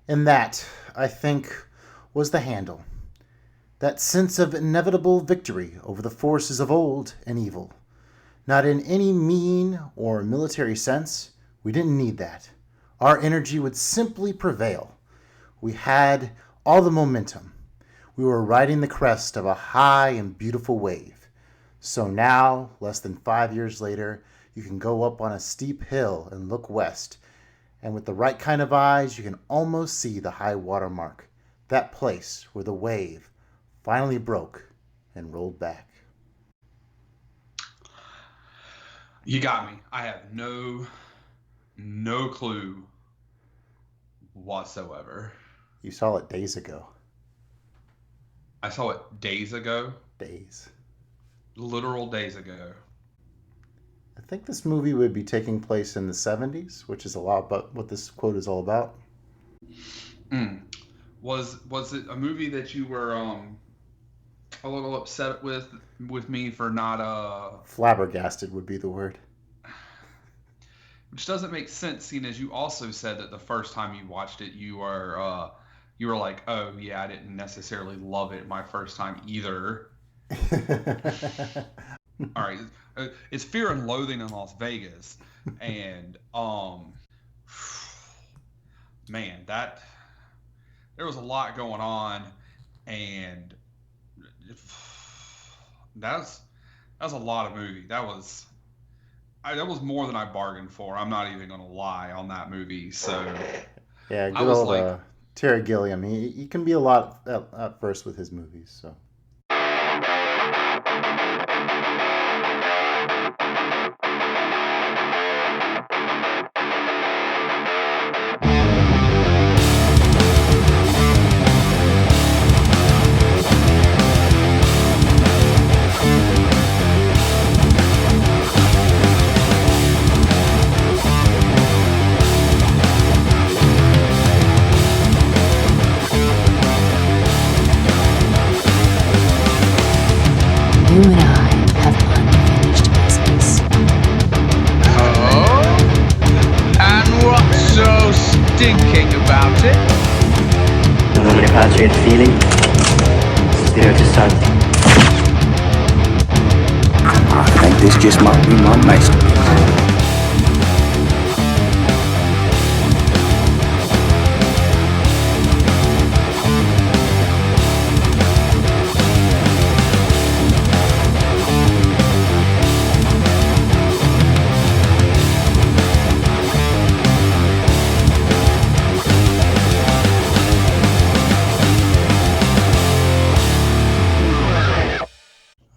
And that, I think, was the handle. That sense of inevitable victory over the forces of old and evil. Not in any mean or military sense. We didn't need that. Our energy would simply prevail. We had all the momentum. We were riding the crest of a high and beautiful wave. So now, less than 5 years later, you can go up on a steep hill and look west. And with the right kind of eyes, you can almost see the high water mark. That place where the wave finally broke and rolled back. You got me. I have no clue whatsoever. You saw it days ago. I saw it days ago. Days. Literal days ago. I think this movie would be taking place in the 70s, which is a lot about what this quote is all about. Was it a movie that you were a little upset with me for not Flabbergasted would be the word. which doesn't make sense, seeing as you also said that the first time you watched it you were like, oh yeah, I didn't necessarily love it my first time either. All right, it's Fear and Loathing in Las Vegas, and man, that there was a lot going on, and that was a lot of movie. That was more than I bargained for. I'm not even gonna lie on that movie. So yeah, I good was old like, Terry Gilliam. He can be a lot at first with his movies. So. You and I have unfinished business. Oh? And what's so stinking about it? Non mi piace il feeling. Spirito Santo. I think this just might be my masterpiece.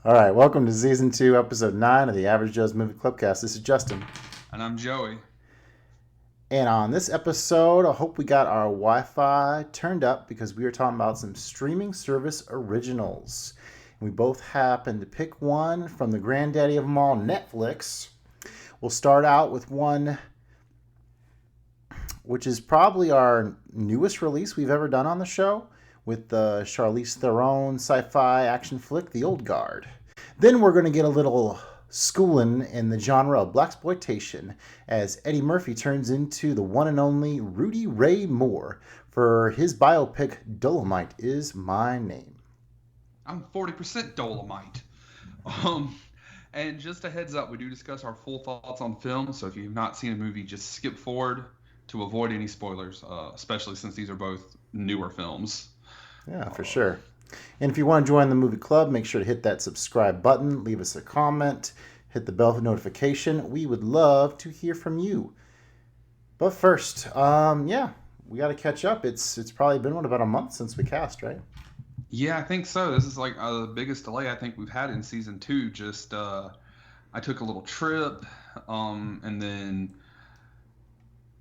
All right, welcome to Season 2, Episode 9 of the Average Joe's Movie Clubcast. This is Justin. and I'm Joey. And on this episode, I hope we got our Wi-Fi turned up because we are talking about some streaming service originals. We both happen to pick one from the granddaddy of them all, Netflix. We'll start out with one which is probably our newest release we've ever done on the show, with the Charlize Theron sci-fi action flick, The Old Guard. Then we're going to get a little schooling in the genre of blaxploitation as Eddie Murphy turns into the one and only Rudy Ray Moore for his biopic Dolemite Is My Name. I'm 40% Dolemite. And just a heads up, we do discuss our full thoughts on film, so if you've not seen a movie, just skip forward to avoid any spoilers, especially since these are both newer films. Yeah, for sure. And if you want to join the movie club, make sure to hit that subscribe button, leave us a comment, hit the bell for notification. We would love to hear from you. But first, we got to catch up. It's probably been about a month since we cast, right? Yeah, I think so. This is like the biggest delay I think we've had in season 2. Just I took a little trip, and then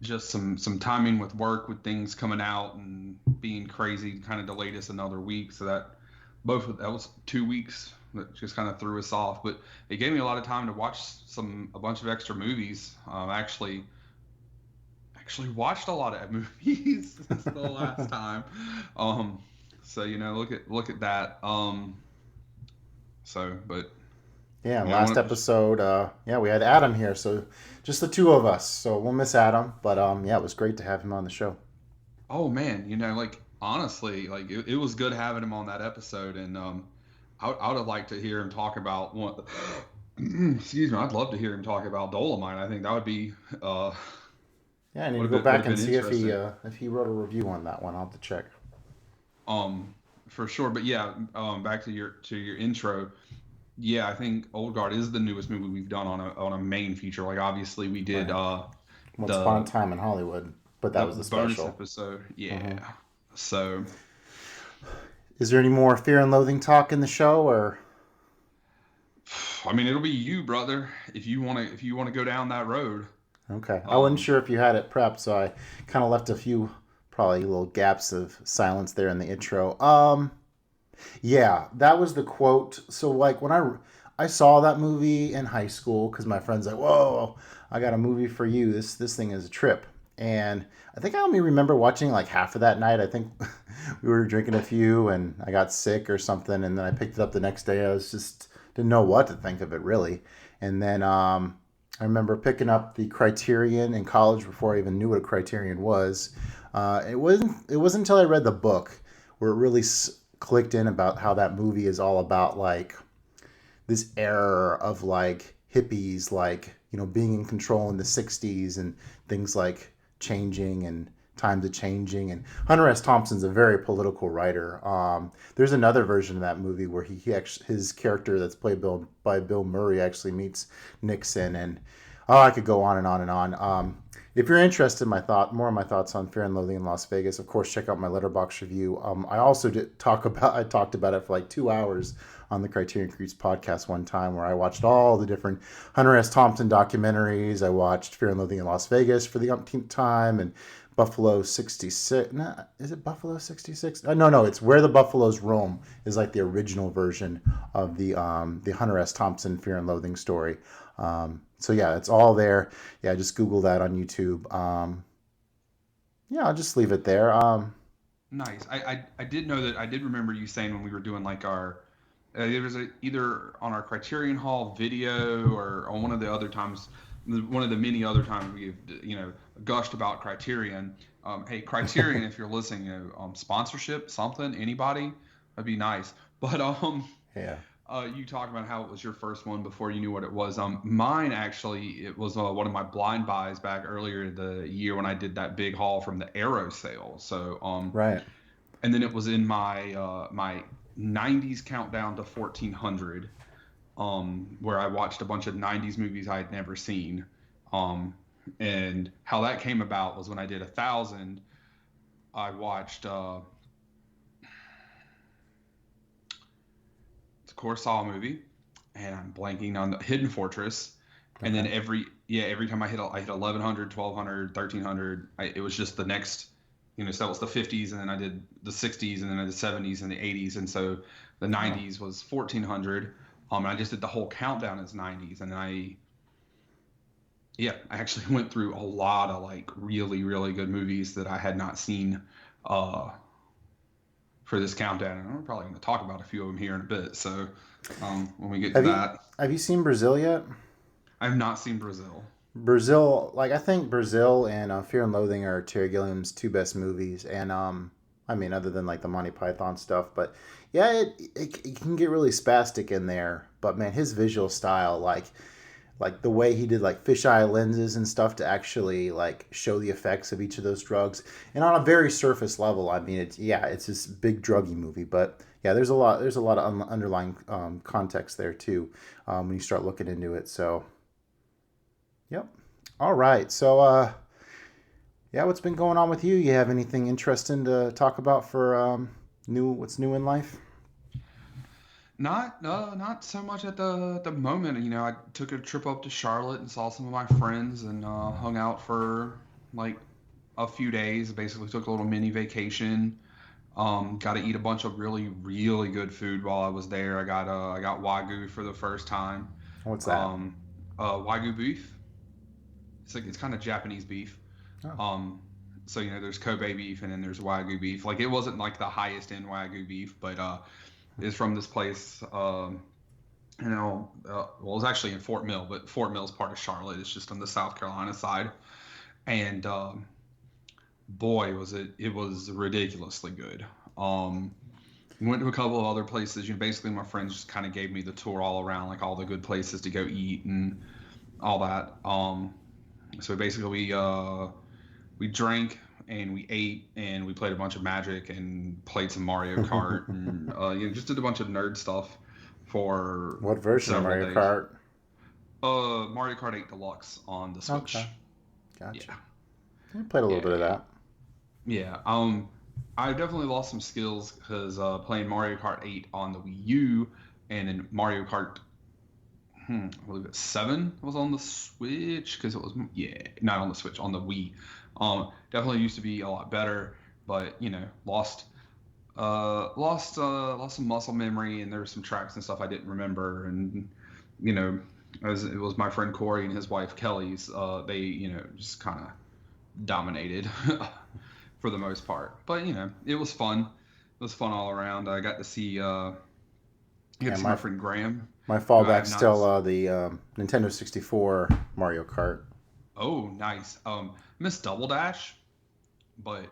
just some timing with work, with things coming out and being crazy, kind of delayed us another week. So that was 2 weeks that just kind of threw us off. But it gave me a lot of time to watch a bunch of extra movies. Actually watched a lot of movies since the last time. So look at that. Yeah, last episode, we had Adam here, so just the two of us. So we'll miss Adam, but it was great to have him on the show. Oh man, like honestly, like it was good having him on that episode, and I would have liked to hear him talk about one. Excuse me, I'd love to hear him talk about Dolomite. I think that would be Yeah, I need to would go have back and been see interesting. if he wrote a review on that one. I'll have to check. For sure. But yeah, back to your intro. Yeah, I think Old Guard is the newest movie we've done on a main feature. Like obviously we did Right. Once Upon a the Time in Hollywood, but that the was the bonus special. episode. Hmm. Yeah. So Is there any more Fear and Loathing talk in the show, or I mean it'll be you, brother, if you wanna go down that road. okay? I wasn't Um sure if you had it prepped, so I kind of left a few probably little gaps of silence there in the intro. Yeah, that was the quote. So like when I saw that movie in high school because my friend's like, "Whoa, I got a movie for you. This thing is a trip." And I think I only remember watching like half of that night. I think we were drinking a few and I got sick or something, and then I picked it up the next day. I was just didn't know what to think of it really. And then I remember picking up the Criterion in college before I even knew what a Criterion was. It wasn't until I read the book where it really clicked in about how that movie is all about like this era of like hippies, like being in control in the '60s and things like changing and times are changing. And Hunter S. Thompson's a very political writer. There's another version of that movie where he actually, his character that's played by Bill Murray actually meets Nixon, and I could go on and on and on. If you're interested in more of my thoughts on Fear and Loathing in Las Vegas, of course, check out my Letterboxd review. I also I talked about it for like 2 hours on the Criterion Creeps podcast one time, where I watched all the different Hunter S. Thompson documentaries. I watched Fear and Loathing in Las Vegas for the umpteenth time, and Buffalo 66. No, is it Buffalo 66? No, it's Where the Buffaloes Roam is like the original version of the Hunter S. Thompson Fear and Loathing story. So yeah, it's all there. Yeah, just Google that on YouTube. Yeah, I'll just leave it there. Nice. I did know that I did remember you saying when we were doing like our there was either on our Criterion Hall video or on one of the other times, one of the many other times we've gushed about Criterion. Hey, Criterion, if you're listening, sponsorship, something, anybody, that'd be nice. But Yeah. you talked about how it was your first one before you knew what it was. Mine actually, it was one of my blind buys back earlier the year when I did that big haul from the Arrow sale. So Right. and then it was in my 90s countdown to 1400, where I watched a bunch of 90s movies I had never seen. And how that came about was when I did 1,000, I watched it's a Kurosawa movie, and I'm blanking on the Hidden Fortress. And then Okay. every time I hit 1100, 1200, 1300, it was just the next, so that was the 50s, and then I did the 60s, and then I did the 70s and the 80s, and so the Oh, 90s was 1400. And I just did the whole countdown as 90s, and I actually went through a lot of like really really good movies that I had not seen uh, for this countdown, and I'm probably going to talk about a few of them here in a bit. So when we get to have you that, have you seen Brazil yet? I have not seen Brazil. Brazil, like I think Brazil and Fear and Loathing are Terry Gilliam's two best movies, and I mean other than like the Monty Python stuff, but yeah, it can get really spastic in there. But man, his visual style, like the way he did like fisheye lenses and stuff to actually like show the effects of each of those drugs, and on a very surface level, I mean it's this big druggy movie, but yeah, there's a lot of underlying context there too when you start looking into it. So. Yep. All right. So, yeah, what's been going on with you? You have anything interesting to talk about for what's new in life? Not so much at the moment. I took a trip up to Charlotte and saw some of my friends and hung out for like a few days. Basically, took a little mini vacation. Got to eat a bunch of really really good food while I was there. I got wagyu for the first time. What's that? Um, Wagyu beef. It's kind of Japanese beef. Oh, Um, so there's Kobe beef and then there's Wagyu beef. Like it wasn't like the highest end Wagyu beef, but it's from this place. Well, it's actually in Fort Mill, but Fort Mill's part of Charlotte. It's just on the South Carolina side, and boy, it was ridiculously good. We went to a couple of other places. Basically my friends just kind of gave me the tour all around, like all the good places to go eat and all that. So basically we drank and we ate and we played a bunch of Magic and played some Mario Kart and just did a bunch of nerd stuff for What version of several Mario days. Kart? Mario Kart 8 Deluxe on the Switch. Okay, gotcha. Yeah, I played a little yeah, bit of yeah, that. yeah. I definitely lost some skills because playing Mario Kart 8 on the Wii U and then Mario Kart, I believe it's 7 was on the Switch because it was, yeah, not on the Switch, on the Wii. Definitely used to be a lot better, but lost some muscle memory, and there were some tracks and stuff I didn't remember, and you know, as it was my friend Corey and his wife Kelly's, they just kind of dominated for the most part. But it was fun. It was fun all around. I got to see Yeah, my friend Graham, my who I have fallback's not. still the Nintendo 64 Mario Kart. Oh, nice. Miss Double Dash, but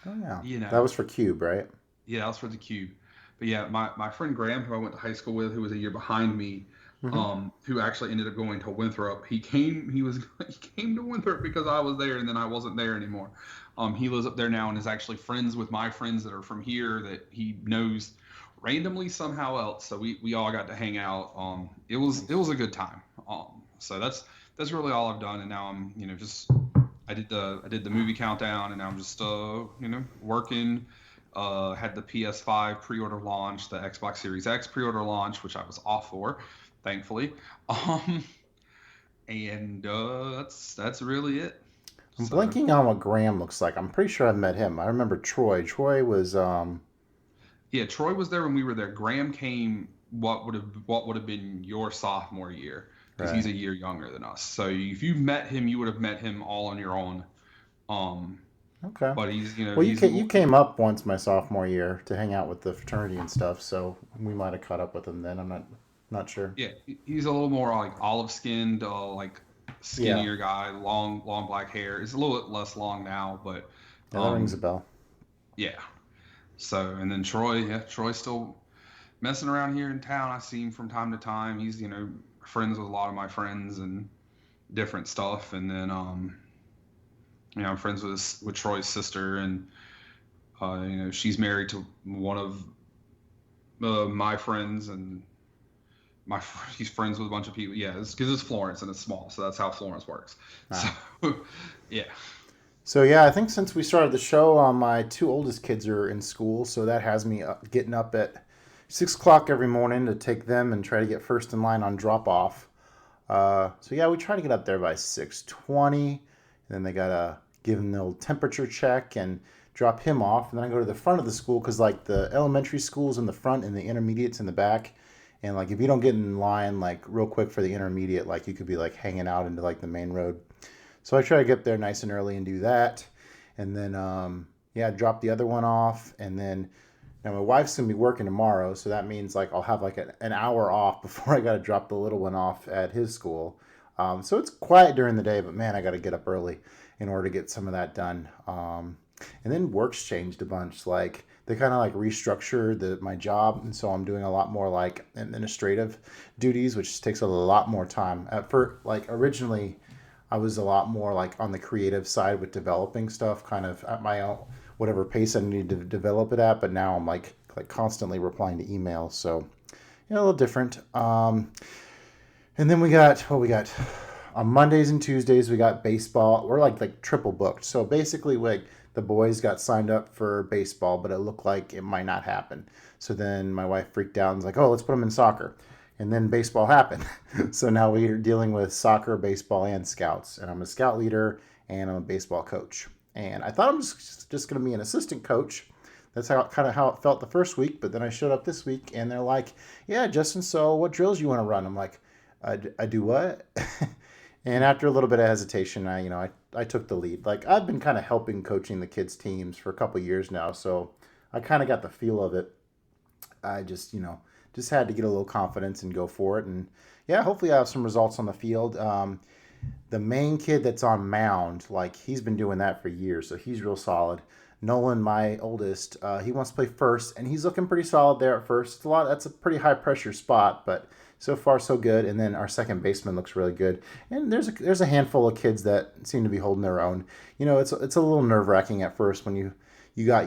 Oh yeah, you that know, was for Cube, right? yeah, that was for the Cube. But yeah, my friend Graham, who I went to high school with, who was a year behind me, Mm-hmm. who actually ended up going to Winthrop. He came to Winthrop because I was there, and then I wasn't there anymore. He lives up there now and is actually friends with my friends that are from here that he knows randomly somehow else. So we all got to hang out. It was a good time. So that's really all I've done, and now I'm just I did the movie countdown, and now I'm just working. Had the PS5 pre-order launch, the Xbox Series X pre-order launch, which I was off for, thankfully. Um, and that's really it. I'm So blanking on what Graham looks like. I'm pretty sure I've met him. I remember Troy. Troy was yeah, Troy was there when we were there. Graham came what would have been your sophomore year because right. he's a year younger than us. So if you met him, you would have met him all on your own. Um, Okay. but he's Well, you came up once my sophomore year to hang out with the fraternity and stuff, so we might have caught up with him then. I'm not sure. yeah, he's a little more like olive skinned, like Yeah, skinnier guy, long black hair. It's a little bit less long now, but yeah, that rings a um, bell. yeah. So and then Troy, yeah, Troy's still messing around here in town. I see him from time to time. He's friends with a lot of my friends and different stuff. And then I'm friends with Troy's sister, and she's married to one of my friends, and he's friends with a bunch of people. Yeah, it's because it's Florence and it's small, so that's how Florence works. So Ah. yeah, So yeah, I think since we started the show, my two oldest kids are in school, so that has me getting up at 6 o'clock every morning to take them and try to get first in line on drop off. So yeah, we try to get up there by 6:20, and then they gotta give him the old temperature check and drop him off, and then I go to the front of the school because like the elementary school's in the front and the intermediate's in the back, and like if you don't get in line like real quick for the intermediate, like you could be like hanging out into like the main road. So I try to get there nice and early and do that, and then yeah, drop the other one off, and then now my wife's gonna be working tomorrow, so that means like I'll have like an hour off before I gotta drop the little one off at his school. So it's quiet during the day, but man, I gotta get up early in order to get some of that done. And then work's changed a bunch. Like they kind of like restructured my job, and so I'm doing a lot more like administrative duties, which takes a lot more time. At first, like originally, I was a lot more like on the creative side with developing stuff, kind of at my own whatever pace I needed to develop it at. But now I'm like constantly replying to emails, so a little different. And then we got on Mondays and Tuesdays we got baseball. We're like triple booked. So basically, like the boys got signed up for baseball, but it looked like it might not happen. So then my wife freaked out and was like, "Oh, let's put them in soccer." And then baseball happened. So now we're dealing with soccer, baseball, and scouts. And I'm a scout leader and I'm a baseball coach. And I thought I was just going to be an assistant coach. That's how it felt the first week. But then I showed up this week and they're like, "Yeah, Justin, so what drills you want to run?" I'm like, I do what? And after a little bit of hesitation, I took the lead. Like I've been kind of helping coaching the kids teams for a couple of years now. So I kind of got the feel of it. I just had to get a little confidence and go for it. And yeah, hopefully I have some results on the field. The main kid that's on mound, like he's been doing that for years, so he's real solid. Nolan, my oldest, he wants to play first, and he's looking pretty solid there at first. It's a lot. That's a pretty high pressure spot, but so far so good. And then our second baseman looks really good. And there's a handful of kids that seem to be holding their own. It's a little nerve wracking at first when you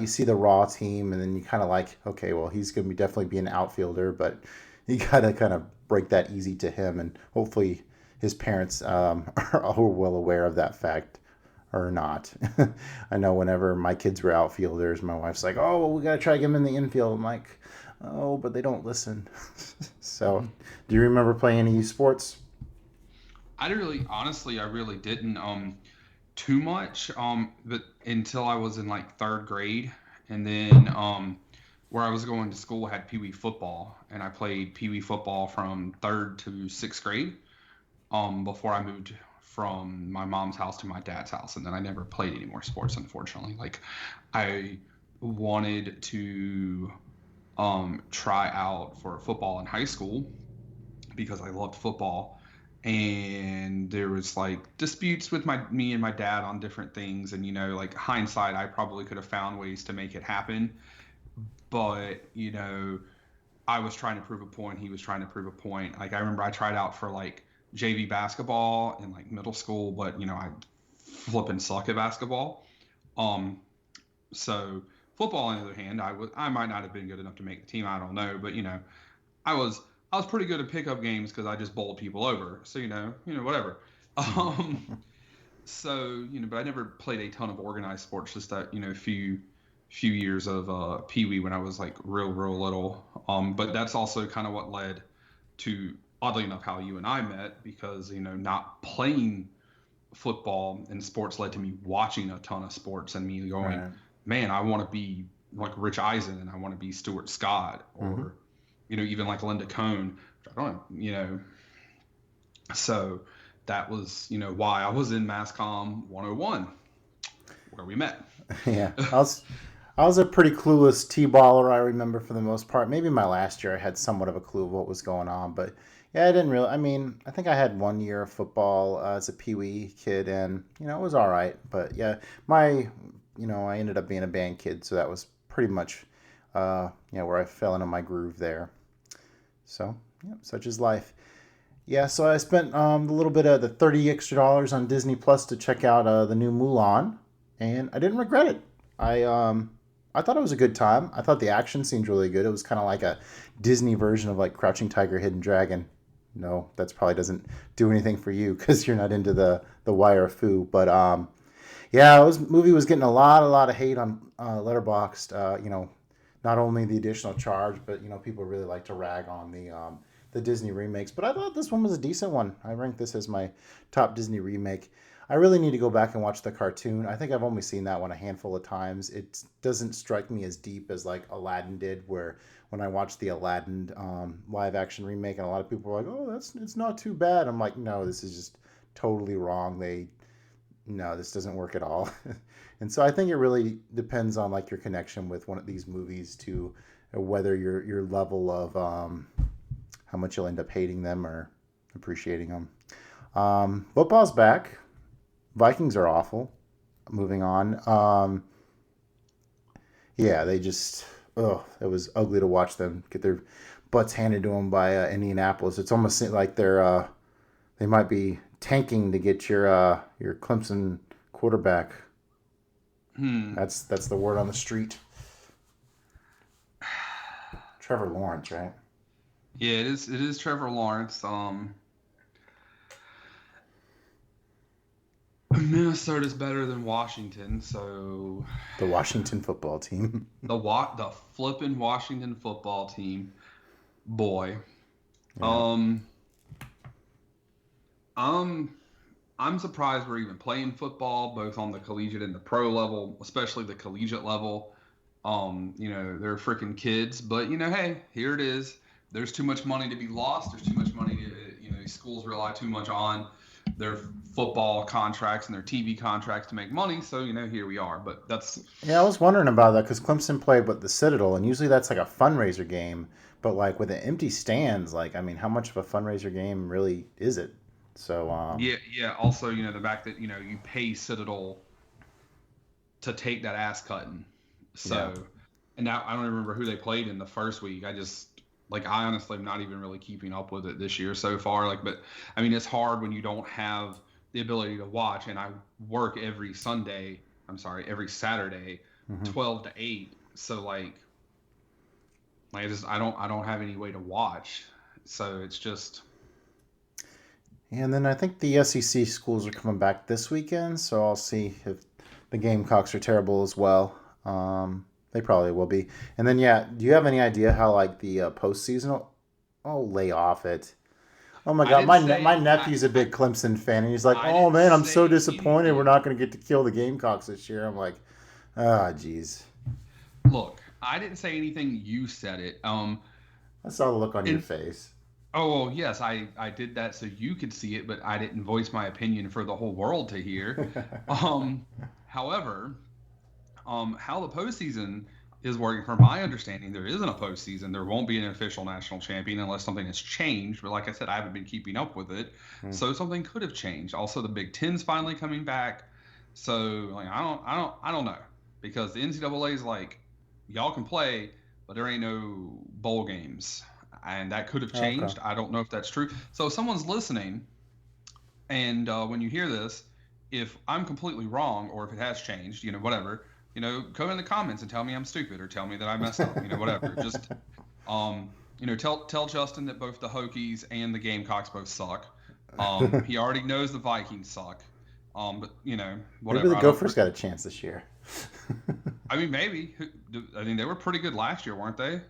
see the raw team, and then you kind of like, okay, well, he's going to definitely be an outfielder, but you got to kind of break that easy to him, and hopefully his parents are well aware of that fact or not. I know whenever my kids were outfielders, my wife's like, oh, well, we got to try to get them in the infield. I'm like, oh, but they don't listen. So do you remember playing any sports? I really didn't too much but until I was in like third grade, and then where I was going to school had Pee Wee football, and I played Pee Wee football from third to sixth grade before I moved from my mom's house to my dad's house, and then I never played any more sports, unfortunately. Like, I wanted to try out for football in high school because I loved football, and there was like disputes with me and my dad on different things, and like hindsight, I probably could have found ways to make it happen, but I was trying to prove a point, he was trying to prove a point. Like, I remember I tried out for like JV basketball in like middle school, but I flipping suck at basketball. So football, on the other hand, I might not have been good enough to make the team. I don't know, but I was pretty good at pickup games because I just bowled people over. So whatever. So but I never played a ton of organized sports. Just that few years of Pee Wee when I was like real little. But that's also kind of what led to, oddly enough, how you and I met, because not playing football and sports led to me watching a ton of sports and me going, right, man, I want to be like Rich Eisen, and I want to be Stuart Scott, or even like Linda Cohn. I don't so that was why I was in MassCom 101 where we met. Yeah, I was a pretty clueless T-baller, I remember, for the most part. Maybe my last year I had somewhat of a clue of what was going on, but yeah, I didn't really. I mean, I think I had 1 year of football as a Pee Wee kid, and it was all right. But yeah, I ended up being a band kid, so that was pretty much where I fell into my groove there. So yeah, such is life. Yeah, so I spent a little bit of the $30 extra on Disney Plus to check out the new Mulan, and I didn't regret it. I thought it was a good time. I thought the action seemed really good. It was kind of like a Disney version of like Crouching Tiger, Hidden Dragon. No, that probably doesn't do anything for you because you're not into the wire foo. But yeah, movie was getting a lot of hate on Letterboxd. Not only the additional charge, but people really like to rag on the Disney remakes. But I thought this one was a decent one. I ranked this as my top Disney remake. I really need to go back and watch the cartoon. I think I've only seen that one a handful of times. It doesn't strike me as deep as like Aladdin did, where when I watched the Aladdin live action remake, and a lot of people were like, "Oh, it's not too bad." I'm like, no, this is just totally wrong. This doesn't work at all. And so I think it really depends on like your connection with one of these movies to whether your level of how much you'll end up hating them or appreciating them. Football's back. Vikings are awful. Moving on. Yeah, they just, it was ugly to watch them get their butts handed to them by Indianapolis. It's almost like they might be tanking to get your Clemson quarterback. That's the word on the street. Trevor Lawrence, right? Yeah, it is Trevor Lawrence. Minnesota's better than Washington, so the Washington football team. the flippin' Washington football team, boy. Yeah. I'm surprised we're even playing football, both on the collegiate and the pro level, especially the collegiate level. They're freaking kids, but hey, here it is. There's too much money to be lost. There's too much money to, these schools rely too much on their football contracts and their TV contracts to make money. So, here we are. But that's... Yeah, I was wondering about that because Clemson played with the Citadel, and usually that's like a fundraiser game. But like with the empty stands, like, I mean, how much of a fundraiser game really is it? So Yeah. Also, the fact that you pay Citadel to take that ass cutting. So, and now I don't even remember who they played in the first week. I honestly am not even really keeping up with it this year so far. But I mean, it's hard when you don't have the ability to watch. And I work every Saturday, mhm. 12 to 8. So I don't have any way to watch. So it's just. And then I think the SEC schools are coming back this weekend, so I'll see if the Gamecocks are terrible as well. They probably will be. And then, do you have any idea how the postseason? Oh, lay off it. Oh my God, my nephew's a big Clemson fan, and he's like, I "Oh didn't man, I'm so say disappointed. We're anything. not going to get to kill the Gamecocks this year." I'm like, "Ah, jeez." Look, I didn't say anything. You said it. I saw the look on your And face. oh well, yes, I did that so you could see it, but I didn't voice my opinion for the whole world to hear. However, how the postseason is working, from my understanding, there isn't a postseason. There won't be an official national champion unless something has changed. But like I said, I haven't been keeping up with it, so something could have changed. Also, the Big Ten's finally coming back, so I don't know, because the NCAA is like, y'all can play, but there ain't no bowl games, and that could have Okay. changed. I don't know if that's true. So if someone's listening, and when you hear this, if I'm completely wrong or if it has changed, whatever, go in the comments and tell me I'm stupid or tell me that I messed up, whatever. Just, tell Justin that both the Hokies and the Gamecocks both suck. He already knows the Vikings suck. But whatever. Maybe the Gophers got a chance this year. I mean, maybe. I mean, they were pretty good last year, weren't they?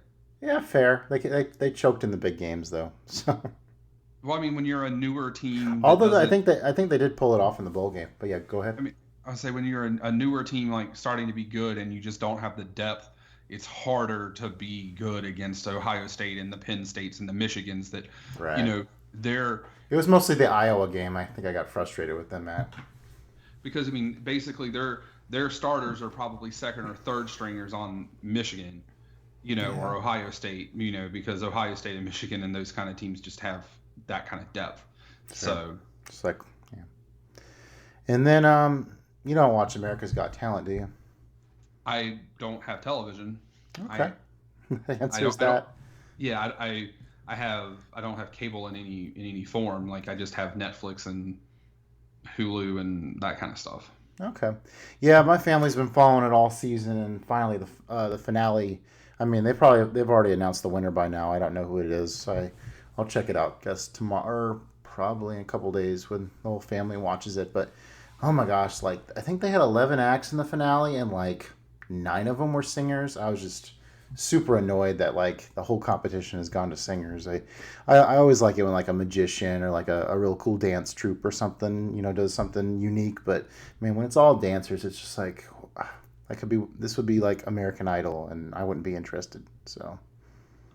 Yeah, fair. They choked in the big games though. So. Well, I mean, when you're a newer team, Although I think they did pull it off in the bowl game. But yeah, go ahead. I mean, I would say when you're a newer team, starting to be good, and you just don't have the depth, it's harder to be good against Ohio State and the Penn States and the Michigans that, Right. they're. It was mostly the Iowa game. I think I got frustrated with them, Matt. Because I mean, basically their starters are probably second or third stringers on Michigan, or Ohio State, because Ohio State and Michigan and those kind of teams just have that kind of depth. Sure. So It's like, yeah. And then you don't watch America's Got Talent, do you? I don't have television. Okay. The answer I don't, is that. yeah, I don't have cable in any form. I just have Netflix and Hulu and that kind of stuff. Okay. Yeah, my family's been following it all season, and finally the finale. I mean, they've already announced the winner by now. I don't know who it is. So I'll check it out. Guess tomorrow, or probably in a couple days when the whole family watches it. But oh my gosh, I think they had 11 acts in the finale, and 9 of them were singers. I was just super annoyed that the whole competition has gone to singers. I always like it when a magician or a real cool dance troupe or something does something unique. But I mean, when it's all dancers, it's just this would be like American Idol, and I wouldn't be interested. So.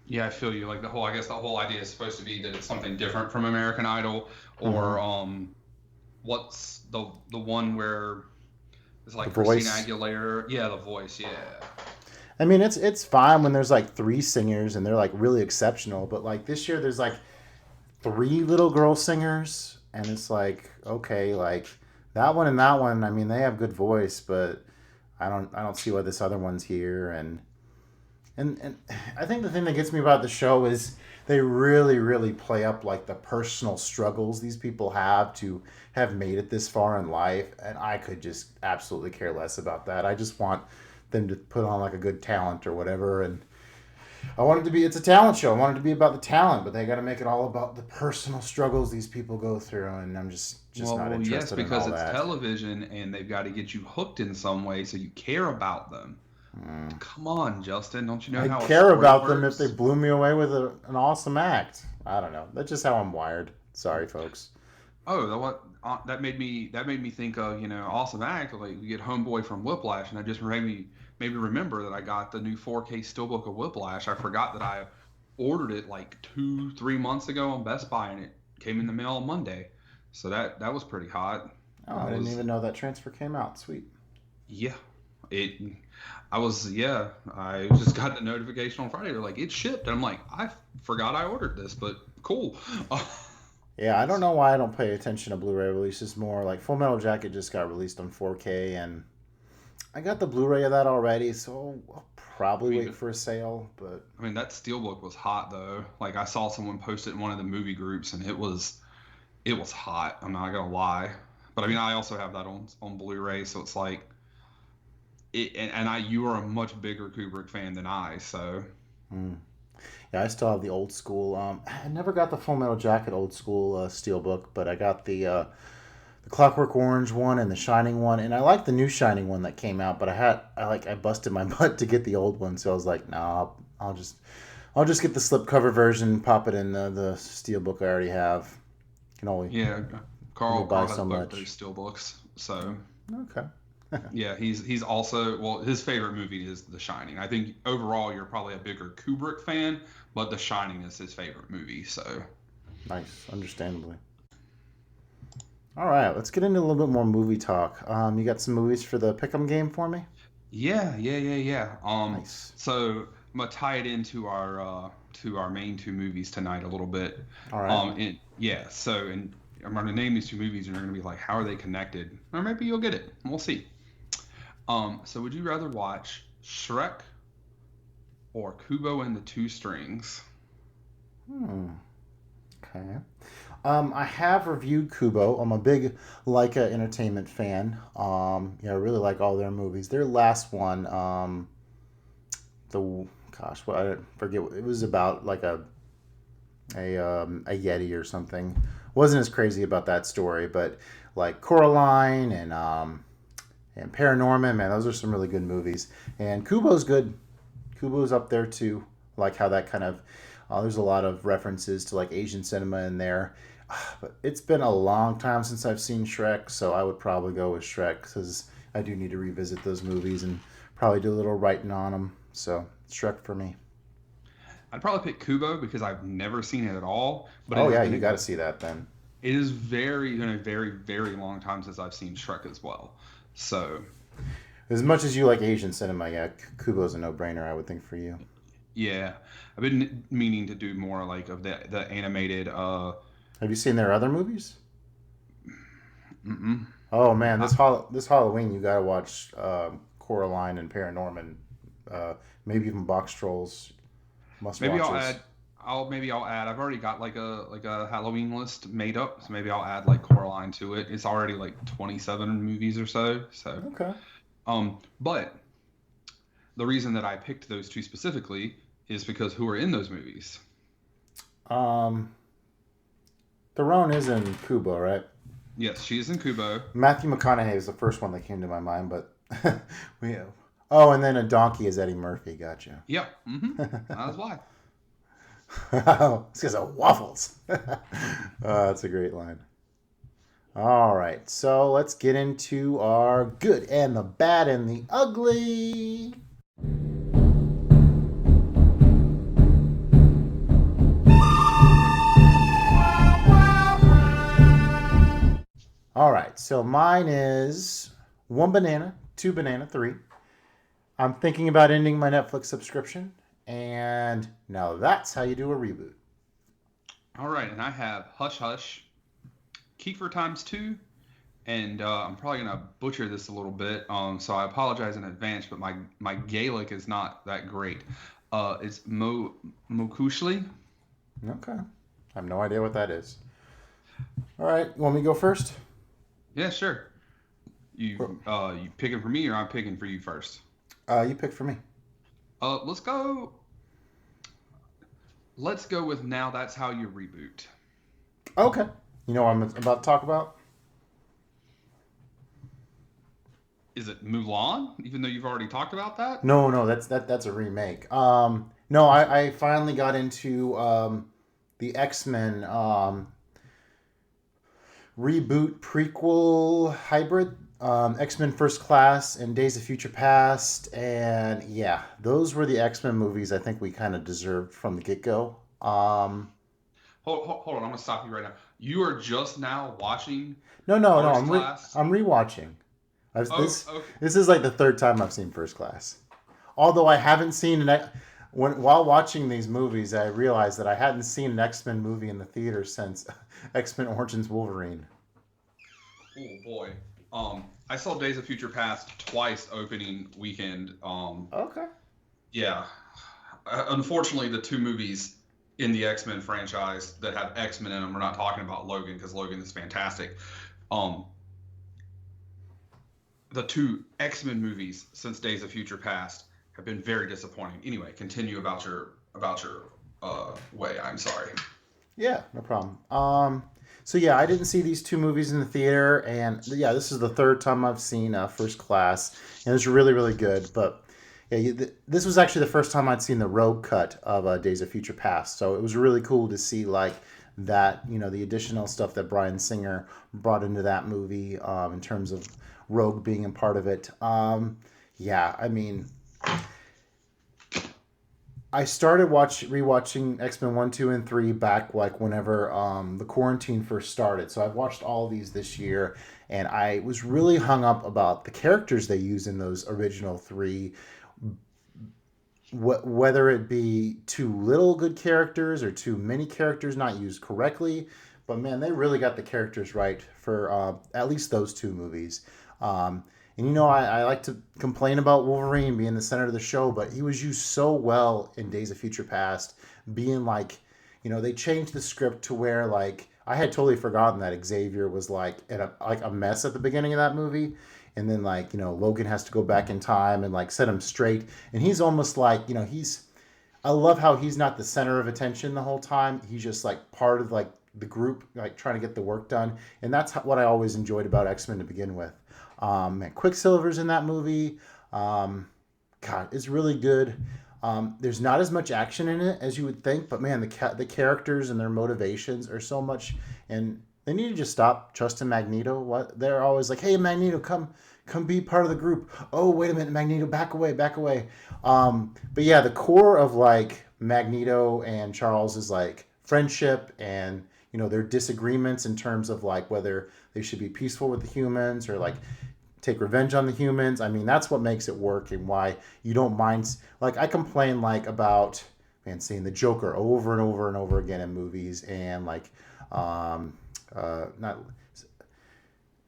Yeah, I feel you. I guess the whole idea is supposed to be that it's something different from American Idol, or what's the one where it's The Christina Voice. Aguilera? Yeah, The Voice. Yeah. I mean, it's fine when there's 3 singers and they're really exceptional, but this year there's 3 little girl singers, and it's okay, that one and that one. I mean, they have good voice, but I don't see why this other one's here. And I think the thing that gets me about the show is they really, really play up the personal struggles these people have to have made it this far in life, and I could just absolutely care less about that. I just want them to put on a good talent or whatever, and it's a talent show. I want it to be about the talent, but they got to make it all about the personal struggles these people go through, and I'm just not interested yes, in because all it's that. television, and they've got to get you hooked in some way so you care about them. Come on, Justin, don't you know how I a care story about them works? if they blew me away with an awesome act. I don't know. That's just how I'm wired. Sorry, folks. Oh, that made me think of awesome act. You get Homeboy from Whiplash, and that just made me remember that I got the new 4K steelbook of Whiplash. I forgot that I ordered it 2-3 months ago on Best Buy, and it came in the mail on Monday. So that was pretty hot. Oh, I didn't even know that transfer came out. Sweet. Yeah, I just got the notification on Friday. They're like, it shipped. And I'm like, I forgot I ordered this, but cool. Yeah, I don't know why I don't pay attention to Blu-ray releases more. Like Full Metal Jacket just got released on 4K, and I got the Blu-ray of that already, so I'll I probably mean, wait for a sale. But that steelbook was hot though. Like I saw someone post it in one of the movie groups, and it was hot. I'm not gonna lie, but I mean, I also have that on Blu-ray, so it's like and you are a much bigger Kubrick fan than I, so mm. Yeah, I still have the old school. I never got the Full Metal Jacket old school steelbook, but I got the Clockwork Orange one and the Shining one, and I like the new Shining one that came out. But I busted my butt to get the old one, so I was like, nah, I'll just get the slipcover version, pop it in the steelbook I already have. Can only yeah. only buy Carl has so both much. those steelbooks, so Okay. yeah, he's also, well, his favorite movie is The Shining. I think overall you're probably a bigger Kubrick fan, but The Shining is his favorite movie. So Nice, understandably. All right, let's get into a little bit more movie talk. You got some movies for the pick'em game for me? yeah. Nice. So I'm gonna tie it into our main two movies tonight a little bit. All right. And yeah, so and I'm gonna name these two movies, and you're gonna be like, how are they connected? Or maybe you'll get it. We'll see. So would you rather watch Shrek or Kubo and the Two Strings? Hmm. Okay. I have reviewed Kubo. I'm a big Leica Entertainment fan. Yeah, I really like all their movies. Their last one, the gosh, what I forget. It was about like a Yeti or something. Wasn't as crazy about that story, but like Coraline and Paranorman, man, those are some really good movies. And Kubo's good. Kubo's up there too. Like how that kind of there's a lot of references to like Asian cinema in there. But it's been a long time since I've seen Shrek, so I would probably go with Shrek because I do need to revisit those movies and probably do a little writing on them. So Shrek for me. I'd probably pick Kubo because I've never seen it at all. But Oh it has yeah, been you got to see that then. it is been a very, very long time since I've seen Shrek as well. So As much as you like Asian cinema, yeah, Kubo's a no-brainer, I would think for you. yeah, I've been meaning to do more like of the animated. Have you seen their other movies? Mm-mm. Oh man, this Halloween you gotta watch Coraline and Paranorman. Maybe even Box Trolls. Must Maybe I'll watches. add. I've already got like a Halloween list made up, so maybe I'll add like Coraline to it. It's already like 27 movies or so. So, Okay. but the reason that I picked those two specifically is because who are in those movies? Um, Theron is in Kubo, right? Yes, she is in Kubo. Matthew McConaughey is the first one that came to my mind, but we have. Oh, and then a donkey is Eddie Murphy. Gotcha. Yep. That's why. This guy's a waffles. That's a great line. All right, so let's get into our good and the bad and the ugly. All right, so mine is one banana, two banana, three. I'm thinking about ending my Netflix subscription, and now that's how you do a reboot. All right, and I have Hush Hush, Kiefer times two, and I'm probably gonna butcher this a little bit. So I apologize in advance, but my Gaelic is not that great. It's Mokushli. Okay. I have no idea what that is. All right, you want me to go first? Yeah, sure. You picking for me or I'm picking for you first? You pick for me. Let's go. Let's go with Now That's How You Reboot. Okay. You know what I'm about to talk about? Is it Mulan? Even though you've already talked about that? No, that's a remake. No, I finally got into the X-Men reboot prequel hybrid. X-Men First Class and Days of Future Past, and yeah, those were the X-Men movies I think we kind of deserved from the get-go. Hold on, I'm gonna stop you right now. You are just now watching No, First Class? I'm rewatching. Okay. This is like the third time I've seen First Class. Although I haven't seen while watching these movies, I realized that I hadn't seen an X-Men movie in the theater since X-Men Origins Wolverine. Oh boy. I saw Days of Future Past twice opening weekend. Okay. Yeah. Unfortunately, the two movies in the X-Men franchise that have X-Men in them, we're not talking about Logan because Logan is fantastic. The two X-Men movies since Days of Future Past have been very disappointing. Anyway, continue about your way. I'm sorry. Yeah, no problem. So yeah, I didn't see these two movies in the theater, and yeah, this is the third time I've seen First Class, and it was really, really good. But yeah, this was actually the first time I'd seen the Rogue cut of Days of Future Past, so it was really cool to see like that, the additional stuff that Bryan Singer brought into that movie in terms of Rogue being a part of it. Yeah, I mean, I started rewatching X-Men 1, 2, and 3 back like whenever the quarantine first started. So I've watched all these this year, and I was really hung up about the characters they use in those original three. Whether it be too little good characters or too many characters not used correctly. But man, they really got the characters right for at least those two movies. And I like to complain about Wolverine being the center of the show, but he was used so well in Days of Future Past, being like, they changed the script to where like I had totally forgotten that Xavier was like a mess at the beginning of that movie, and then like Logan has to go back in time and like set him straight, and he's almost like I love how he's not the center of attention the whole time. He's just like part of like the group, like trying to get the work done, and that's what I always enjoyed about X-Men to begin with. And Quicksilver's in that movie. God, it's really good. There's not as much action in it as you would think, but man, the characters and their motivations are so much, and they need to just stop trusting Magneto. What they're always like, hey Magneto, come be part of the group. Oh wait a minute, Magneto, back away. But yeah, the core of like Magneto and Charles is like friendship and their disagreements in terms of like whether they should be peaceful with the humans or like take revenge on the humans. I mean, that's what makes it work and why you don't mind. Like I complain like about seeing the Joker over and over and over again in movies, and like not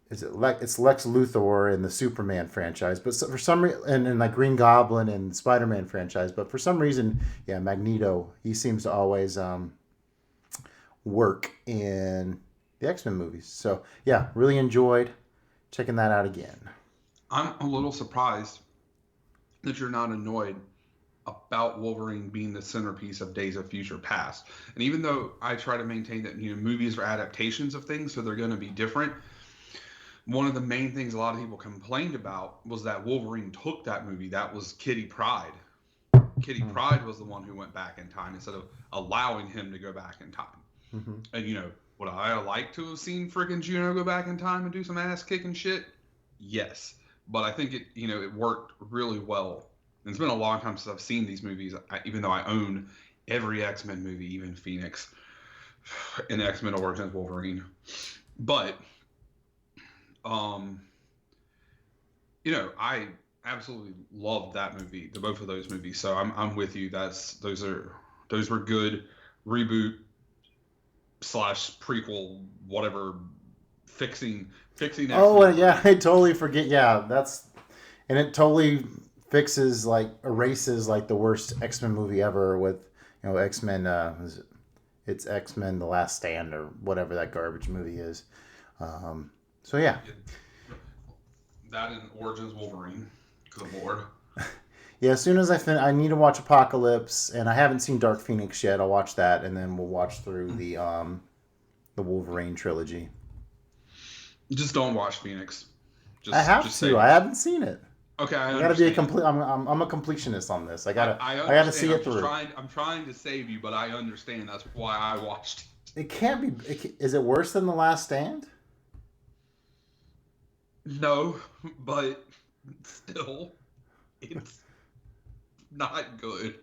it's Lex Luthor in the Superman franchise, but for some reason, and like Green Goblin and Spider-Man franchise, but for some reason, yeah, Magneto, he seems to always work in the X-Men movies. So yeah, really enjoyed checking that out again. I'm a little surprised that you're not annoyed about Wolverine being the centerpiece of Days of Future Past. And even though I try to maintain that movies are adaptations of things, so they're going to be different, one of the main things a lot of people complained about was that Wolverine took that movie. That was Kitty Pryde. Kitty Pryde was the one who went back in time instead of allowing him to go back in time. Mm-hmm. And would I like to have seen freaking Juno go back in time and do some ass kicking shit? Yes, but I think it worked really well. And it's been a long time since I've seen these movies, even though I own every X-Men movie, even Phoenix and X-Men Origins Wolverine. But I absolutely loved that movie, both of those movies. So I'm with you. Those were good reboot / prequel, whatever, fixing. Oh yeah, I totally forget. Yeah, and it totally erases like the worst X-Men movie ever with X-Men. It's X-Men: The Last Stand or whatever that garbage movie is. So yeah. That and Origins Wolverine. Good lord. Yeah, as soon as I need to watch Apocalypse, and I haven't seen Dark Phoenix yet. I'll watch that, and then we'll watch through the Wolverine trilogy. Just don't watch Phoenix. I have to. I haven't seen it. Okay, I gotta be a complete. I'm a completionist on this. I gotta see it through. I'm trying to save you, but I understand. That's why I watched. It can't be. Is it worse than The Last Stand? No, but still, it's not good.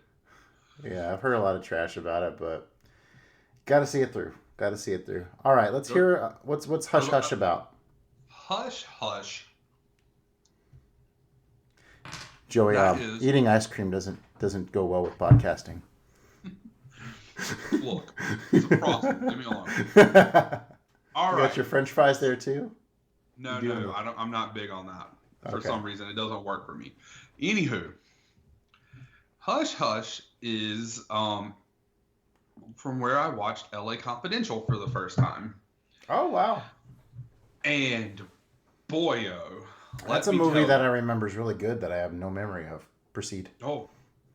Yeah, I've heard a lot of trash about it, but gotta see it through. All right, let's hear what's Hush Hush about. Hush Hush. Joey, eating ice cream doesn't doesn't go well with podcasting. Look, it's a problem. Leave me alone. All You right. got your French fries there too? No, You do? I'm not big on that. For Okay. some reason, it doesn't work for me. Anywho, Hush Hush is from where I watched L.A. Confidential for the first time, Oh wow, and boyo, that's a movie that I remember is really good that I have no memory of. Proceed. Oh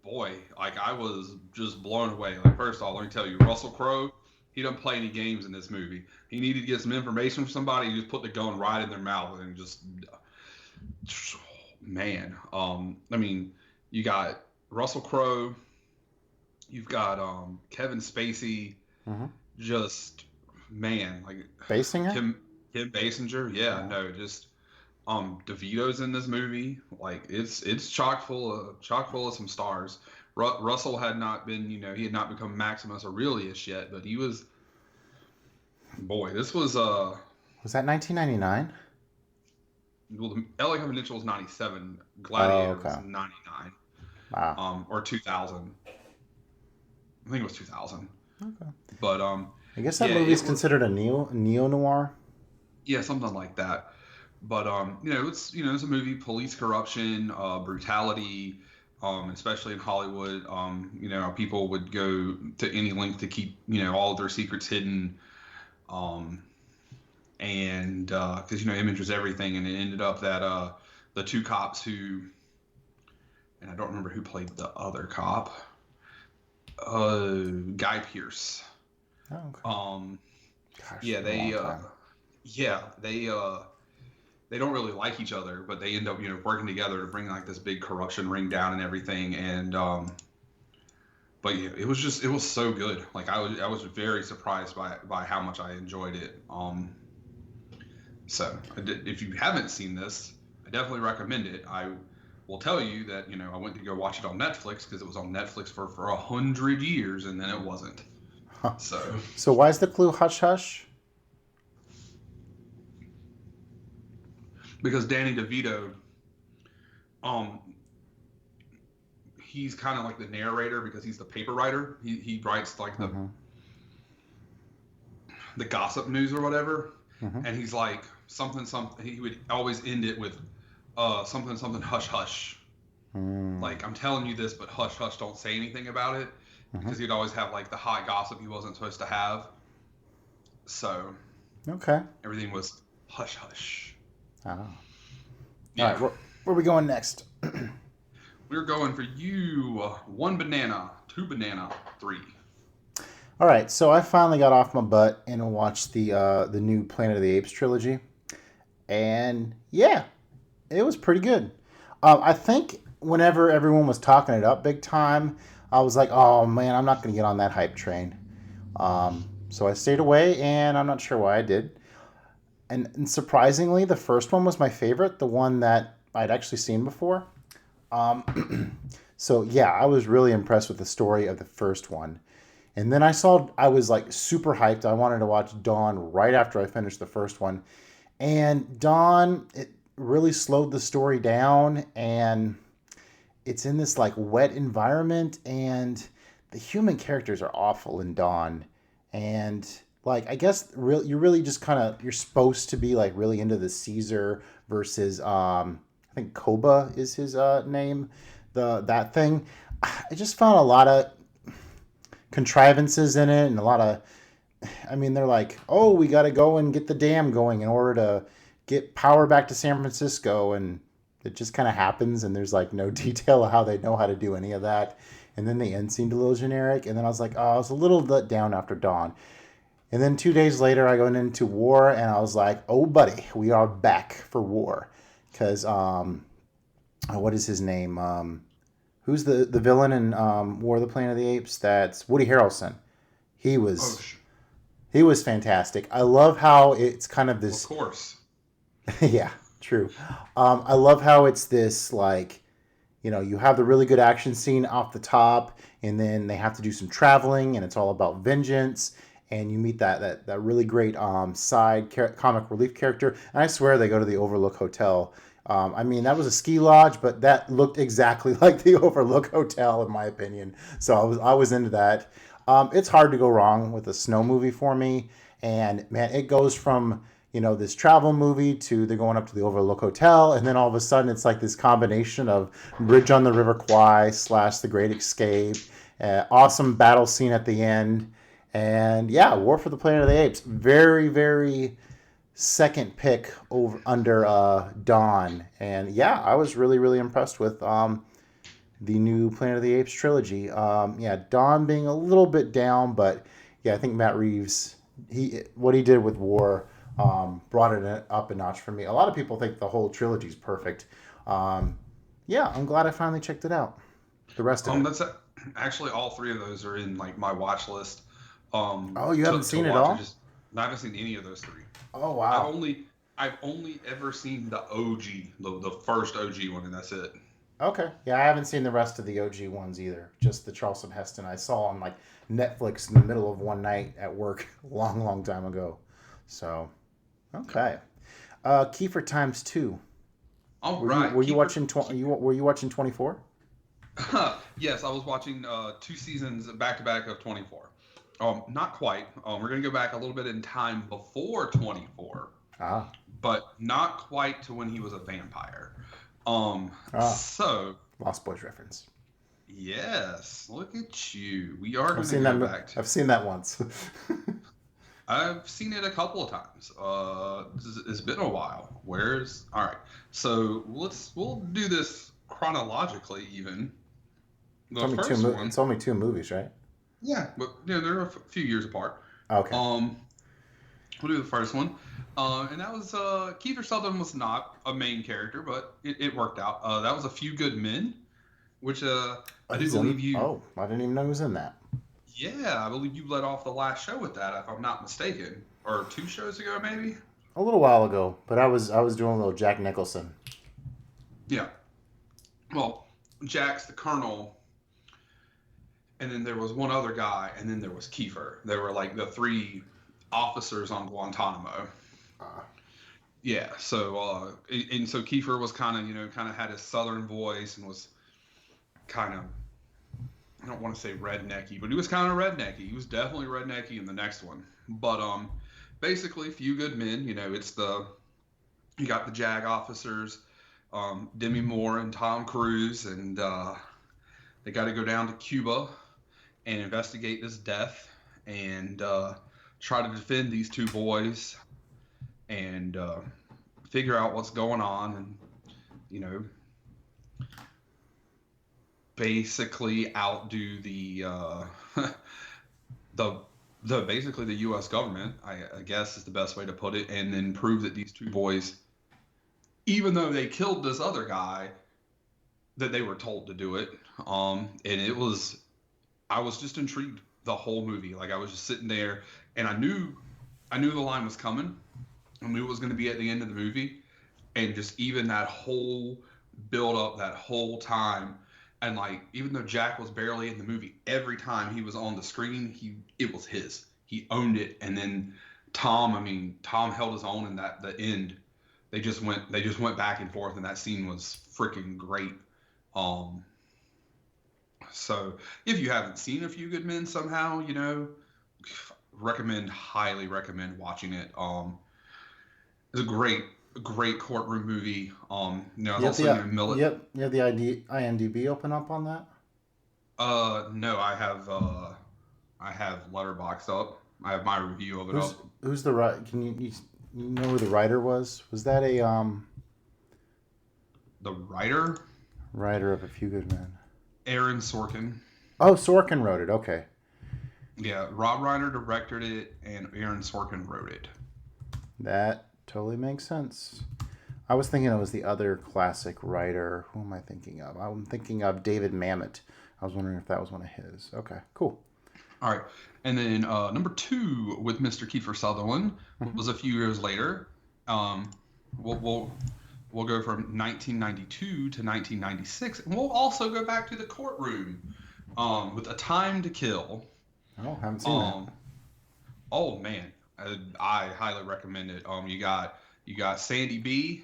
boy, like I was just blown away. Like first of all, let me tell you, Russell Crowe, he doesn't play any games in this movie. He needed to get some information from somebody. He just put the gun right in their mouth and just, man. I mean, you got Russell Crowe, you've got Kevin Spacey, Mm-hmm. just man, like Basinger? Kim Basinger, yeah, no, just DeVito's in this movie. Like it's chock full of some stars. Russell had not been, he had not become Maximus Aurelius yet, but he was. Boy, this was Was that 1999? well, the LA Confidential was 97, Gladiator okay. was 99, Wow. or 2000. I think it was 2000. Okay. But I guess that yeah, movie is it was- considered a neo-noir. yeah, something like that. But it's it's a movie, police corruption, brutality, especially in Hollywood. People would go to any length to keep all of their secrets hidden, and because image was everything, and it ended up that the two cops who, and I don't remember who played the other cop, Guy Pearce. Oh, okay. Gosh, Yeah, it's been a they long time. they don't really like each other, but they end up working together to bring like this big corruption ring down and everything. And but yeah, it was so good. Like I was very surprised by how much I enjoyed it. So if you haven't seen this, I definitely recommend it. I will tell you that I went to go watch it on Netflix because it was on Netflix for 100 years, and then it wasn't. Huh. So why is the clue Hush Hush? because Danny DeVito, he's kind of like the narrator because he's the paper writer. He writes like Mm-hmm. the gossip news or whatever, Mhm. and he's like something. He would always end it with something hush hush. Mm. Like I'm telling you this, but hush hush, don't say anything about it, because he'd always have like the hot gossip he wasn't supposed to have. So Okay. everything was hush hush. Oh. Yeah. All right, where are we going next? We're going for you. 1 banana, 2 banana, 3. All right, so I finally got off my butt and watched the new Planet of the Apes trilogy, and yeah, it was pretty good. I think whenever everyone was talking it up big time, I was like, oh man, I'm not going to get on that hype train. So I stayed away, and I'm not sure why I did. And surprisingly, the first one was my favorite, the one that I'd actually seen before. So yeah, I was really impressed with the story of the first one. And then I was like super hyped. I wanted to watch Dawn right after I finished the first one. And Dawn, it really slowed the story down, and it's in this like wet environment, and the human characters are awful in Dawn. And like, I guess you're really just you're supposed to be like really into the Caesar versus, I think Koba is his name, that thing. I just found a lot of contrivances in it, and a lot of, I mean, they're like, oh, we got to go and get the dam going in order to get power back to San Francisco, and it just kind of happens, and there's like no detail of how they know how to do any of that. And then the end seemed a little generic, and then I was like, oh, I was a little let down after Dawn. And then 2 days later, I went into War, and I was like, oh, buddy, we are back for War. Because, what is his name? Who's the villain in War of the Planet of the Apes? That's Woody Harrelson. He was fantastic. I love how it's kind of this... Of course. Yeah, true. I love how it's this, like, you have the really good action scene off the top, and then they have to do some traveling, and it's all about vengeance. And you meet that really great side comic relief character. And I swear they go to the Overlook Hotel I mean, that was a ski lodge, but that looked exactly like the Overlook Hotel, in my opinion. So I was into that. It's hard to go wrong with a snow movie for me. And man, it goes from this travel movie to they're going up to the Overlook Hotel, and then all of a sudden it's like this combination of Bridge on the River Kwai / The Great Escape, awesome battle scene at the end, and yeah, War for the Planet of the Apes. Very, very second pick over under Dawn, and yeah, I was really, really impressed with the new Planet of the Apes trilogy. Yeah, Dawn being a little bit down, but yeah, I think Matt Reeves, what he did with War brought it up a notch for me. A lot of people think the whole trilogy is perfect. Yeah, I'm glad I finally checked it out. The rest of it. That's actually all three of those are in like my watch list. Oh, you haven't seen it all? I haven't seen any of those three. Oh wow! I've only ever seen the OG, the first OG one, and that's it. Okay, yeah, I haven't seen the rest of the OG ones either. Just the Charleston Heston I saw on like Netflix in the middle of one night at work, long, long time ago. So, okay, Kiefer times 2. All were right. You, were you watching? Were you watching 24? Yes, I was watching 2 seasons back to back of 24. Not quite. We're going to go back a little bit in time before 24. But not quite to when he was a vampire. So Lost Boys reference. Yes, look at you. We are going to go back to. I've seen that once. I've seen it a couple of times. It's been a while. All right. So we'll do this chronologically even. It's only 2 movies, right? Yeah, but they're a few years apart. Okay. We'll do the first one, and that was Kiefer Sutherland was not a main character, but it worked out. That was A Few Good Men, which I do believe you. Oh, I didn't even know he was in that. Yeah, I believe you led off the last show with that, if I'm not mistaken, or 2 shows ago, maybe. A little while ago, but I was doing a little Jack Nicholson. Yeah. Well, Jack's the Colonel. And then there was one other guy, and then there was Kiefer. They were like the 3 officers on Guantanamo. Yeah, so so Kiefer was kind of had his southern voice and was kind of, I don't want to say rednecky, but he was kind of rednecky. He was definitely rednecky in the next one. But basically, Few Good Men. You got the JAG officers, Demi Moore and Tom Cruise, and they got to go down to Cuba and investigate this death and try to defend these 2 boys and figure out what's going on and, basically outdo the basically the U.S. government, I guess is the best way to put it, and then prove that these 2 boys, even though they killed this other guy, that they were told to do it. And I was just intrigued the whole movie. Like, I was just sitting there, and I knew the line was coming. I knew it was going to be at the end of the movie, and just even that whole build up, that whole time, and like, even though Jack was barely in the movie, every time he was on the screen, it was his. He owned it. And then Tom held his own in the end. They just went back and forth, and that scene was freaking great. So if you haven't seen A Few Good Men somehow, highly recommend watching it. It's a great courtroom movie. You have the IMDb open up on that? No, I have Letterboxd up. I have my review of it up. Who's the writer? Can you know who the writer was? Was that the writer? Writer of A Few Good Men. Aaron Sorkin. Oh, Sorkin wrote it. Okay. Yeah, Rob Reiner directed it, and Aaron Sorkin wrote it. That totally makes sense. I was thinking it was the other classic writer. Who am I thinking of? I'm thinking of David Mamet. I was wondering if that was one of his. Okay, cool. All right. And then number 2 with Mr. Kiefer Sutherland was a few years later. We'll go from 1992 to 1996, and we'll also go back to the courtroom with A Time to Kill. Oh, haven't seen that. Oh man, I highly recommend it. You got Sandy B,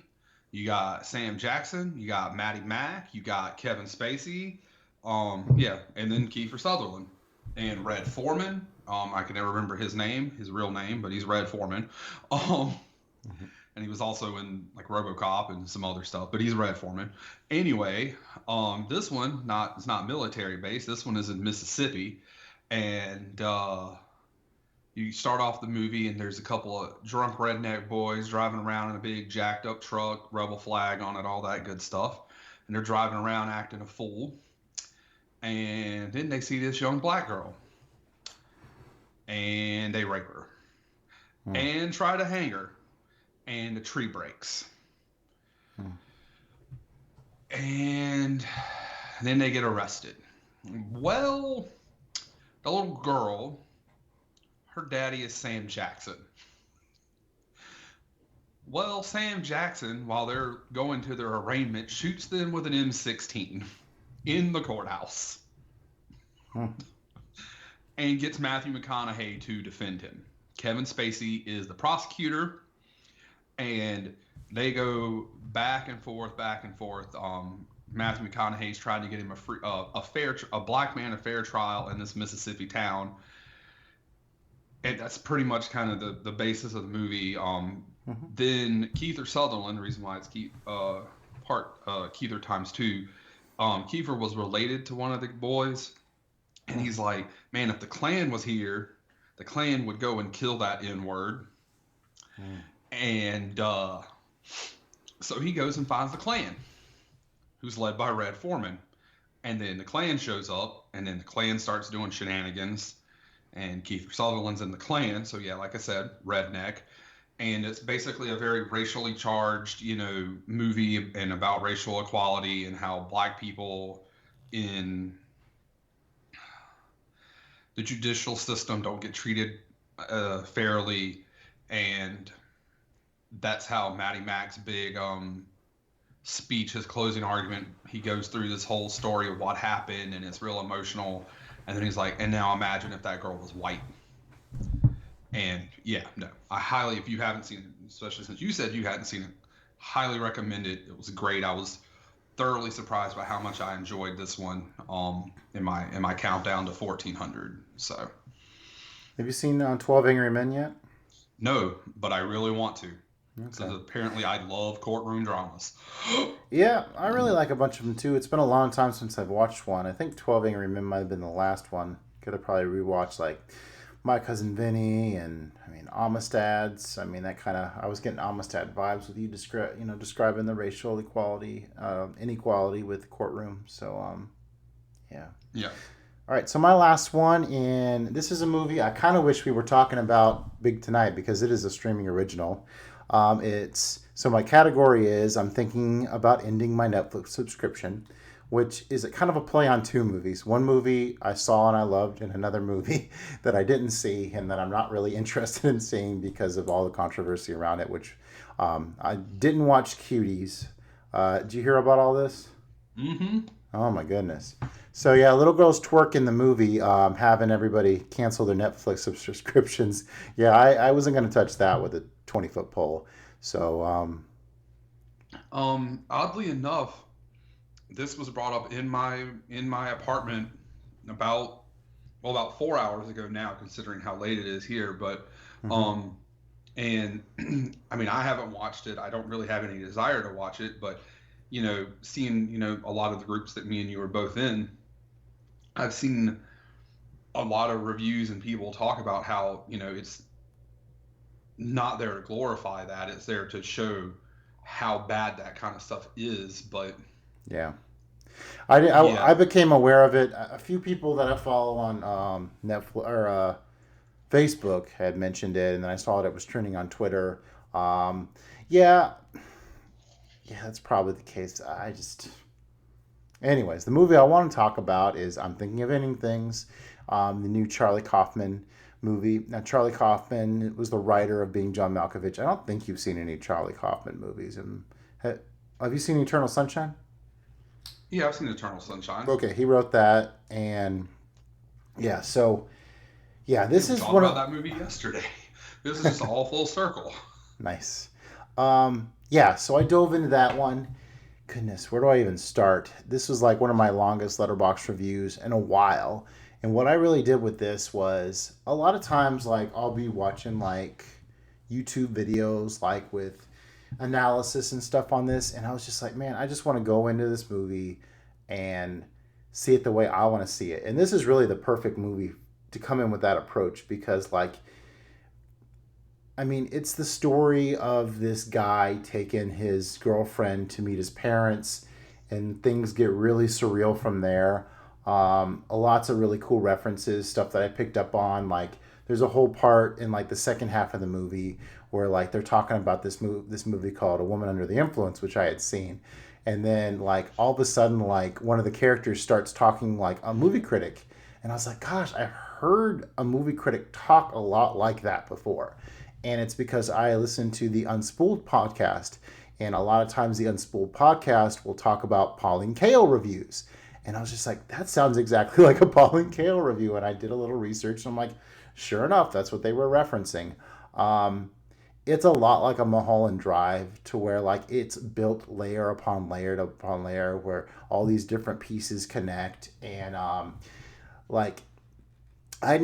You got Sam Jackson, you got Matty Mack, you got Kevin Spacey, and then Kiefer Sutherland and Red Foreman. I can never remember his real name, but he's Red Foreman. And he was also in like RoboCop and some other stuff, but he's Red Foreman. Anyway, this one it's not military based. This one is in Mississippi, and you start off the movie and there's a couple of drunk redneck boys driving around in a big jacked up truck, rebel flag on it, all that good stuff, and they're driving around acting a fool. And then they see this young black girl, and they rape her and try to hang her. And the tree breaks. And then they get arrested. Well, the little girl, her daddy is Sam Jackson. Well, Sam Jackson, while they're going to their arraignment, shoots them with an M16 in the courthouse. And gets Matthew McConaughey to defend him. Kevin Spacey is the prosecutor. And they go back and forth. Matthew McConaughey's trying to get him a black man a fair trial in this Mississippi town, and that's pretty much kind of the basis of the movie. Then Kiefer Sutherland, the reason why it's Kiefer times two. Kiefer was related to one of the boys, and he's like, man, if the Klan was here, the Klan would go and kill that N-word. And so he goes and finds the Klan, who's led by Red Foreman. And then the Klan shows up, and then the Klan starts doing shenanigans. And Kiefer Sutherland's in the Klan, so yeah, like I said, redneck. And it's basically a very racially charged, movie and about racial equality and how black people in the judicial system don't get treated fairly. And that's how Matty Mack's big speech, his closing argument, he goes through this whole story of what happened, and it's real emotional. And then he's like, and now imagine if that girl was white. And yeah, no, I highly, if you haven't seen it, especially since you said you hadn't seen it, highly recommend it. It was great. I was thoroughly surprised by how much I enjoyed this one in my countdown to 1400. So, have you seen 12 Angry Men yet? No, but I really want to. Okay. So apparently I love courtroom dramas. Yeah, I really like a bunch of them too. It's been a long time since I've watched one. I think 12 Angry Men might have been the last one. Could have probably rewatched like My Cousin Vinny and Amistad's. That kind of, I was getting Amistad vibes with you describing the racial inequality with the courtroom. So yeah. Yeah. All right, so my last one, and this is a movie I kind of wish we were talking about big tonight because it is a streaming original. So my category is I'm thinking about ending my Netflix subscription, which is kind of a play on two movies. One movie I saw and I loved, and another movie that I didn't see and that I'm not really interested in seeing because of all the controversy around it, which I didn't watch Cuties. Did you hear about all this? Mm-hmm. Oh my goodness. So yeah, little girls twerk in the movie, having everybody cancel their Netflix subscriptions. Yeah, I wasn't going to touch that with a 20-foot pole. So oddly enough, this was brought up in my apartment about 4 hours ago now, considering how late it is here. But and I haven't watched it. I don't really have any desire to watch it, but seeing a lot of the groups that me and you are both in, I've seen a lot of reviews and people talk about how it's not there to glorify that, it's there to show how bad that kind of stuff is. But yeah, I became aware of it. A few people that I follow on Netflix or Facebook had mentioned it, and then I saw it was trending on Twitter. Yeah, that's probably the case. Anyways, the movie I want to talk about is I'm Thinking of Ending Things, the new Charlie Kaufman movie. Now, Charlie Kaufman was the writer of Being John Malkovich. I don't think you've seen any Charlie Kaufman movies. Have you seen Eternal Sunshine? Yeah, I've seen Eternal Sunshine. Okay, he wrote that, and yeah, so yeah, this is one of that movie yesterday. This is just all full circle. Nice. yeah, so I dove into that one. Goodness, where do I even start? This was like one of my longest letterbox reviews in a while. And what I really did with this was a lot of times, like, I'll be watching like YouTube videos, like with analysis and stuff on this. And I was just like, man, I just want to go into this movie and see it the way I want to see it. And this is really the perfect movie to come in with that approach because, like, I mean, it's the story of this guy taking his girlfriend to meet his parents, and things get really surreal from there. Lots of really cool references, stuff that I picked up on. Like, there's a whole part in like the second half of the movie where like they're talking about this movie called A Woman Under the Influence, which I had seen, and then like all of a sudden like one of the characters starts talking like a movie critic, and I was like, gosh, I heard a movie critic talk a lot like that before. And it's because I listen to the Unspooled podcast. And a lot of times the Unspooled podcast will talk about Pauline Kael reviews. And I was just like, that sounds exactly like a Pauline Kael review. And I did a little research and I'm like, sure enough, that's what they were referencing. It's a lot like a Mulholland Drive to where like it's built layer upon layer where all these different pieces connect. And like I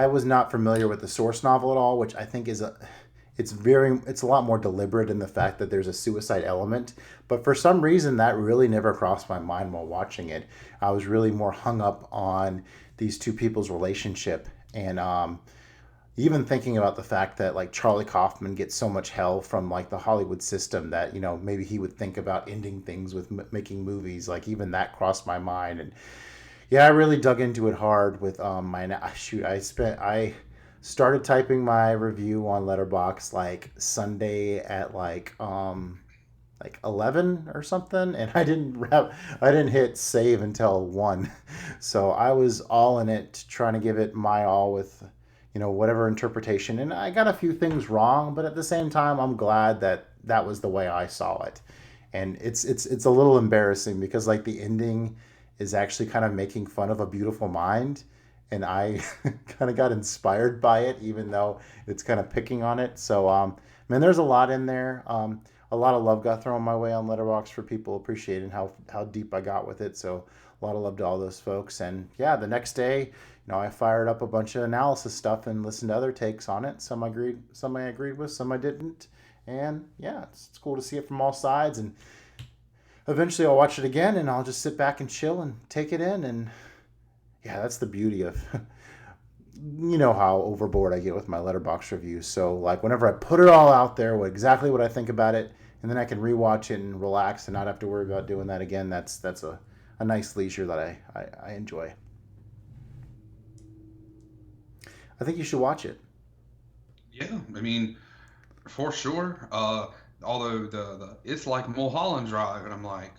was not familiar with the source novel at all, which I think it's a lot more deliberate in the fact that there's a suicide element. But for some reason, that really never crossed my mind while watching it. I was really more hung up on these two people's relationship, and even thinking about the fact that like Charlie Kaufman gets so much hell from like the Hollywood system that maybe he would think about ending things with making movies. Like even that crossed my mind, and yeah, I really dug into it hard with I started typing my review on Letterboxd like Sunday at like 11 or something, and I didn't hit save until 1. So I was all in it trying to give it my all with whatever interpretation, and I got a few things wrong, but at the same time I'm glad that that was the way I saw it. And it's a little embarrassing because like the ending is actually kind of making fun of A Beautiful Mind, and I kind of got inspired by it, even though it's kind of picking on it. So, man, there's a lot in there. A lot of love got thrown my way on Letterboxd for people appreciating how deep I got with it. So, a lot of love to all those folks. And yeah, the next day, I fired up a bunch of analysis stuff and listened to other takes on it. Some I agreed with, some I didn't. And yeah, it's cool to see it from all sides. And eventually I'll watch it again and I'll just sit back and chill and take it in. And yeah, that's the beauty of how overboard I get with my Letterboxd reviews. So like whenever I put it all out there, exactly what I think about it, and then I can rewatch it and relax and not have to worry about doing that again. That's a nice leisure that I enjoy. I think you should watch it. Yeah, I mean, for sure. Although it's like Mulholland Drive, and I'm like,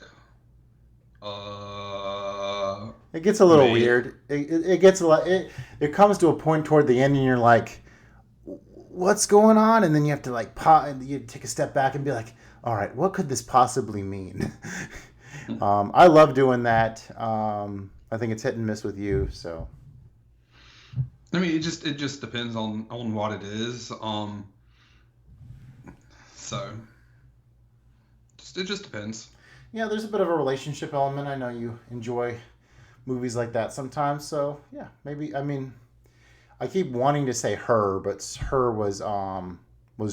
It gets a little weird. It gets a lot. It comes to a point toward the end, and you're like, "What's going on?" And then you have to like pause, and you take a step back and be like, "All right, what could this possibly mean?" I love doing that. I think it's hit and miss with you. So, I mean, it just depends on what it is. So it just depends. Yeah, there's a bit of a relationship element. I know you enjoy movies like that sometimes. So yeah, maybe. I mean, I keep wanting to say Her, but Her was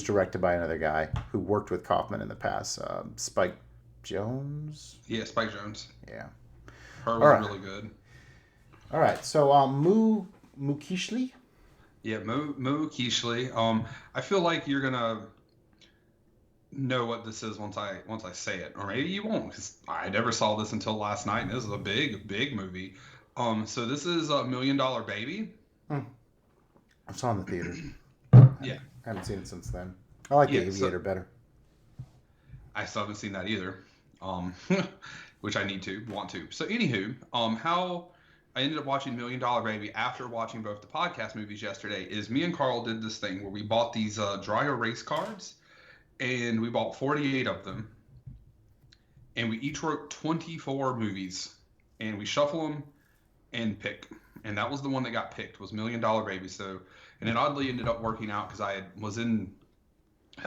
directed by another guy who worked with Kaufman in the past. Spike Jones. Yeah, Spike Jones. Yeah. Her was really good. All right, so Moo Keishley. Yeah, Moo Keishley. I feel like you're gonna know what this is once I say it, or maybe you won't, because I never saw this until last night, and this is a big movie. So this is a $1 Million Baby. I saw it in the theater. Yeah, I haven't seen it since then. I like The Aviator better. I still haven't seen that either, which I want to. So anywho, how I ended up watching $1 Million Baby after watching both the podcast movies yesterday is me and Carl did this thing where we bought these dry erase cards, and we bought 48 of them, and we each wrote 24 movies, and we shuffle them and pick. And that was the one that got picked, was $1 Million Baby. So, and it oddly ended up working out because I was in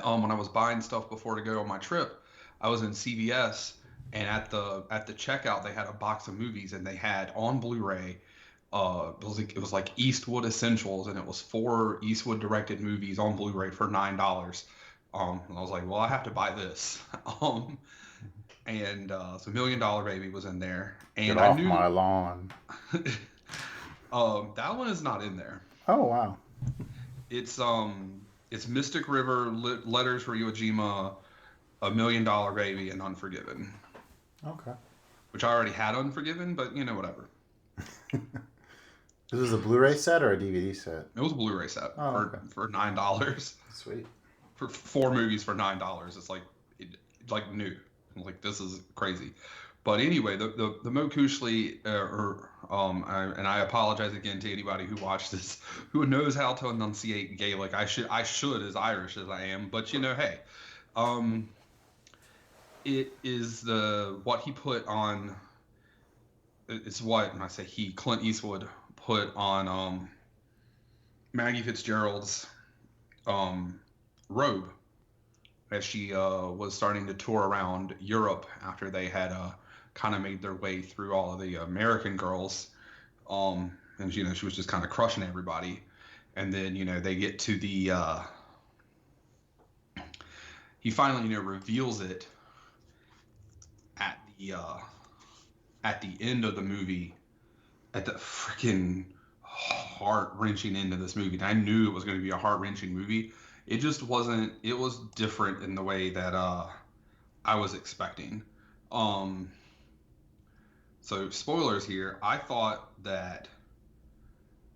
when I was buying stuff before to go on my trip, I was in CVS, and at the checkout they had a box of movies, and they had on Blu-ray. It was like Eastwood Essentials, and it was 4 Eastwood directed movies on Blu-ray for $9. And I was like, well, I have to buy this. Um, and so Million Dollar Baby was in there, Get and I off knew my lawn. that one is not in there. Oh, wow. It's Mystic River, Letters for Iwo Jima, A Million Dollar Baby, and Unforgiven, Okay. which I already had Unforgiven, but whatever. This was a Blu-ray set or a DVD set? It was a Blu-ray set Oh, for okay. for $9 Sweet. for 4 movies for $9. It's like new. I'm like, this is crazy. But anyway, the Mo Kushli, and I apologize again to anybody who watched this, who knows how to enunciate Gaelic. I should as Irish as I am, but hey, um, it is what he put on. It's what, and I say he, Clint Eastwood put on Maggie Fitzgerald's robe as she was starting to tour around Europe after they had kind of made their way through all of the American girls. And she was just kind of crushing everybody. And then they get to the he finally reveals it at the end of the movie, at the freaking heart-wrenching end of this movie. And I knew it was going to be a heart-wrenching movie. It just wasn't. It was different in the way that I was expecting. So spoilers here. I thought that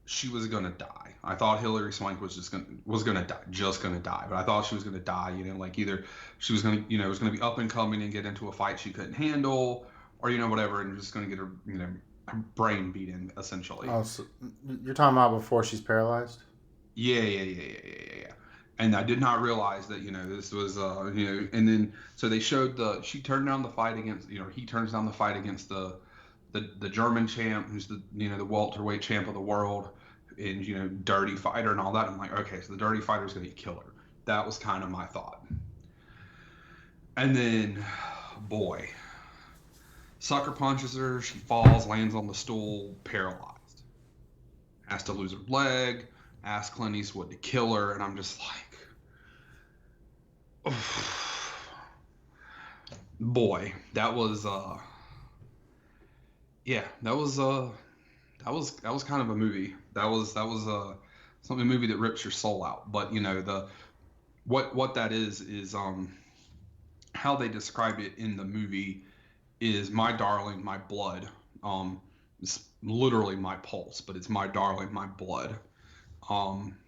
she was gonna die. I thought Hilary Swank was gonna die. But I thought she was gonna die. Like either she was gonna, it was gonna be up and coming and get into a fight she couldn't handle, or whatever, and just gonna get her, her brain beaten essentially. Oh, so you're talking about before she's paralyzed? Yeah. And I did not realize that, this was, and then, so they showed she turned down the fight against, he turns down the fight against the German champ, who's the welterweight champ of the world, and, dirty fighter and all that. I'm like, okay, so the dirty fighter is going to kill her. That was kind of my thought. And then, boy, sucker punches her, she falls, lands on the stool, paralyzed. Has to lose her leg, ask Clint Eastwood to kill her, and I'm just like, boy, that was kind of a movie. That was something, a movie that rips your soul out. But what that is how they describe it in the movie is my darling, my blood. It's literally my pulse, but it's my darling, my blood.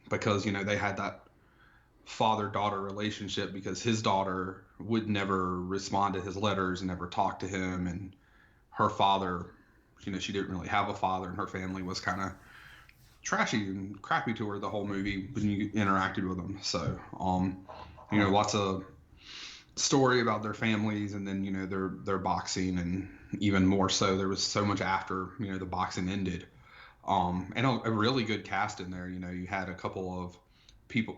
Because they had that father-daughter relationship, because his daughter would never respond to his letters and never talk to him, and her father, she didn't really have a father, and her family was kind of trashy and crappy to her the whole movie when you interacted with them. So lots of story about their families, and then their boxing, and even more so there was so much after the boxing ended. And a really good cast in there. You had a couple of people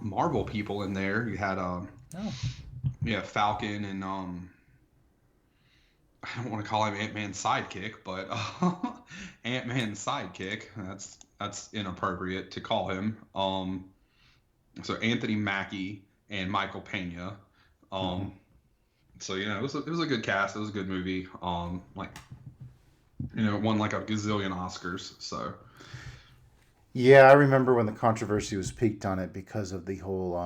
Marvel people in there. You had Falcon, and I don't want to call him Ant-Man's sidekick, but Ant-Man's sidekick. That's inappropriate to call him. So Anthony Mackie and Michael Pena. So it was a good cast. It was a good movie. Won like a gazillion Oscars. So. Yeah, I remember when the controversy was peaked on it because of the whole,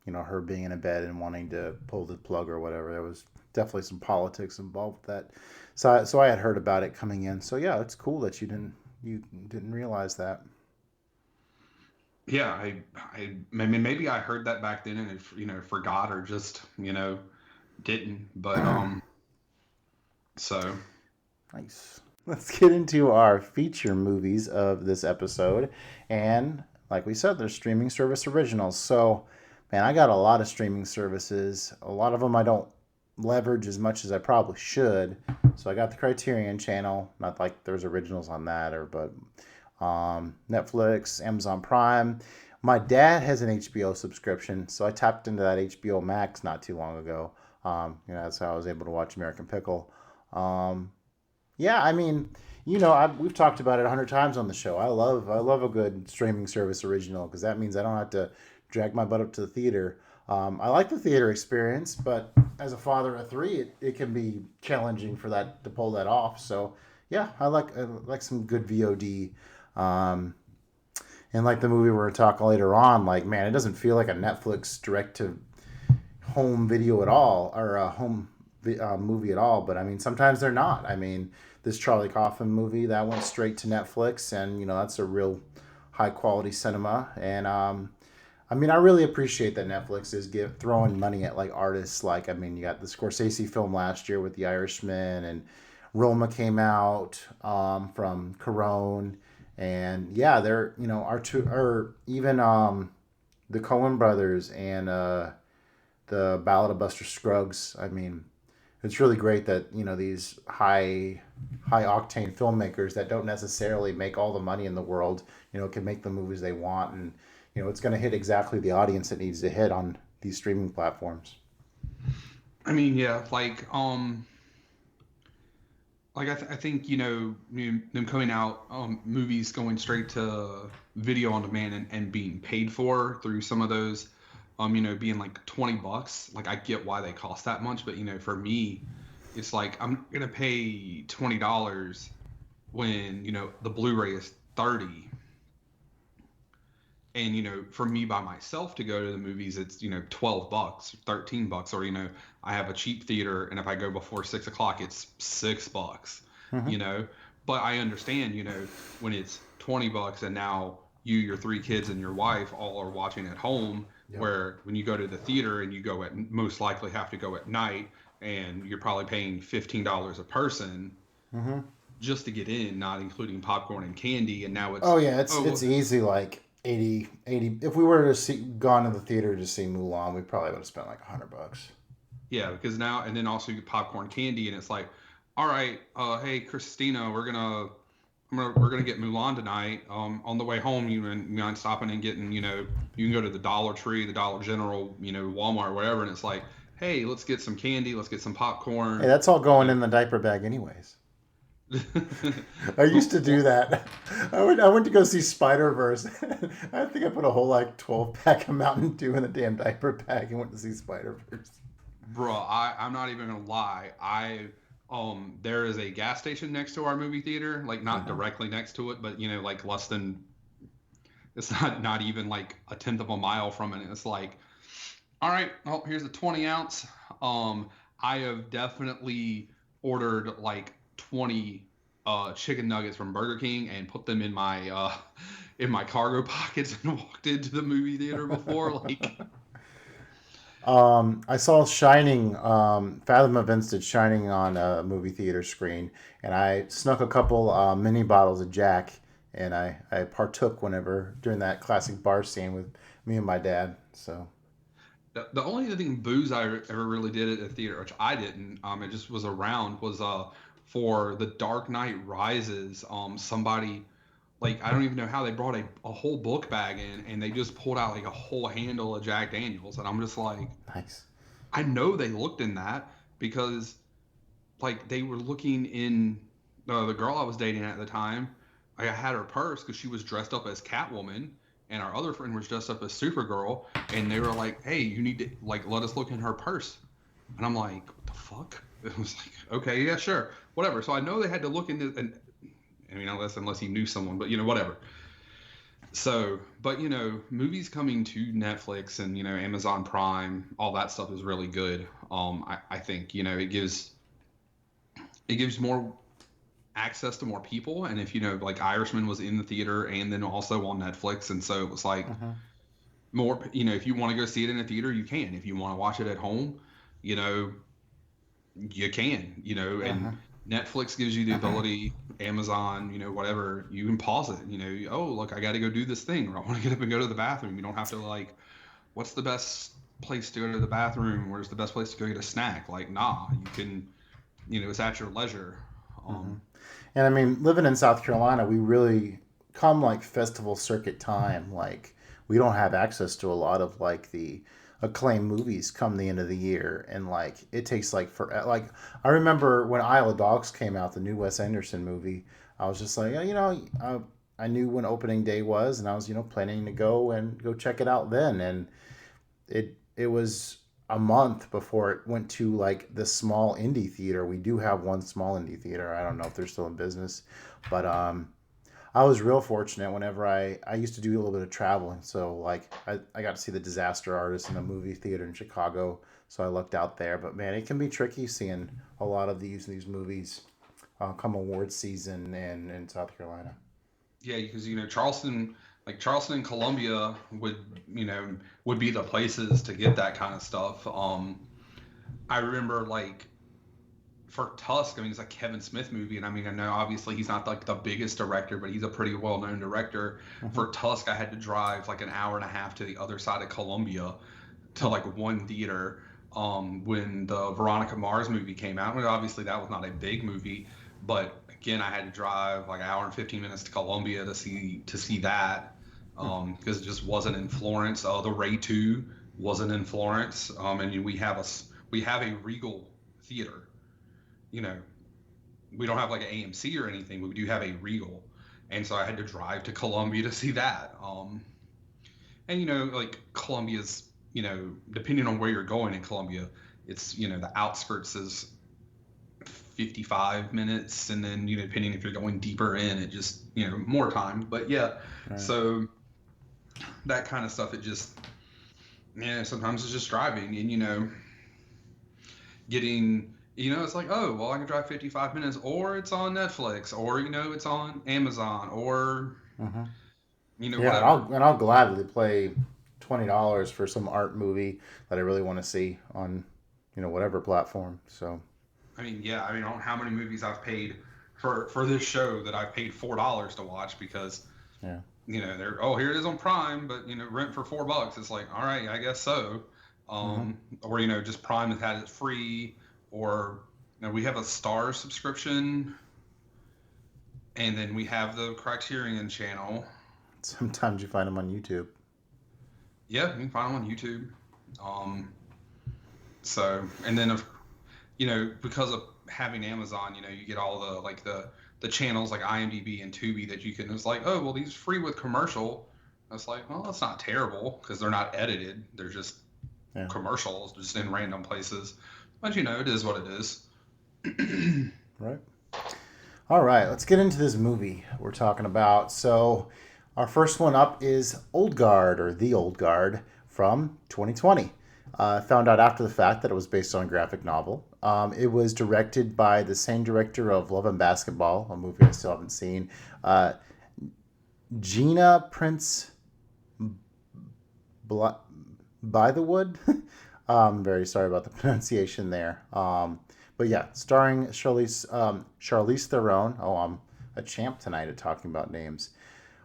her being in a bed and wanting to pull the plug or whatever. There was definitely some politics involved with that. So I had heard about it coming in. So yeah, it's cool that you didn't realize that. Yeah, I mean, maybe I heard that back then and forgot, or just didn't. But so Nice. Let's get into our feature movies of this episode. And like we said, they're streaming service originals. So, man, I got a lot of streaming services. A lot of them I don't leverage as much as I probably should. So I got the Criterion channel. Not like there's originals on that, but Netflix, Amazon Prime. My dad has an HBO subscription, so I tapped into that HBO Max not too long ago. That's how I was able to watch American Pickle. Um, yeah, I mean, we've talked about it 100 times on the show. I love a good streaming service original because that means I don't have to drag my butt up to the theater. I like the theater experience, but as a father of three, it can be challenging for that to pull that off. So yeah, I like some good VOD. Um, and like the movie we're gonna talk later on, like man, it doesn't feel like a Netflix direct to home video at all or a movie at all. But I mean, sometimes they're not. I mean, this Charlie Kaufman movie that went straight to Netflix, and that's a real high quality cinema. And I mean, I really appreciate that Netflix is throwing money at like artists. Like, I mean, you got the Scorsese film last year with The Irishman, and Roma came out from Corone, and yeah, they're our two, or even the Coen brothers and the Ballad of Buster Scruggs. I mean, it's really great that these high octane filmmakers that don't necessarily make all the money in the world can make the movies they want, and it's going to hit exactly the audience it needs to hit on these streaming platforms. I mean, yeah, I think them coming out movies going straight to video on demand and being paid for through some of those being like $20. Like I get why they cost that much, but for me, it's like I'm gonna pay $20 when the Blu-ray is 30, and for me by myself to go to the movies, it's $12, $13, or I have a cheap theater, and if I go before 6 o'clock, it's $6. Mm-hmm. But I understand when it's $20 and now you, your three kids, and your wife all are watching at home. Yep. Where when you go to the theater and you go most likely have to go at night, and you're probably paying $15 a person Mm-hmm. just to get in, not including popcorn and candy. And now it's easy like 80. If we were to gone to the theater to see Mulan, we probably would have spent like $100. Yeah, because now, and then also you get popcorn, candy, and it's like, all right, hey Christina, we're gonna get Mulan tonight. On the way home, you mind stopping and getting, you can go to the Dollar Tree, the Dollar General, Walmart, whatever, and it's like, hey, let's get some candy, let's get some popcorn. Hey, that's all going in the diaper bag anyways. I used to do that. I went to go see Spider-Verse. I think I put a whole like 12-pack of Mountain Dew in the damn diaper bag and went to see Spider-Verse. Bro, I'm not even gonna lie. There is a gas station next to our movie theater, like not directly next to it, but like less than, it's not even like a tenth of a mile from it. It's like, all right, oh, here's a 20 ounce. I have definitely ordered like 20 chicken nuggets from Burger King and put them in my cargo pockets and walked into the movie theater before. Like, I saw Shining, Fathom Events did Shining on a movie theater screen, and I snuck a couple mini bottles of Jack, and I partook during that classic bar scene with me and my dad. So the only other thing booze I ever really did at the theater, which I didn't, it just was around, was for The Dark Knight Rises. Somebody, like, I don't even know how they brought a whole book bag in, and they just pulled out like a whole handle of Jack Daniels, and I'm just like, nice. I know they looked in that because like they were looking in the girl I was dating at the time. I had her purse because she was dressed up as Catwoman, and our other friend was dressed up as Supergirl, and they were like, hey, you need to like let us look in her purse. And I'm like, what the fuck? It was like, okay, yeah, sure, whatever. So I know they had to look into, and I mean, unless he knew someone, but whatever. So, but movies coming to Netflix and Amazon Prime, all that stuff is really good. I think it gives more access to more people, and if like Irishman was in the theater and then also on Netflix, and so it was like more. If you want to go see it in a theater, you can. If you want to watch it at home, you can. And Netflix gives you the ability, Amazon, whatever, you can pause it, oh, look, I got to go do this thing, or I want to get up and go to the bathroom. You don't have to like, what's the best place to go to the bathroom? Where's the best place to go get a snack? Like, nah, you can, it's at your leisure. And I mean, living in South Carolina, we really come like festival circuit time. Like we don't have access to a lot of like the acclaimed movies come the end of the year, and like it takes like for like I remember when Isle of Dogs came out, the new Wes Anderson movie. I was just like, I knew when opening day was, and I was planning to go check it out then, and it was a month before it went to like the small indie theater. We do have one small indie theater. I don't know if they're still in business, but I was real fortunate whenever I used to do a little bit of traveling. So like I got to see the Disaster Artist in a movie theater in Chicago. So I lucked out there. But man, it can be tricky seeing a lot of these movies come awards season in South Carolina. Yeah, because Charleston and Columbia would be the places to get that kind of stuff. I remember like for Tusk, I mean, it's a Kevin Smith movie, and I mean, I know obviously he's not like the biggest director, but he's a pretty well-known director. For Tusk, I had to drive like an hour and a half to the other side of Columbia to like one theater when the Veronica Mars movie came out. And obviously that was not a big movie, but again, I had to drive like an hour and 15 minutes to Columbia to see that because it just wasn't in Florence. The Ray 2 wasn't in Florence, and we have a Regal theater. We don't have like an AMC or anything, but we do have a Regal, and so I had to drive to Columbia to see that. And like Columbia's, depending on where you're going in Columbia, it's the outskirts is 55 minutes, and then depending if you're going deeper in, it just more time. But yeah, right. So that kind of stuff, it just sometimes it's just driving and getting. It's like, oh, well, I can drive 55 minutes, or it's on Netflix, or, it's on Amazon, or, Yeah, whatever. I'll gladly play $20 for some art movie that I really want to see on, whatever platform. So, I don't know how many movies I've paid for this show that I've paid $4 to watch because, yeah, here it is on Prime, but, rent for $4. It's like, all right, I guess so. Or, just Prime has had it free. Or we have a Star subscription, and then we have the Criterion channel. Sometimes you find them on YouTube. Yeah, you can find them on YouTube. So, and then because of having Amazon, you get all the channels like IMDb and Tubi that you can. It's like, oh, well, these are free with commercial. It's like, well, that's not terrible because they're not edited. They're just commercials, just in random places. But it is what it is. Right. All right, let's get into this movie we're talking about. So, our first one up is Old Guard, or The Old Guard, from 2020. Found out after the fact that it was based on a graphic novel. It was directed by the same director of Love and Basketball, a movie I still haven't seen. Gina Prince by the Wood. I'm very sorry about the pronunciation there. But yeah, starring Charlize Theron. Oh, I'm a champ tonight at talking about names.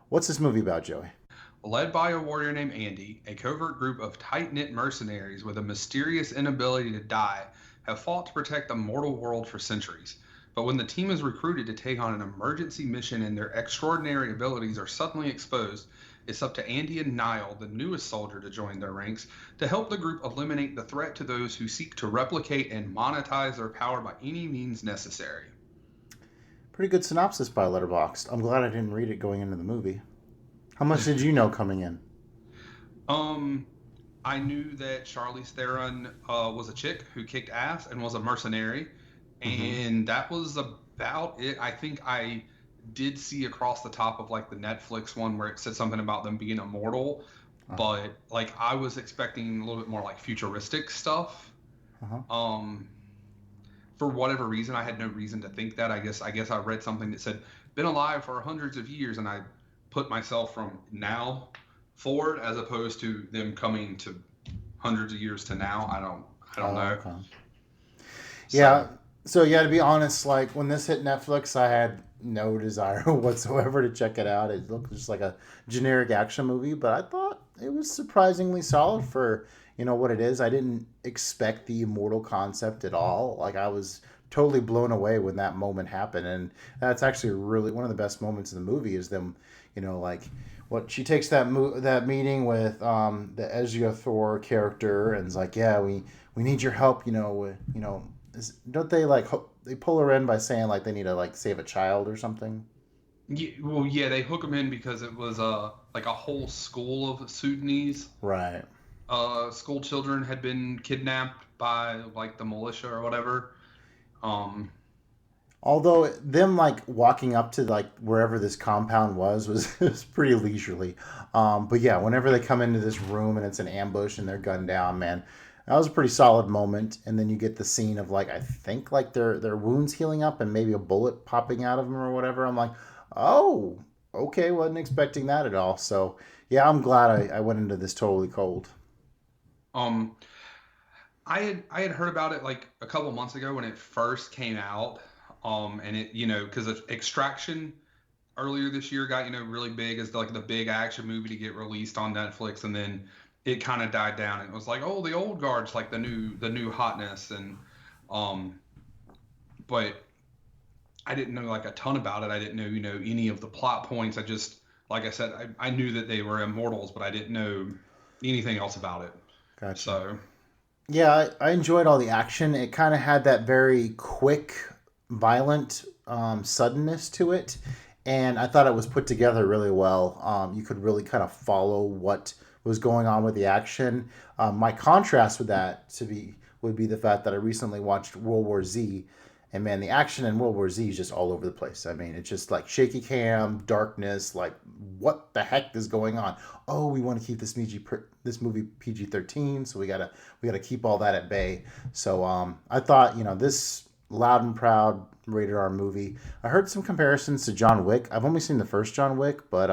What's this movie about, Joey? Led by a warrior named Andy, a covert group of tight-knit mercenaries with a mysterious inability to die have fought to protect the mortal world for centuries. But when the team is recruited to take on an emergency mission and their extraordinary abilities are suddenly exposed, it's up to Andy and Niall, the newest soldier to join their ranks, to help the group eliminate the threat to those who seek to replicate and monetize their power by any means necessary. Pretty good synopsis by Letterboxd. I'm glad I didn't read it going into the movie. How much did you know coming in? I knew that Charlize Theron was a chick who kicked ass and was a mercenary, and that was about it. I think I did see across the top of like the Netflix one where it said something about them being immortal, but like I was expecting a little bit more like futuristic stuff. For whatever reason, I had no reason to think that. I guess I read something that said been alive for hundreds of years, and I put myself from now forward as opposed to them coming to hundreds of years to now. I don't know. Okay. Yeah. So yeah, to be honest, like when this hit Netflix, I had no desire whatsoever to check it out. It looked just like a generic action movie, but I thought it was surprisingly solid for what it is. I didn't expect the immortal concept at all. Like I was totally blown away when that moment happened, and that's actually really one of the best moments in the movie is them, like what she takes that meeting with the Ezra Thor character and is like, yeah, we need your help, don't they like they pull her in by saying like they need to like save a child or something. Yeah, well, yeah, they hook him in because it was like a whole school of Sudanese Right. school children had been kidnapped by like the militia or whatever. Um, Although them like walking up to like wherever this compound was pretty leisurely. But yeah, whenever they come into this room and it's an ambush and they're gunned down, man, that was a pretty solid moment. And then you get the scene of like I think like their wounds healing up and maybe a bullet popping out of them or whatever. I'm like, oh, okay, wasn't expecting that at all. So yeah, I'm glad I went into this totally cold. um, I had heard about it like a couple months ago when it first came out. And it because of Extraction earlier this year got really big as like the big action movie to get released on Netflix, and then it kind of died down. And it was like, oh, the old guard's like the new hotness, and um, but I didn't know like a ton about it. I didn't know any of the plot points. I just like I said, I knew that they were immortals, but I didn't know anything else about it. Gotcha. So Yeah, I enjoyed all the action. It kind of had that very quick, violent suddenness to it, and I thought it was put together really well. You could really kind of follow what was going on with the action. My contrast with that would be the fact that I recently watched World War Z, and man, the action in World War Z is just all over the place. I mean, it's just like shaky cam, darkness, like what the heck is going on? Oh, we want to keep this movie PG-13, so we gotta keep all that at bay. So I thought this loud and proud rated R movie. I heard some comparisons to John Wick. I've only seen the first John Wick, but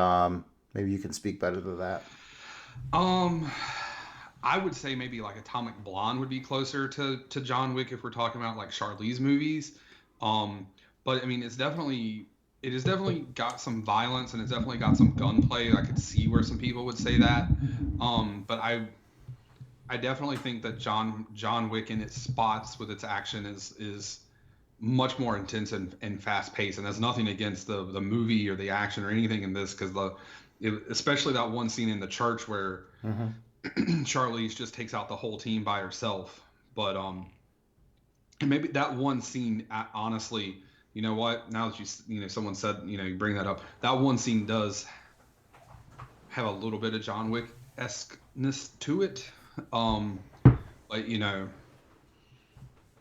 maybe you can speak better to that. um, I would say maybe like Atomic Blonde would be closer to John Wick if we're talking about like Charlize movies. But I mean, it has definitely got some violence and it's definitely got some gunplay. I could see where some people would say that. But I definitely think that John Wick in its spots with its action is much more intense and fast paced. And there's nothing against the movie or the action or anything in this because especially that one scene in the church where Charlize just takes out the whole team by herself. But and maybe that one scene, honestly, you know what? Now that someone said, you bring that up, that one scene does have a little bit of John Wick esqueness to it. But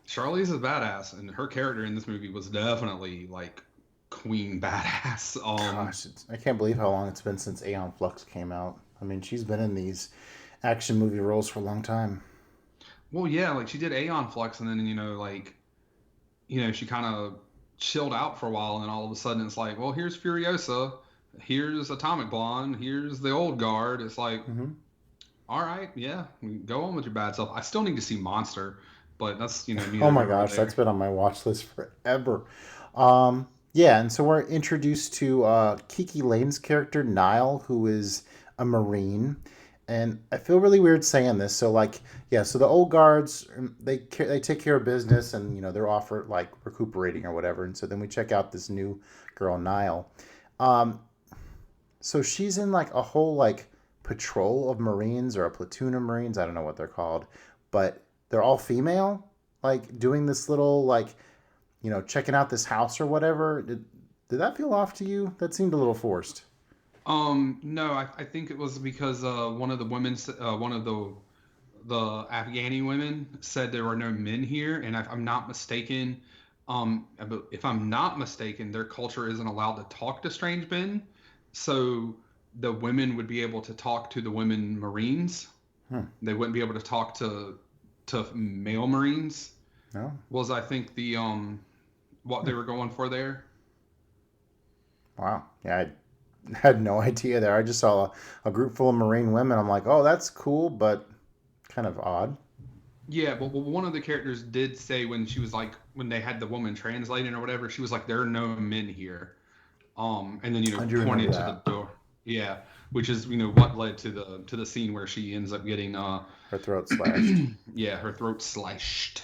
Charlize is a badass, and her character in this movie was definitely like queen badass. Gosh, I can't believe how long it's been since Aeon Flux came out. I mean, she's been in these action movie roles for a long time. Well, yeah, like she did Aeon Flux, and then she kind of chilled out for a while, and then all of a sudden it's like, well, here's Furiosa, here's Atomic Blonde, here's the Old Guard. It's like, all right, yeah, go on with your bad self. I still need to see Monster, but that's neither Oh my here nor gosh, that's there. been on my watch list forever. Yeah, and so we're introduced to Kiki Lane's character, Nile, who is a Marine. And I feel really weird saying this. So, like, yeah, so the old guards, they take care of business and, they're off for, like, recuperating or whatever. And so then we check out this new girl, Nile. Um, so she's in, like, a whole, like, patrol of Marines or a platoon of Marines. I don't know what they're called. But they're all female, like, doing this little, like, checking out this house or whatever. Did that feel off to you? That seemed a little forced. No, I think it was because one of the women, one of the Afghani women said there were no men here, and if I'm not mistaken, if I'm not mistaken, their culture isn't allowed to talk to strange men, so the women would be able to talk to the women Marines. They wouldn't be able to talk to male Marines. No. Was I think the what they were going for there. Wow. Yeah, I had no idea there. I just saw a group full of Marine women. I'm like, oh, that's cool, but kind of odd. Yeah, but one of the characters did say when she was like when they had the woman translating or whatever, she was like, "There are no men here," and then I do remember pointed to that. the door. Yeah, which is what led to the scene where she ends up getting Her throat slashed. yeah, her throat slashed.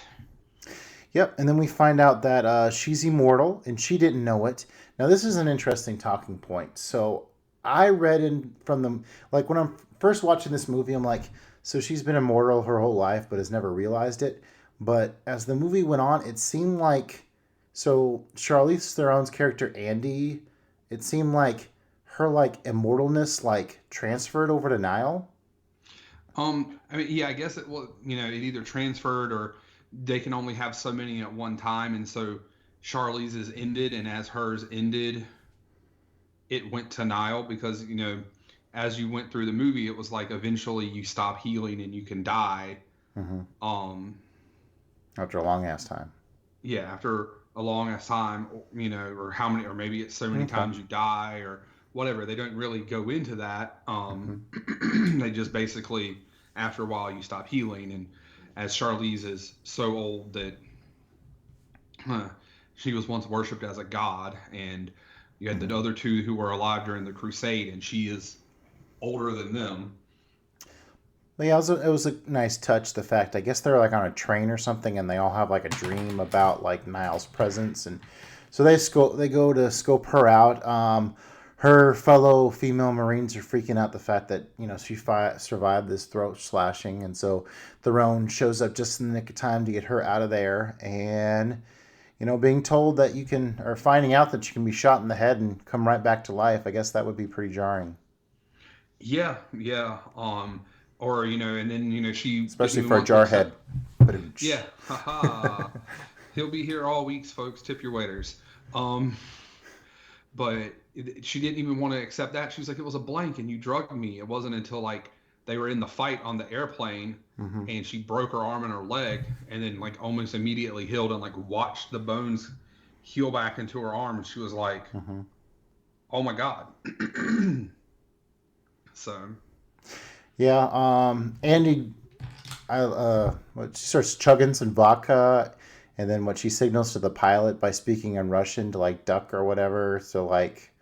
Yep, and then we find out that she's immortal, and she didn't know it. Now, this is an interesting talking point. So, I read in from the like when I'm first watching this movie, I'm like, so she's been immortal her whole life, but has never realized it. But as the movie went on, it seemed like so Charlize Theron's character Andy, it seemed like her like immortalness like transferred over to Niall. I mean, yeah, I guess it will. It either transferred or they can only have so many at one time, and so Charlize's ended, and as hers ended, it went to Nile because as you went through the movie, it was like eventually you stop healing and you can die. Mm-hmm. Um, After a long ass time. yeah, after a long ass time, or how many, or maybe it's so many Okay. times you die or whatever. They don't really go into that. They just basically, after a while, you stop healing. And as Charlize is so old that she was once worshipped as a god, and you had the other two who were alive during the Crusade, and she is older than them. But yeah, it was a nice touch. The fact, I guess they're like on a train or something, and they all have like a dream about like Niall's presence, and so they go to scope her out. Her fellow female Marines are freaking out the fact that she survived this throat slashing, and so Theron shows up just in the nick of time to get her out of there, and being told that or finding out that you can be shot in the head and come right back to life. I guess that would be pretty jarring. Yeah, yeah. Or and then she Especially didn't for a even want to jarhead. accept- Yeah, haha. He'll be here all weeks, folks. Tip your waiters. But she didn't even want to accept that. She was like, it was a blank, and you drugged me. It wasn't until like they were in the fight on the airplane, and she broke her arm and her leg, and then like almost immediately healed and like watched the bones heal back into her arm, and she was like, oh my god. So. Yeah, Andy, she starts chugging some vodka, and then she signals to the pilot by speaking in Russian to like duck or whatever. So like,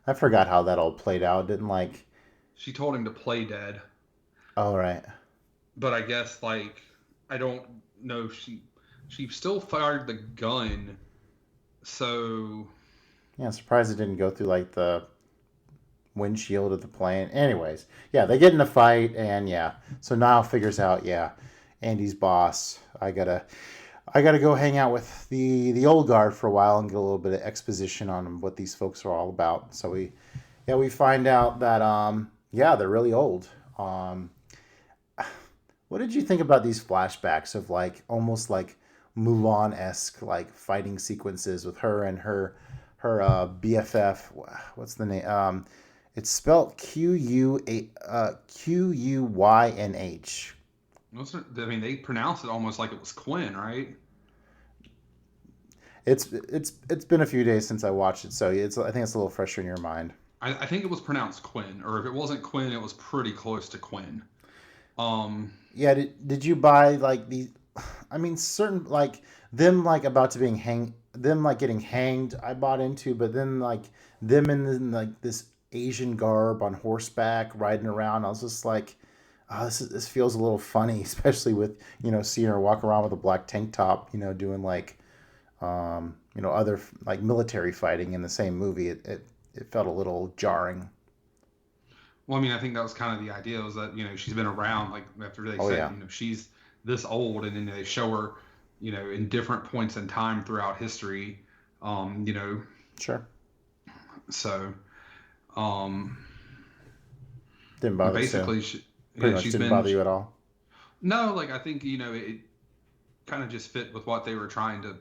I forgot how that all played out. Didn't like. She told him to play dead. Oh right. But I guess like I don't know if she still fired the gun, so. Yeah, I'm surprised it didn't go through like the windshield of the plane. Anyways, yeah, they get in a fight, and yeah, so Niall figures out, yeah, Andy's boss. I gotta go hang out with the old guard for a while and get a little bit of exposition on what these folks are all about. So we find out that they're really old. What did you think about these flashbacks of like almost like Mulan-esque like fighting sequences with her and her BFF? What's the name? It's spelled Quyynh. I mean, they pronounce it almost like it was Quinn, right? It's been a few days since I watched it, so I think it's a little fresher in your mind. I think it was pronounced Quinn, or if it wasn't Quinn, it was pretty close to Quinn. Yeah, did you buy like the? I mean, certain like them like about to being them like getting hanged. I bought into, but then like them in like this Asian garb on horseback riding around. I was just like, oh, this feels a little funny, especially with seeing her walk around with a black tank top, doing like other like military fighting in the same movie. It felt a little jarring. Well, I mean, I think that was kind of the idea, was that she's been around, like after they said yeah. She's this old, and then they show her in different points in time throughout history. Sure. So. Didn't bother. Basically, pretty much didn't bother you at all. No, like I think it kind of just fit with what they were trying to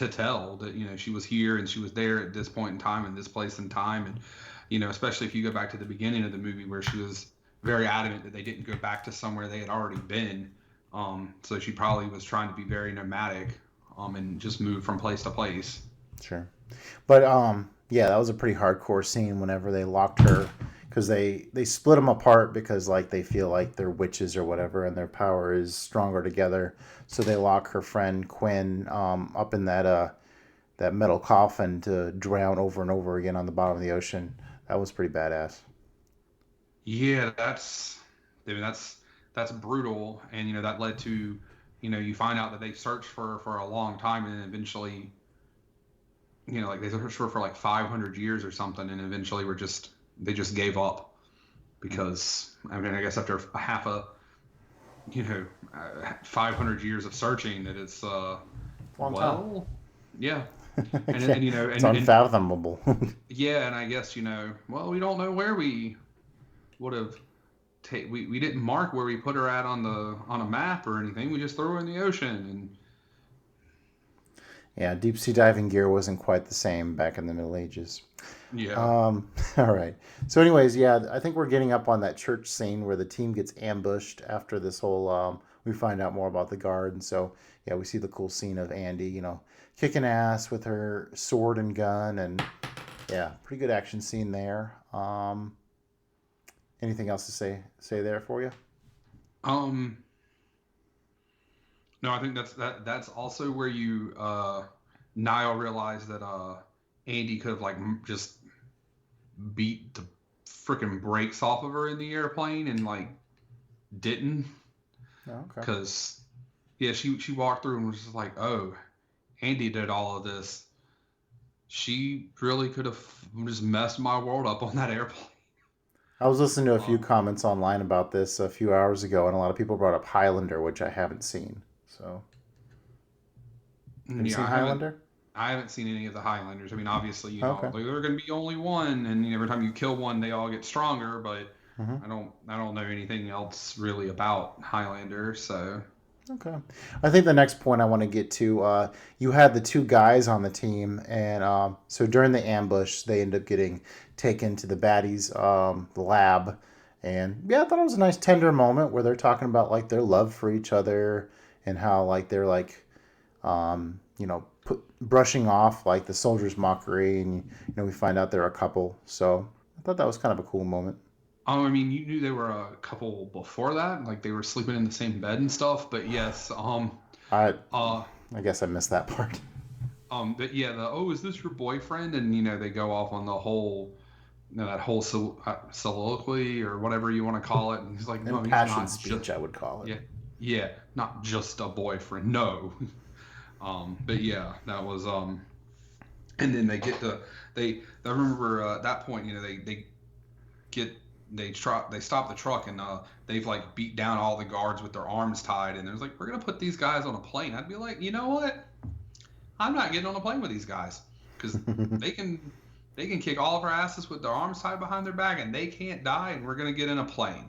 tell, that she was here and she was there at this point in time in this place and time, and especially if you go back to the beginning of the movie where she was very adamant that they didn't go back to somewhere they had already been. So she probably was trying to be very nomadic, and just move from place to place. Sure, but yeah, that was a pretty hardcore scene whenever they locked her, because they split them apart because like they feel like they're witches or whatever, and their power is stronger together. So they lock her friend Quinn up in that metal coffin to drown over and over again on the bottom of the ocean. That was pretty badass. Yeah, that's brutal, and that led to you find out that they searched for a long time, and then eventually, like they searched for like 500 years or something, and eventually they just gave up because, I mean, I guess after a half a, 500 years of searching, that it's Long well, yeah, time. and It's unfathomable. yeah, and I guess well, we don't know where we would have. We didn't mark where we put her at on a map or anything. We just threw her in the ocean, and Yeah, deep sea diving gear wasn't quite the same back in the Middle Ages. yeah. All right. So, anyways, yeah, I think we're getting up on that church scene where the team gets ambushed after this whole. We find out more about the guard, and so yeah, we see the cool scene of Andy, kicking ass with her sword and gun, and yeah, pretty good action scene there. Anything else to say there for you? No, I think that's also where Niall realized that Andy could have like just beat the freaking brakes off of her in the airplane and like didn't. Oh, okay. Because yeah, she walked through and was just like, oh, Andy did all of this. She really could have just messed my world up on that airplane. I was listening to a few comments online about this a few hours ago, and a lot of people brought up Highlander, which I haven't seen. So, have you seen Highlander? I haven't seen any of the Highlanders. I mean, obviously, Okay. they're going to be only one, and every time you kill one, they all get stronger. But Mhm. I don't know anything else really about Highlander. So Okay. I think the next point I want to get to, you had the two guys on the team, and so during the ambush, they end up getting taken to the baddies' the lab, and yeah, I thought it was a nice tender moment where they're talking about like their love for each other and how like they're like, brushing off like the soldiers' mockery, and we find out they're a couple. So I thought that was kind of a cool moment. I mean, you knew they were a couple before that, like they were sleeping in the same bed and stuff. But yes, I guess I missed that part. but yeah, is this your boyfriend? And they go off on the whole, that whole soliloquy or whatever you want to call it. And he's like, no, he's Impassioned not speech, I would call it. Yeah, yeah, not just a boyfriend. No. But yeah, that was and then they get to I remember at that point, they stop the truck, and they've like beat down all the guards with their arms tied, and there's like, we're gonna put these guys on a plane. I'd be like, you know what? I'm not getting on a plane with these guys because they can kick all of our asses with their arms tied behind their back, and they can't die, and we're gonna get in a plane.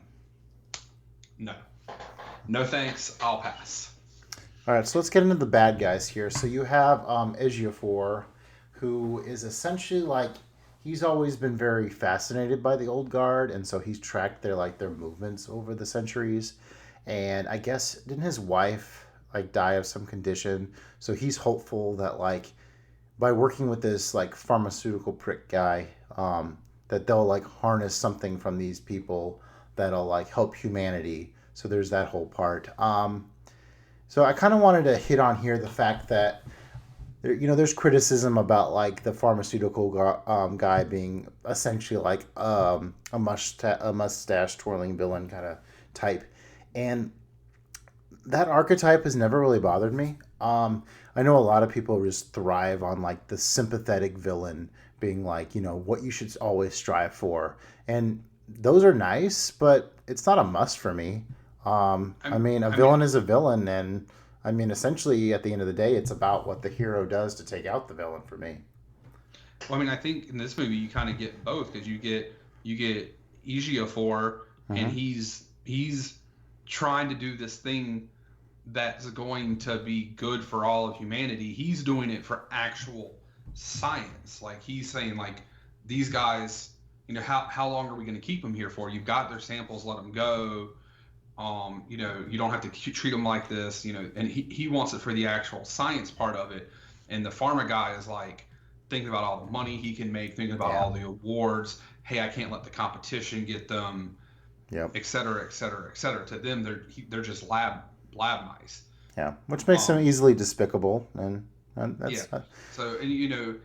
No thanks. I'll pass. All right, so let's get into the bad guys here. So you have Ejiofor, who is essentially like, he's always been very fascinated by the old guard, and so he's tracked their movements over the centuries. And I guess didn't his wife like die of some condition? So he's hopeful that like by working with this like pharmaceutical prick guy, that they'll like harness something from these people that'll like help humanity. So there's that whole part. So I kind of wanted to hit on here the fact that there's criticism about like the pharmaceutical guy being essentially like a mustache twirling villain kind of type, and that archetype has never really bothered me. I know a lot of people just thrive on like the sympathetic villain being like what you should always strive for, and those are nice, but it's not a must for me. I mean, a villain is a villain, and I mean, essentially, at the end of the day, it's about what the hero does to take out the villain for me. Well, I mean, I think in this movie you kind of get both, because you get Ejiofor, and he's trying to do this thing that's going to be good for all of humanity. He's doing it for actual science. Like he's saying, like, these guys, how long are we going to keep them here for? You've got their samples, let them go. You don't have to treat them like this, and he wants it for the actual science part of it. And the pharma guy is like thinking about all the money he can make, thinking about all the awards. Hey, I can't let the competition get them, et cetera, et cetera, et cetera. To them, they're just lab mice. Yeah, which makes them easily despicable, and that's So, and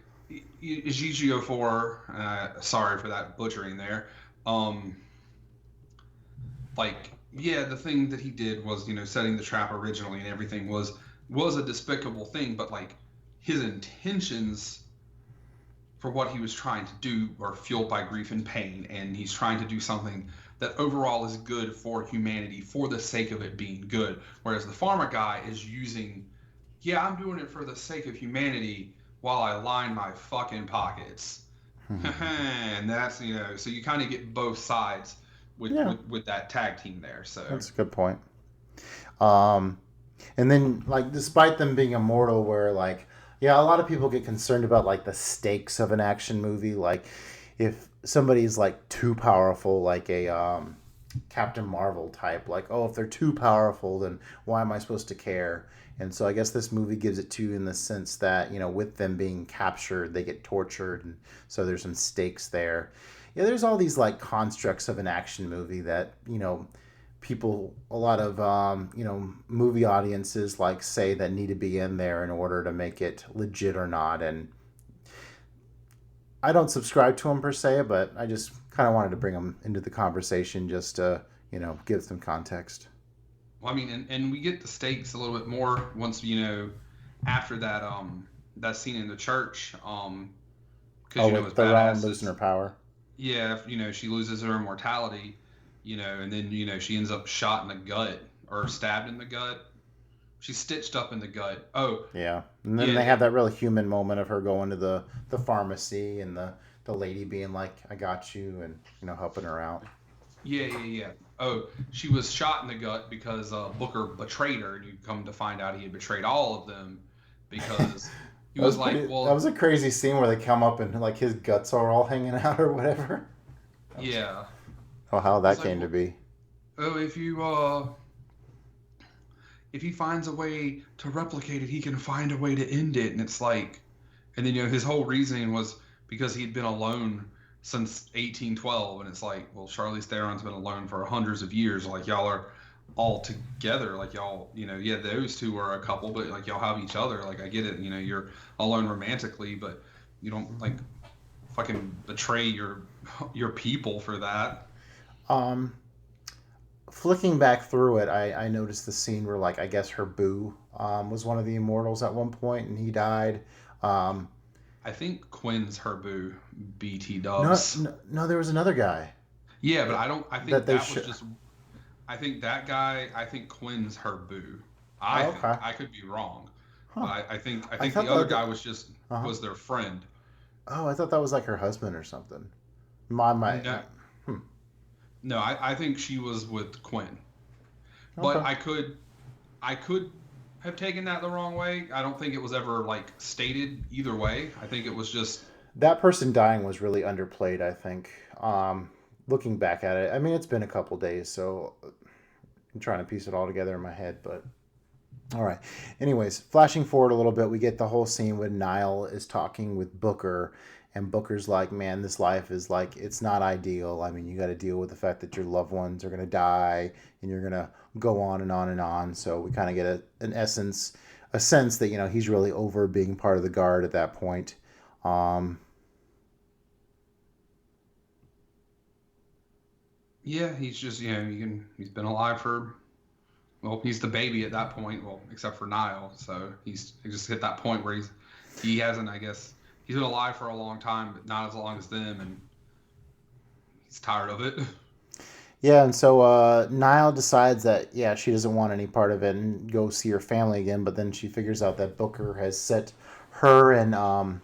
Ejiofor, sorry for that butchering there. Like yeah, the thing that he did was, setting the trap originally and everything was a despicable thing, but like his intentions for what he was trying to do are fueled by grief and pain, and he's trying to do something that overall is good for humanity for the sake of it being good. Whereas the pharma guy is using, yeah, I'm doing it for the sake of humanity while I line my fucking pockets. And that's, so you kind of get both sides with, Yeah. with that tag team there. So That's a good point. Um, and then, like, despite them being immortal, where, like, yeah, a lot of people get concerned about, like, the stakes of an action movie. Like, if somebody's, like, too powerful, like a Captain Marvel type, like, oh, if they're too powerful, then why am I supposed to care? And so I guess this movie gives it to you in the sense that, with them being captured, they get tortured. And so there's some stakes there. Yeah, there's all these, like, constructs of an action movie that, people, a lot of movie audiences like say that need to be in there in order to make it legit or not. And I don't subscribe to them per se, but I just kind of wanted to bring them into the conversation just to give some context. well, I mean, and we get the stakes a little bit more once, after that scene in the church, because Oh, as with the realm badass losing as, her power. yeah, if, she loses her immortality, and then she ends up shot in the gut or stabbed in the gut. She's stitched up in the gut. Oh, Yeah, and then yeah, they have that really human moment of her going to the pharmacy and the lady being like, "I got you," and helping her out. yeah. Oh, she was shot in the gut because Booker betrayed her, and you come to find out he had betrayed all of them because he was like, That well, was a crazy scene where they come up and like his guts are all hanging out or whatever. yeah. Oh, how that It's like, came to be. oh, if he finds a way to replicate it, he can find a way to end it. And it's like, and then his whole reasoning was because he'd been alone since 1812, and it's like, well, Charlize Theron's been alone for hundreds of years. Like, y'all are all together. Like, y'all, yeah, those two are a couple, but like y'all have each other. Like, I get it. You're alone romantically, but you don't like fucking betray your people for that. Um, Flicking back through it, I noticed the scene where, like, I guess her boo was one of the immortals at one point, and he died. Um, I think Quinn's her boo, BT no, Dubs. no, no, there was another guy Yeah, but I don't. I think that they that was just. I think that guy. I think Quinn's her boo. I Oh, think okay. I could be wrong, Huh. but I think thought the other that- guy was just Uh-huh. was their friend. Oh, I thought that was like her husband or something. My. No, Hmm. no, I think she was with Quinn, but Okay. I could have taken that the wrong way. I don't think it was ever like stated either way. I think it was just. That person dying was really underplayed, I think. Looking back at it, I mean, it's been a couple days, so I'm trying to piece it all together in my head, but all right. Anyways, flashing forward a little bit, we get the whole scene when Niall is talking with Booker, and Booker's like, man, this life is like, it's not ideal. I mean, you got to deal with the fact that your loved ones are going to die, and you're going to go on and on and on. So we kind of get a sense that, he's really over being part of the guard at that point. Yeah, he's just he's been alive for. Well, he's the baby at that point. Well, except for Niall, so he just hit that point where he hasn't. I guess he's been alive for a long time, but not as long as them, and he's tired of it. Yeah, and so Niall decides that, yeah, she doesn't want any part of it and go see her family again, but then she figures out that Booker has set her and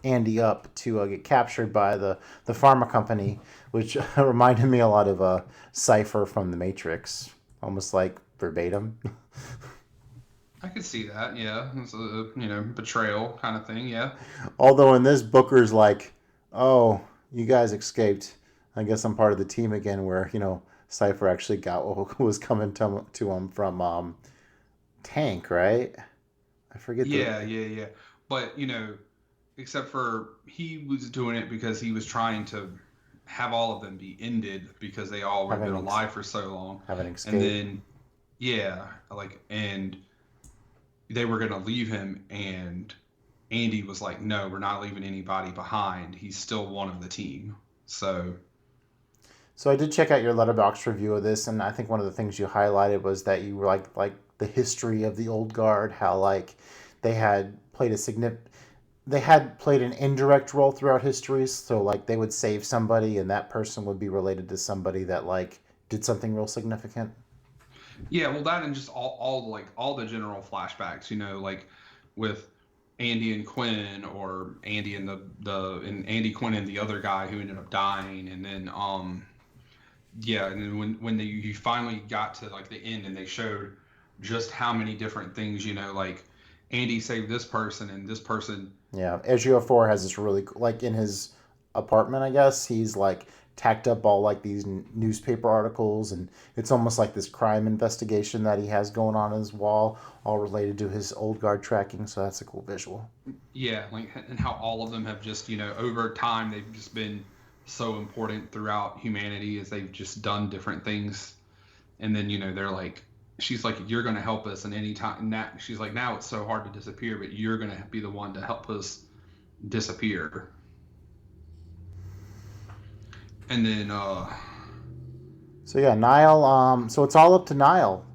Andy up to get captured by the pharma company, which reminded me a lot of Cypher from The Matrix, almost like verbatim. I could see that. Yeah, it's a betrayal kind of thing. Yeah. Although in this, Booker's like, oh, you guys escaped. I guess I'm part of the team again, where, Cypher actually got what was coming to him from Tank, right? I forget. Yeah. But except for he was doing it because he was trying to have all of them be ended because they all had been alive for so long. Having escaped. And then, yeah, and they were going to leave him, and Andy was like, no, we're not leaving anybody behind. He's still one of the team. So. So I did check out your letterbox review of this, and I think one of the things you highlighted was that you were like the history of the old guard, how like they had played a significant they had played an indirect role throughout history. So like they would save somebody, and that person would be related to somebody that like did something real significant. Yeah, well, that and just all the general flashbacks, like with Andy and Quinn, or Andy and and Andy Quinn and the other guy who ended up dying, and then yeah, and then when you finally got to like the end and they showed just how many different things, like Andy saved this person and this person. Yeah, Ezio 4 has this really like in his apartment, I guess. He's like tacked up all like these newspaper articles, and it's almost like this crime investigation that he has going on his wall, all related to his old guard tracking. So that's a cool visual. Yeah, like, and how all of them have just, over time they've just been so important throughout humanity as they've just done different things. And then, they're like, she's like, you're going to help us. And anytime, now, she's like, now it's so hard to disappear, but you're going to be the one to help us disappear. And then, So yeah, Niall. So it's all up to Niall.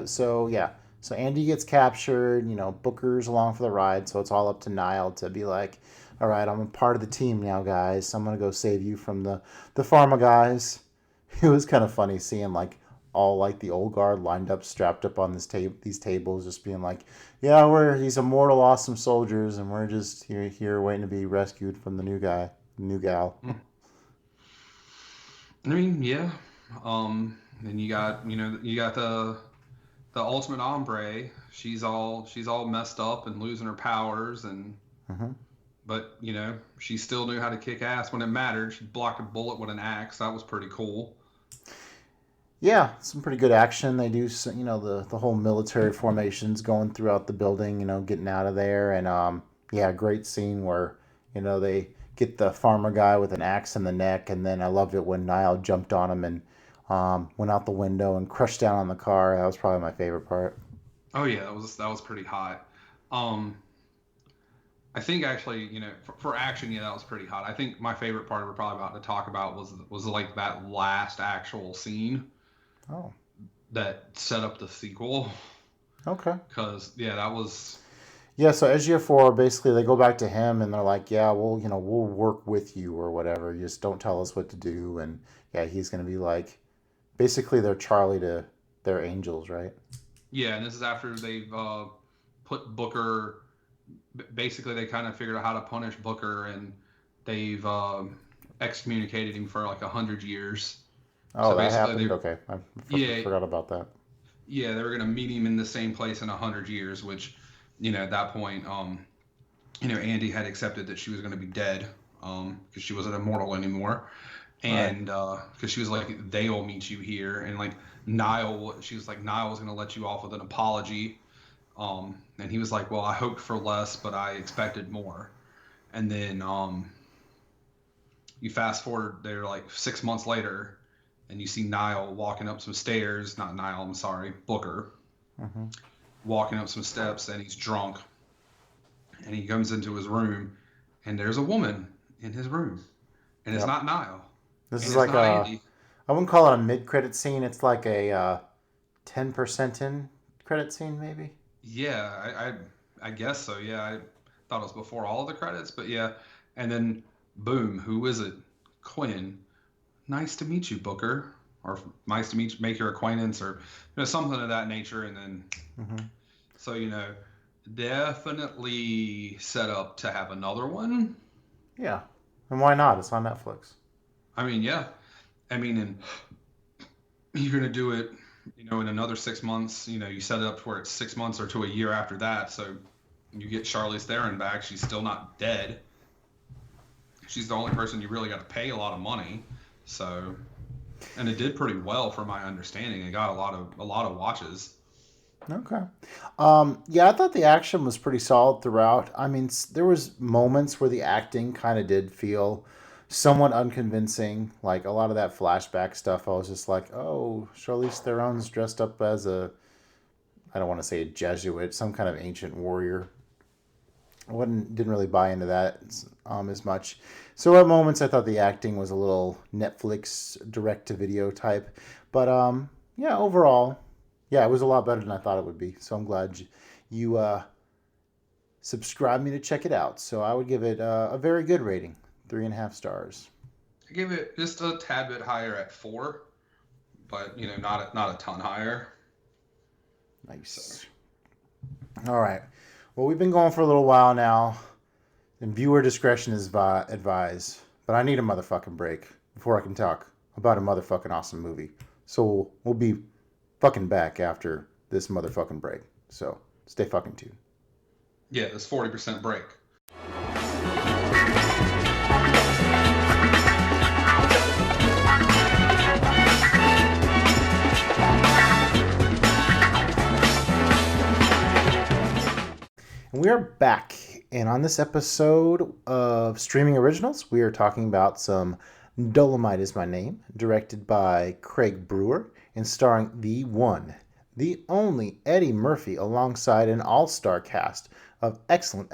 So yeah. So Andy gets captured. Booker's along for the ride. So it's all up to Niall to be like, all right, I'm a part of the team now, guys. So I'm gonna go save you from the pharma guys. It was kind of funny seeing like all like the old guard lined up, strapped up on these tables, just being like, yeah, we're these immortal, awesome soldiers, and we're just here waiting to be rescued from the new gal. I mean, yeah. Then you got, the ultimate ombre. She's all messed up and losing her powers, and Mm-hmm. but she still knew how to kick ass when it mattered. She blocked a bullet with an axe. That was pretty cool. Yeah, some pretty good action. They do, the whole military formations going throughout the building, getting out of there. And, yeah, great scene where, they get the farmer guy with an axe in the neck. And then I loved it when Niall jumped on him and went out the window and crushed down on the car. That was probably my favorite part. Oh yeah, that was pretty hot. I think actually, for action, yeah, that was pretty hot. I think my favorite part we're probably about to talk about was like that last actual scene. Oh, That set up the sequel. okay. Because yeah, that was. Yeah, so Ezio 4, basically they go back to him and they're like, yeah, we'll work with you or whatever. You just don't tell us what to do. And yeah, he's going to be like, basically they're Charlie to their angels, right? Yeah, and this is after they've put Booker. Basically, they kind of figured out how to punish Booker, and they've excommunicated him for like 100 years. Oh, So that basically, happened? Okay. I yeah, forgot about that. yeah, they were gonna meet him in the same place in 100 years, which, at that point, Andy had accepted that she was gonna be dead, because she wasn't immortal anymore, Right. and because she was like, they will meet you here, and like she was like, Niall was gonna let you off with an apology, and he was like, well, I hoped for less, but I expected more, and then you fast forward, they're like 6 months later, and you see Niall walking up some stairs. Not Niall, I'm sorry, Booker, Hmm. walking up some steps, and he's drunk. And he comes into his room, and there's a woman in his room. And it's Yep. not Niall. This And is it's like not a, Andy. I wouldn't call it a mid-credit scene. It's like a 10% in credit scene, maybe. Yeah, I guess so. Yeah, I thought it was before all of the credits, but yeah. And then, boom, who is it? Quinn. Nice to meet you, Booker. Or nice to make your acquaintance, or something of that nature. And then, Hmm. so, definitely set up to have another one. Yeah. And why not? It's on Netflix. I mean, yeah. I mean, and you're gonna do it, in another 6 months. You set it up to where it's 6 months or to a year after that. So you get Charlize Theron back. She's still not dead. She's the only person you really got to pay a lot of money. So, and it did pretty well from my understanding. It got a lot of watches. Okay. Yeah, I thought the action was pretty solid throughout. I mean, there was moments where the acting kind of did feel somewhat unconvincing. Like a lot of that flashback stuff, I was just like, oh, Charlize Theron's dressed up as I don't want to say a Jesuit, some kind of ancient warrior. didn't really buy into that as much. So at moments I thought the acting was a little Netflix direct to video type, but yeah, overall, yeah, it was a lot better than I thought it would be. So I'm glad you subscribed me to check it out. So I would give it a very good rating, 3.5 stars. I give it just a tad bit higher at 4, but not a ton higher. Nice. All right. Well, we've been going for a little while now, and viewer discretion is advised. But I need a motherfucking break before I can talk about a motherfucking awesome movie. So we'll be fucking back after this motherfucking break. So stay fucking tuned. Yeah, this 40% break. And we are back, and on this episode of Streaming Originals, we are talking about some Dolemite Is My Name, directed by Craig Brewer, and starring the one, the only Eddie Murphy, alongside an all-star cast of excellent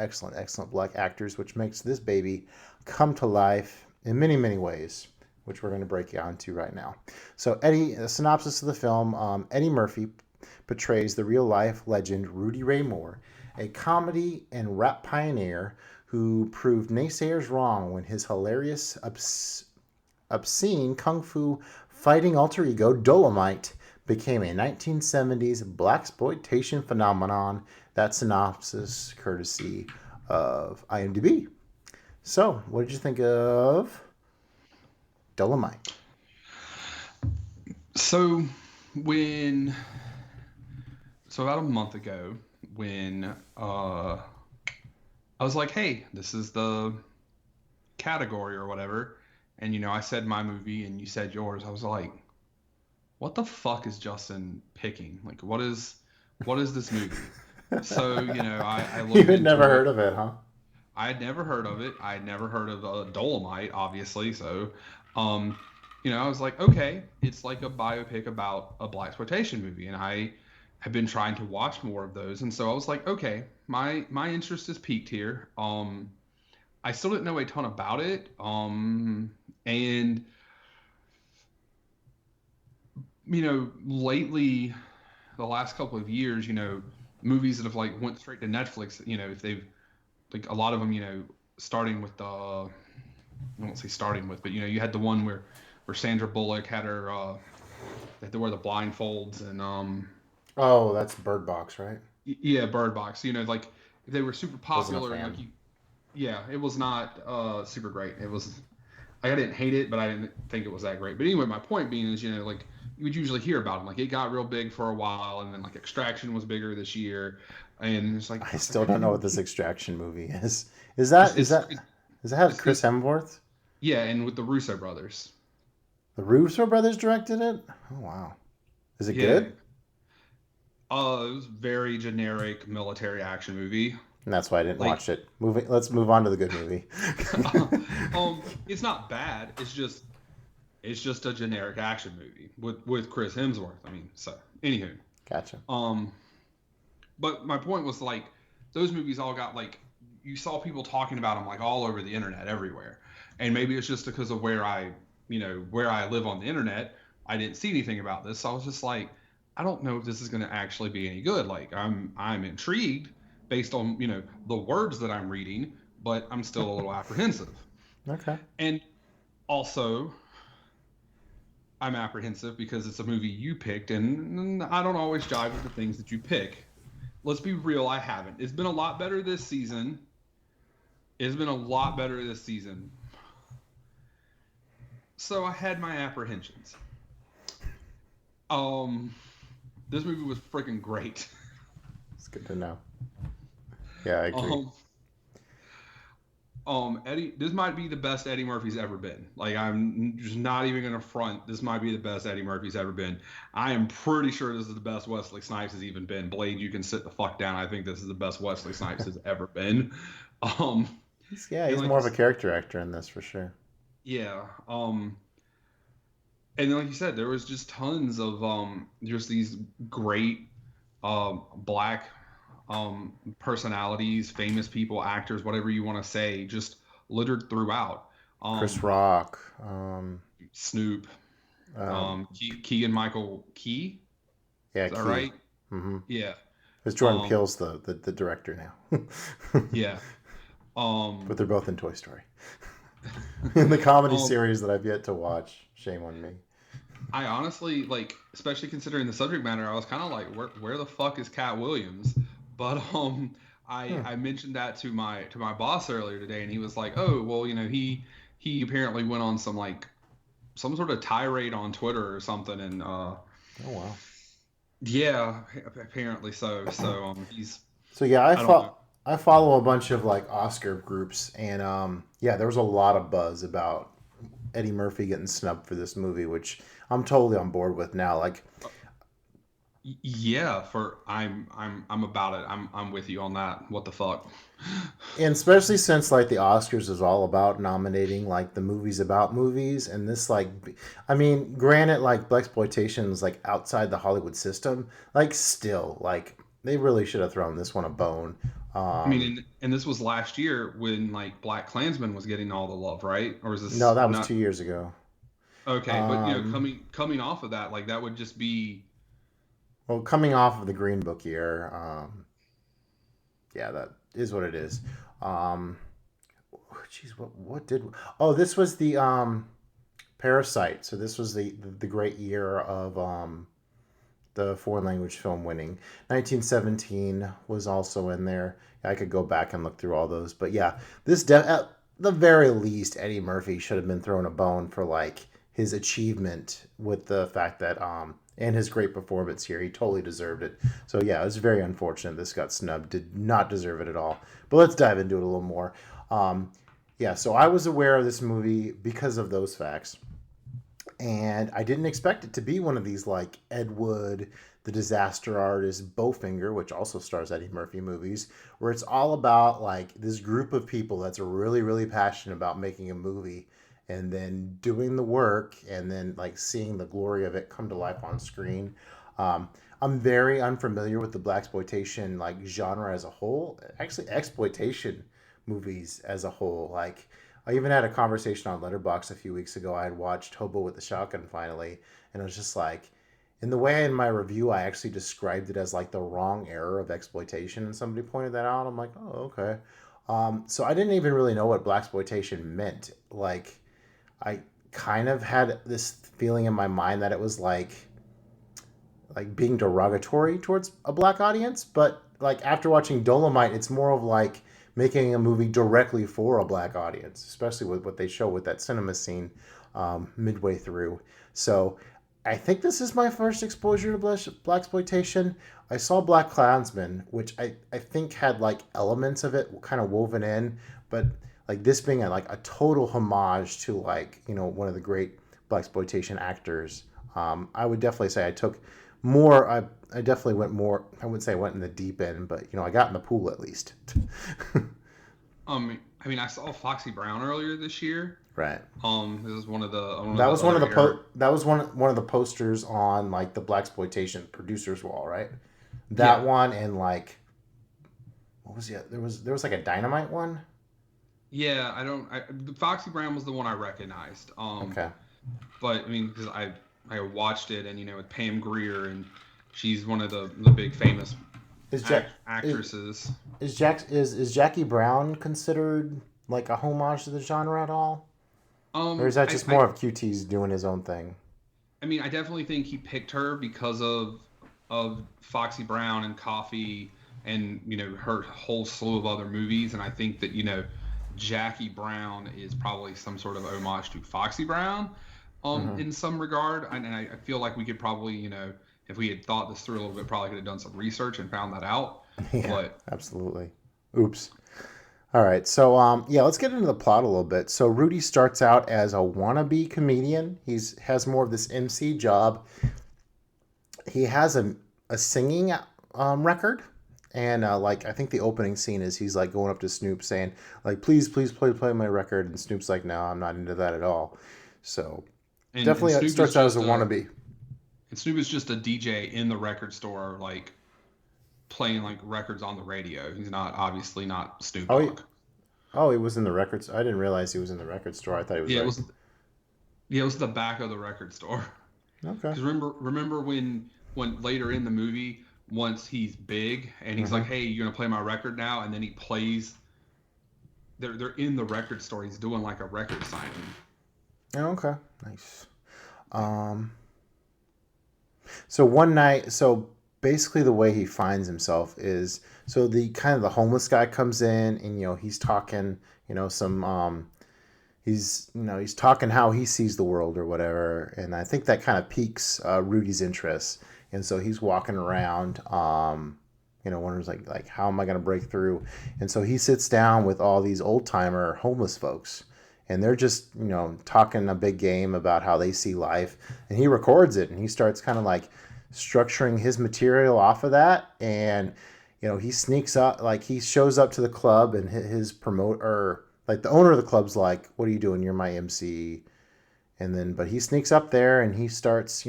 black actors, which makes this baby come to life in many, many ways, which we're going to break down to right now. So the synopsis of the film, Eddie Murphy portrays the real-life legend Rudy Ray Moore, a comedy and rap pioneer who proved naysayers wrong when his hilarious, obscene kung fu fighting alter ego Dolemite became a 1970s blaxploitation phenomenon. That synopsis courtesy of IMDb. So, what did you think of Dolemite? So about a month ago, when I was like, hey, this is the category or whatever, and I said my movie and you said yours, I was like, what the fuck is Justin picking? Like, what is this movie? So I looked. You had never heard of it, huh? I had never heard of it. I had never heard of Dolemite, obviously. So I was like, okay, it's like a biopic about a blaxploitation movie, and I have been trying to watch more of those, and so I was like, okay, my interest is peaked here. I still didn't know a ton about it, and lately, the last couple of years, movies that have like went straight to Netflix, if they've like a lot of them, starting with I won't say starting with, but you had the one where Sandra Bullock had her they had to wear the blindfolds and Oh, that's Bird Box, right? Yeah, Bird Box. Like if they were super popular, Wasn't a fan. like yeah, it was not super great. It was, I didn't hate it, but I didn't think it was that great. But anyway, my point being is, like you would usually hear about them. Like it got real big for a while, and then like Extraction was bigger this year, and it's like I still don't know what this Extraction movie is. Does it have Chris Hemsworth? Yeah, and with the Russo brothers. The Russo brothers directed it? Oh wow. Is it good? It was very generic military action movie. And that's why I didn't watch it. Let's move on to the good movie. It's not bad. It's just a generic action movie with Chris Hemsworth. I mean, so anywho. Gotcha. But my point was like those movies all got like you saw people talking about them like all over the internet everywhere, and maybe it's just because of where I live on the internet. I didn't see anything about this, so I was just like, I don't know if this is going to actually be any good. Like I'm intrigued based on the words that I'm reading, but I'm still a little apprehensive. Okay. And also, I'm apprehensive because it's a movie you picked, and I don't always jive with the things that you pick. Let's be real, I haven't. It's been a lot better this season. So I had my apprehensions. This movie was freaking great. It's good to know. Yeah, I agree. Eddie, this might be the best Eddie Murphy's ever been. Like, I'm just not even gonna front. This might be the best Eddie Murphy's ever been. I am pretty sure this is the best Wesley Snipes has even been. Blade, you can sit the fuck down. I think this is the best Wesley Snipes has ever been. He's more of a character actor in this for sure. Yeah. And then, like you said, there was just tons of just these great black personalities, famous people, actors, whatever you want to say, just littered throughout. Chris Um, Rock. Snoop, Um, Keegan Michael Key, yeah, is that Key. right? Mm-hmm. Yeah. Because Jordan Um, Peele's the director now. yeah. But Um, they're both in Toy Story. In the comedy um, series that I've yet to watch. Shame on me. I honestly like, especially considering the subject matter, I was kind of like, where the fuck is Cat Williams? But Hmm. I mentioned that to my boss earlier today, and he was like, oh well, he apparently went on some like some sort of tirade on Twitter or something, and Oh wow. yeah, apparently so. So he's So yeah, I don't know. I follow a bunch of like Oscar groups, and yeah, there was a lot of buzz about Eddie Murphy getting snubbed for this movie, which I'm totally on board with now. Like, Yeah, for I'm about it. I'm with you on that. What the fuck? and especially since like the Oscars is all about nominating like the movies about movies, and this like, I mean, granted, like blaxploitation is like outside the Hollywood system, like still like they really should have thrown this one a bone. I mean, Um, and this was last year when like Black Klansman was getting all the love, right? Or is no, this that was not 2 years ago. okay? But Um, coming off of that, like that would just be well, coming off of the Green Book year, yeah, that is what it is. Um, Jeez, what did? Oh, this was the Parasite. So this was the great year of the foreign language film winning. 1917 was also in there. I could go back and look through all those, but yeah, at the very least, Eddie Murphy should have been thrown a bone for like his achievement with the fact that and his great performance here. He totally deserved it. So yeah, it was very unfortunate this got snubbed. Did not deserve it at all. But let's dive into it a little more. Um, yeah, so I was aware of this movie because of those facts, and I didn't expect it to be one of these like Ed Wood, the disaster artist, Bowfinger, which also stars Eddie Murphy movies, where it's all about like this group of people that's really, really passionate about making a movie and then doing the work and then like seeing the glory of it come to life on screen. Um, I'm very unfamiliar with the blaxploitation like genre as a whole. Actually, exploitation movies as a whole. Like I even had a conversation on Letterboxd a few weeks ago. I had watched Hobo with the Shotgun finally, and it was just like, in the way in my review, I actually described it as like the wrong era of exploitation, and somebody pointed that out. I'm like, oh, okay. So I didn't even really know what blaxploitation meant. Like, I kind of had this feeling in my mind that it was like being derogatory towards a black audience, but like after watching Dolemite, it's more of like making a movie directly for a black audience, especially with what they show with that cinema scene midway through. So I think this is my first exposure to blaxploitation. I saw Black Klansman, which I think had like elements of it kind of woven in, but like this being like a total homage to like one of the great blaxploitation actors, I would definitely say I took more. I definitely went more. I wouldn't say I went in the deep end, but I got in the pool at least. I mean, I saw Foxy Brown earlier this year. Right. This is one of That the was one of other the air. that was one of the posters on like the blaxploitation producers wall, right? That Yeah, one and like what was it? There was like a Dynamite one. yeah. The Foxy Brown was the one I recognized. Okay. But I mean, because I watched it, and with Pam Grier, and she's one of the big famous Is Jack actresses. is Jackie Brown considered like a homage to the genre at all, or is that just more of QT's doing his own thing? I mean, I definitely think he picked her because of Foxy Brown and Coffee, and her whole slew of other movies, and I think that Jackie Brown is probably some sort of homage to Foxy Brown, Hmm. in some regard, and I feel like we could probably if we had thought this through a little bit, probably could have done some research and found that out, Yeah, but. absolutely. Oops. All right, so yeah, let's get into the plot a little bit. So Rudy starts out as a wannabe comedian. He's has more of this MC job. He has a singing record, and like I think the opening scene is he's like going up to Snoop saying like, please, please play my record, and Snoop's like, no, I'm not into that at all. So And definitely it starts out as a wannabe. Snoop is just a DJ in the record store, like playing like records on the radio. He's not obviously not Snoop Oh, Dogg. he was in the records. I didn't realize he was in the record store. I thought he was Yeah, like, it was the back of the record store. okay. Because remember when later in the movie, once he's big and he's like, "Hey, you're gonna play my record now," and then he plays. They're in the record store. He's doing like a record signing. Oh, okay, nice. So one night, so basically the way he finds himself is, so the kind of the homeless guy comes in and, he's talking, he's talking how he sees the world or whatever. And I think that kind of piques Rudy's interest. And so he's walking around, wonders like, how am I going to break through? And so he sits down with all these old timer homeless folks. And they're just, talking a big game about how they see life. And he records it and he starts kind of like structuring his material off of that. And, he sneaks up, like he shows up to the club and his promoter, like the owner of the club's like, "What are you doing? You're my MC." And then, but he sneaks up there and he starts,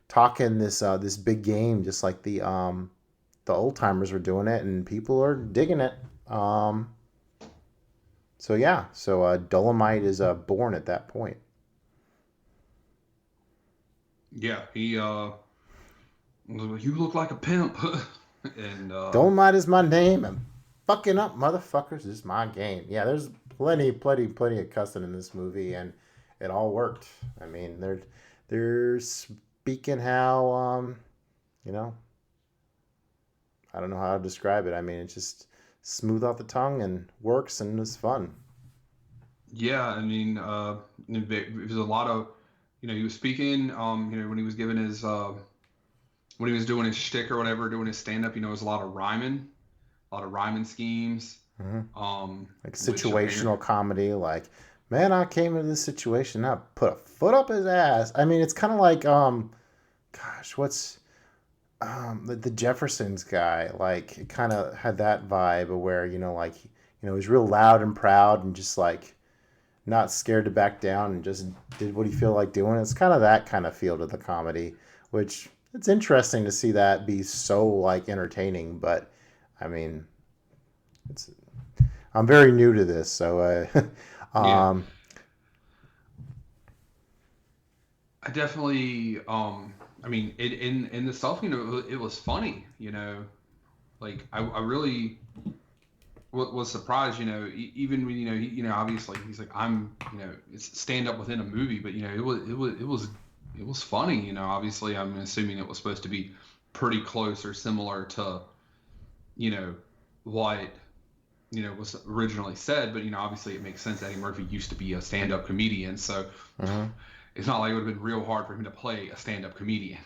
talking this big game, just like the old timers are doing it and people are digging it. So Dolemite is born at that point. Yeah, he you look like a pimp, and Dolemite is my name, and fucking up motherfuckers is my game. Yeah, there's plenty of cussing in this movie, and it all worked. I mean, they're speaking how I don't know how to describe it. I mean, it's just smooth off the tongue and works and it's fun. Yeah, I mean, there's a lot of, he was speaking, when he was giving his, when he was doing his shtick or whatever, doing his stand-up, it was a lot of rhyming schemes. Like situational comedy, like, man, I came into this situation, I put a foot up his ass. I mean, it's kind of like, what's the Jeffersons guy? Like, it kind of had that vibe of where, he's real loud and proud and just like not scared to back down and just did what he feel like doing. It's kind of that kind of feel to the comedy, which it's interesting to see that be so like entertaining. But I mean, I'm very new to this, so Yeah. I definitely, I mean, in the stuff, it was funny, like I really was surprised, even when, obviously he's like, I'm, it's stand up within a movie, but it was funny, obviously I'm assuming it was supposed to be pretty close or similar to, what, was originally said, but, obviously it makes sense. Eddie Murphy used to be a stand-up comedian, so it's not like it would have been real hard for him to play a stand-up comedian.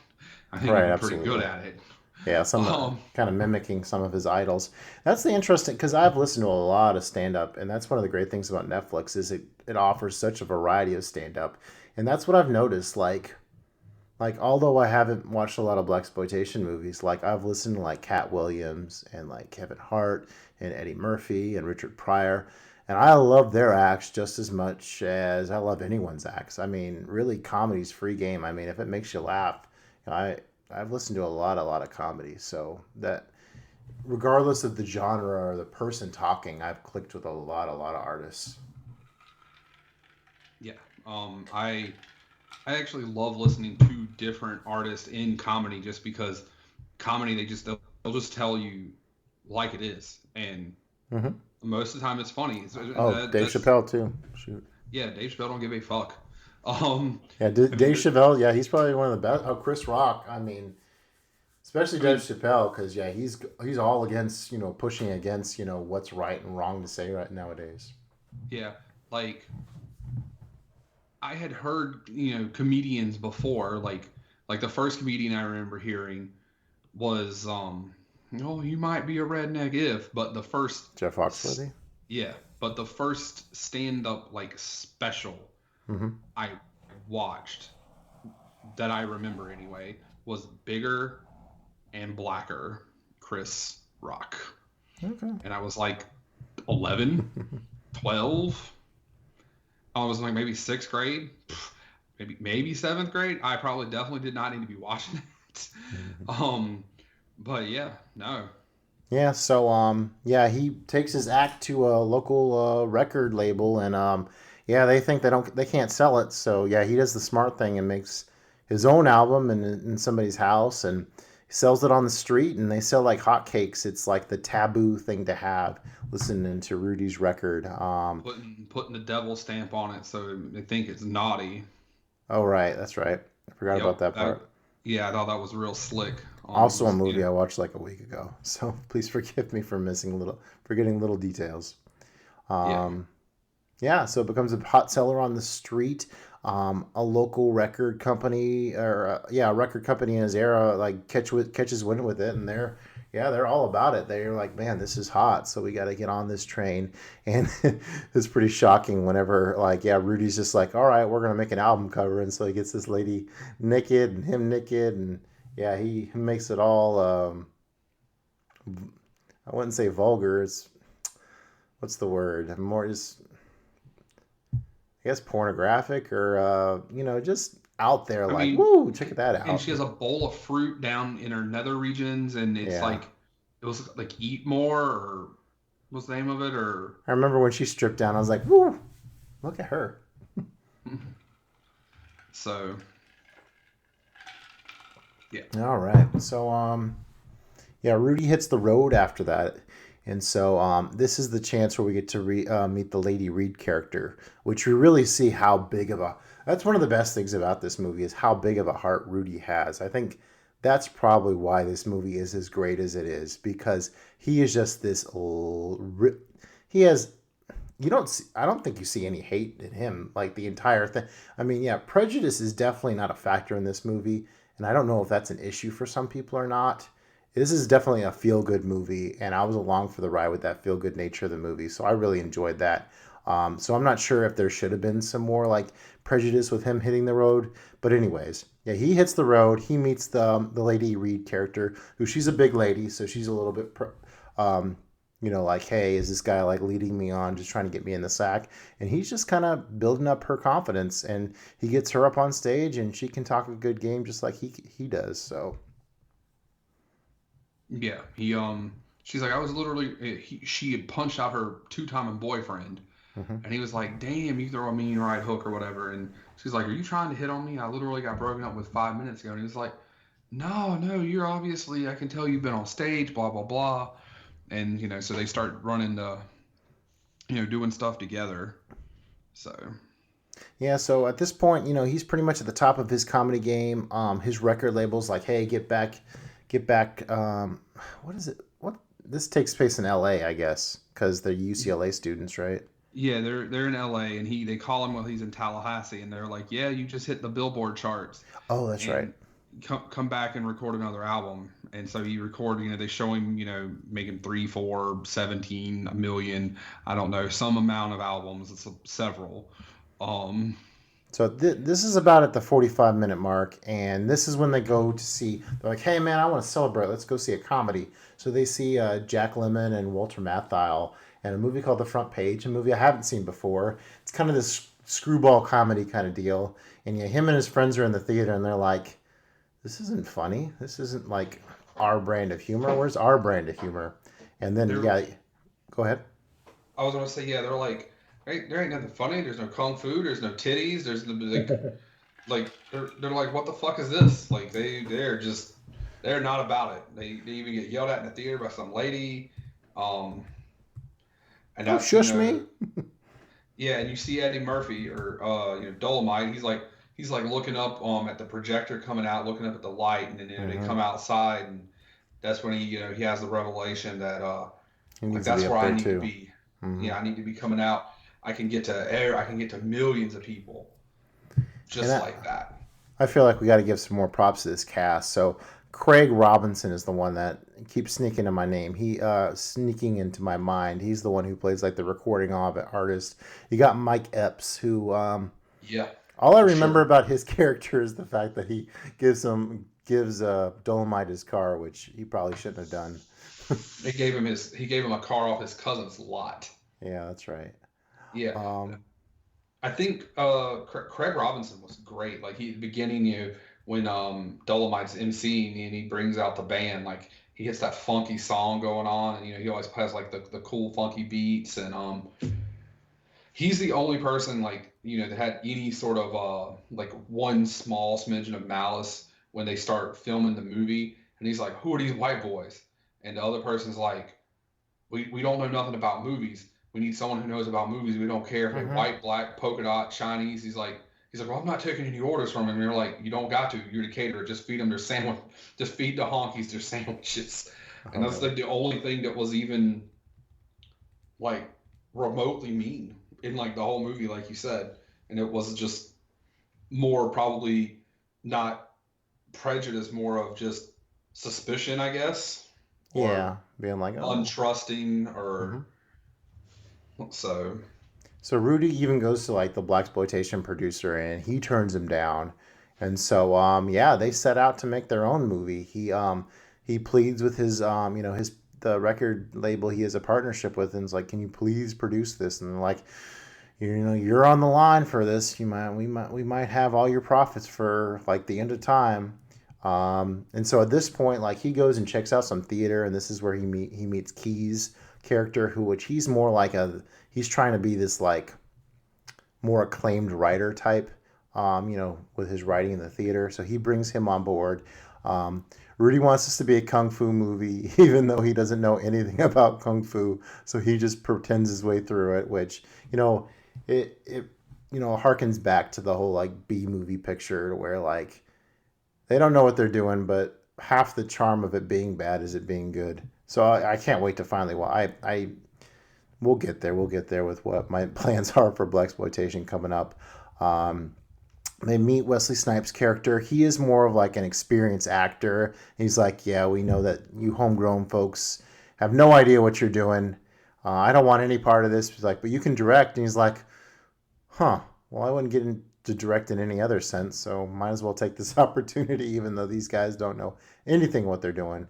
I think he'd be pretty good at it. Yeah, kind of mimicking some of his idols. That's the interesting, because I've listened to a lot of stand-up, and that's one of the great things about Netflix is it offers such a variety of stand-up, and that's what I've noticed. Like although I haven't watched a lot of blaxploitation movies, like I've listened to like Cat Williams and like Kevin Hart and Eddie Murphy and Richard Pryor, and I love their acts just as much as I love anyone's acts. I mean, really, comedy's free game. I mean, if it makes you laugh, I've listened to a lot of comedy, so that regardless of the genre or the person talking, I've clicked with a lot of artists. Yeah, I actually love listening to different artists in comedy, just because comedy they'll just tell you like it is, and most of the time it's funny. Dave Chappelle too. Shoot. Yeah, Dave Chappelle don't give a fuck. Dave Chappelle, yeah, he's probably one of the best. Oh, Chris Rock, I mean, especially Dave Chappelle, because yeah, he's all against, pushing against, what's right and wrong to say right nowadays. Yeah, like I had heard, comedians before, like the first comedian I remember hearing was, you might be a redneck but the first Jeff Foxworthy. Yeah, but the first stand-up like special I watched that I remember anyway was Bigger and Blacker, Chris Rock. Okay. And I was like 11, 12. I was like maybe 6th grade, maybe 7th grade. I definitely did not need to be watching it. But yeah, no. Yeah, so yeah, he takes his act to a local record label, and yeah, they think they can't sell it, so yeah, he does the smart thing and makes his own album in somebody's house, and he sells it on the street, and they sell like hotcakes. It's like the taboo thing to have listening to Rudy's record. Putting the devil stamp on it so they think it's naughty. Oh right, that's right. I forgot about Yep. that part. Yeah, I thought that was real slick. It Also a was, movie I watched like a week ago, so please forgive me for forgetting little details. yeah. Um, Yeah, so it becomes a hot seller on the street. A local record company, or yeah, a record company in his era, like catches wind with it, and they're all about it. They're like, man, this is hot, so we got to get on this train. And it's pretty shocking whenever, like, yeah, Rudy's just like, all right, we're gonna make an album cover, and so he gets this lady naked and him naked, and yeah, he makes it all. I wouldn't say vulgar. It's what's the word? More just I guess pornographic or just out there I like, mean, woo, check that and out. she has a bowl of fruit down in her nether regions, and it's Yeah. like it was like eat more, or what's the name of it, or I remember when she stripped down, I was like, woo, look at her. so yeah. All right. So yeah, Rudy hits the road after that. And so this is the chance where we get to meet the Lady Reed character, which we really see how big of a. That's one of the best things about this movie is how big of a heart Rudy has. I think that's probably why this movie is as great as it is because he is just this. He has. You don't see. I don't think you see any hate in him like the entire thing. I mean, yeah, prejudice is definitely not a factor in this movie, and I don't know if that's an issue for some people or not. This is definitely a feel good movie, and I was along for the ride with that feel good nature of the movie, so I really enjoyed that. So I'm not sure if there should have been some more like prejudice with him hitting the road, but anyways, yeah, he hits the road. He meets the Lady Reed character, who she's a big lady, so she's a little bit, like, hey, is this guy like leading me on, just trying to get me in the sack? And he's just kind of building up her confidence, and he gets her up on stage, and she can talk a good game just like he does. So. Yeah, she's like, I was literally, she had punched out her two-time boyfriend, Mhm. and he was like, damn, you throw a mean right hook or whatever, and she's like, are you trying to hit on me? I literally got broken up with 5 minutes ago, and he was like, no, no, you're obviously, I can tell you've been on stage, blah, blah, blah, and, so they start running doing stuff together, so, Yeah, so at this point, he's pretty much at the top of his comedy game. His record label's like, "Hey, get back, get back." What is it? What this takes place in L.A., I guess, because they're UCLA students, right? yeah, they're in LA, and they call him while he's in Tallahassee, and they're like, yeah, you just hit the Billboard charts, Oh, that's right. and come back and record another album. And so he record, they show him, making 3, 4, 17, a million, I don't know, some amount of albums. It's several. Um, So this is about at the 45-minute mark, and this is when they go to see. They're like, "Hey, man, I want to celebrate. Let's go see a comedy." So they see Jack Lemmon and Walter Matthau and a movie called The Front Page, a movie I haven't seen before. It's kind of this screwball comedy kind of deal, and yeah, him and his friends are in the theater, and they're like, "This isn't funny. This isn't like our brand of humor. Where's our brand of humor?" And then they're, yeah, go ahead. I was gonna say, yeah, they're like, hey, there ain't nothing funny. There's no kung fu. There's no titties. There's no, like they're like, what the fuck is this? Like they're not about it. They even get yelled at in the theater by some lady. Um, and Don't that's shush me. yeah, and you see Eddie Murphy or Dolemite. He's like looking up at the projector coming out, looking up at the light, and then they Hmm. come outside, and that's when he has the revelation that He like needs to be that's up where I there need to too. be. Hmm. Yeah, I need to be coming out. I can get to air. I can get to millions of people And just like that. I feel like we got to give some more props to this cast. So Craig Robinson is the one that keeps sneaking in my name. He sneaking into my mind. He's the one who plays like the recording artist. You got Mike Epps, who Yeah, all I for remember sure. about his character is the fact that he gives Dolomite his car, which he probably shouldn't have done. He gave him a car off his cousin's lot. Yeah, that's right. Yeah, Um, I think Craig Robinson was great. Like he at the beginning, when Dolomite's emceeing and he brings out the band, like he gets that funky song going on, and he always plays like the cool funky beats, and he's the only person that had any sort of like one small smidgen of malice when they start filming the movie, and he's like, "Who are these white boys?" And the other person's like, "We don't know nothing about movies. We need someone who knows about movies. We don't care if they're white, black, polka dot, Chinese." He's like, "Well, I'm not taking any orders from him." And you're like, "You don't got to. You're the caterer. Just feed them their sandwich. Just feed the honkies their sandwiches." And that's like the only thing that was even like remotely mean in like the whole movie, like you said. And it was just more probably not prejudice, more of just suspicion, I guess. Yeah, being like, oh. Untrusting or so. So Rudy even goes to like the blaxploitation producer, and he turns him down. And so yeah, they set out to make their own movie. He pleads with his the record label he has a partnership with, and is like, "Can you please produce this?" And they're like, "You're on the line for this. We might have all your profits for like the end of time." And so at this point, like, he goes and checks out some theater, and this is where he meets Key's character, which he's more like he's trying to be this like more acclaimed writer type, with his writing in the theater. So he brings him on board. Rudy wants this to be a kung fu movie, even though he doesn't know anything about kung fu. So he just pretends his way through it, which, it harkens back to the whole like B movie picture where like they don't know what they're doing, but half the charm of it being bad is it being good. So I can't wait to finally. Well, we'll get there. We'll get there with what my plans are for blaxploitation coming up. They meet Wesley Snipes' character. He is more of like an experienced actor. He's like, "Yeah, we know that you homegrown folks have no idea what you're doing. I don't want any part of this." He's like, "But you can direct." And he's like, "Huh, well, I wouldn't get into direct in any other sense, so might as well take this opportunity, even though these guys don't know anything what they're doing."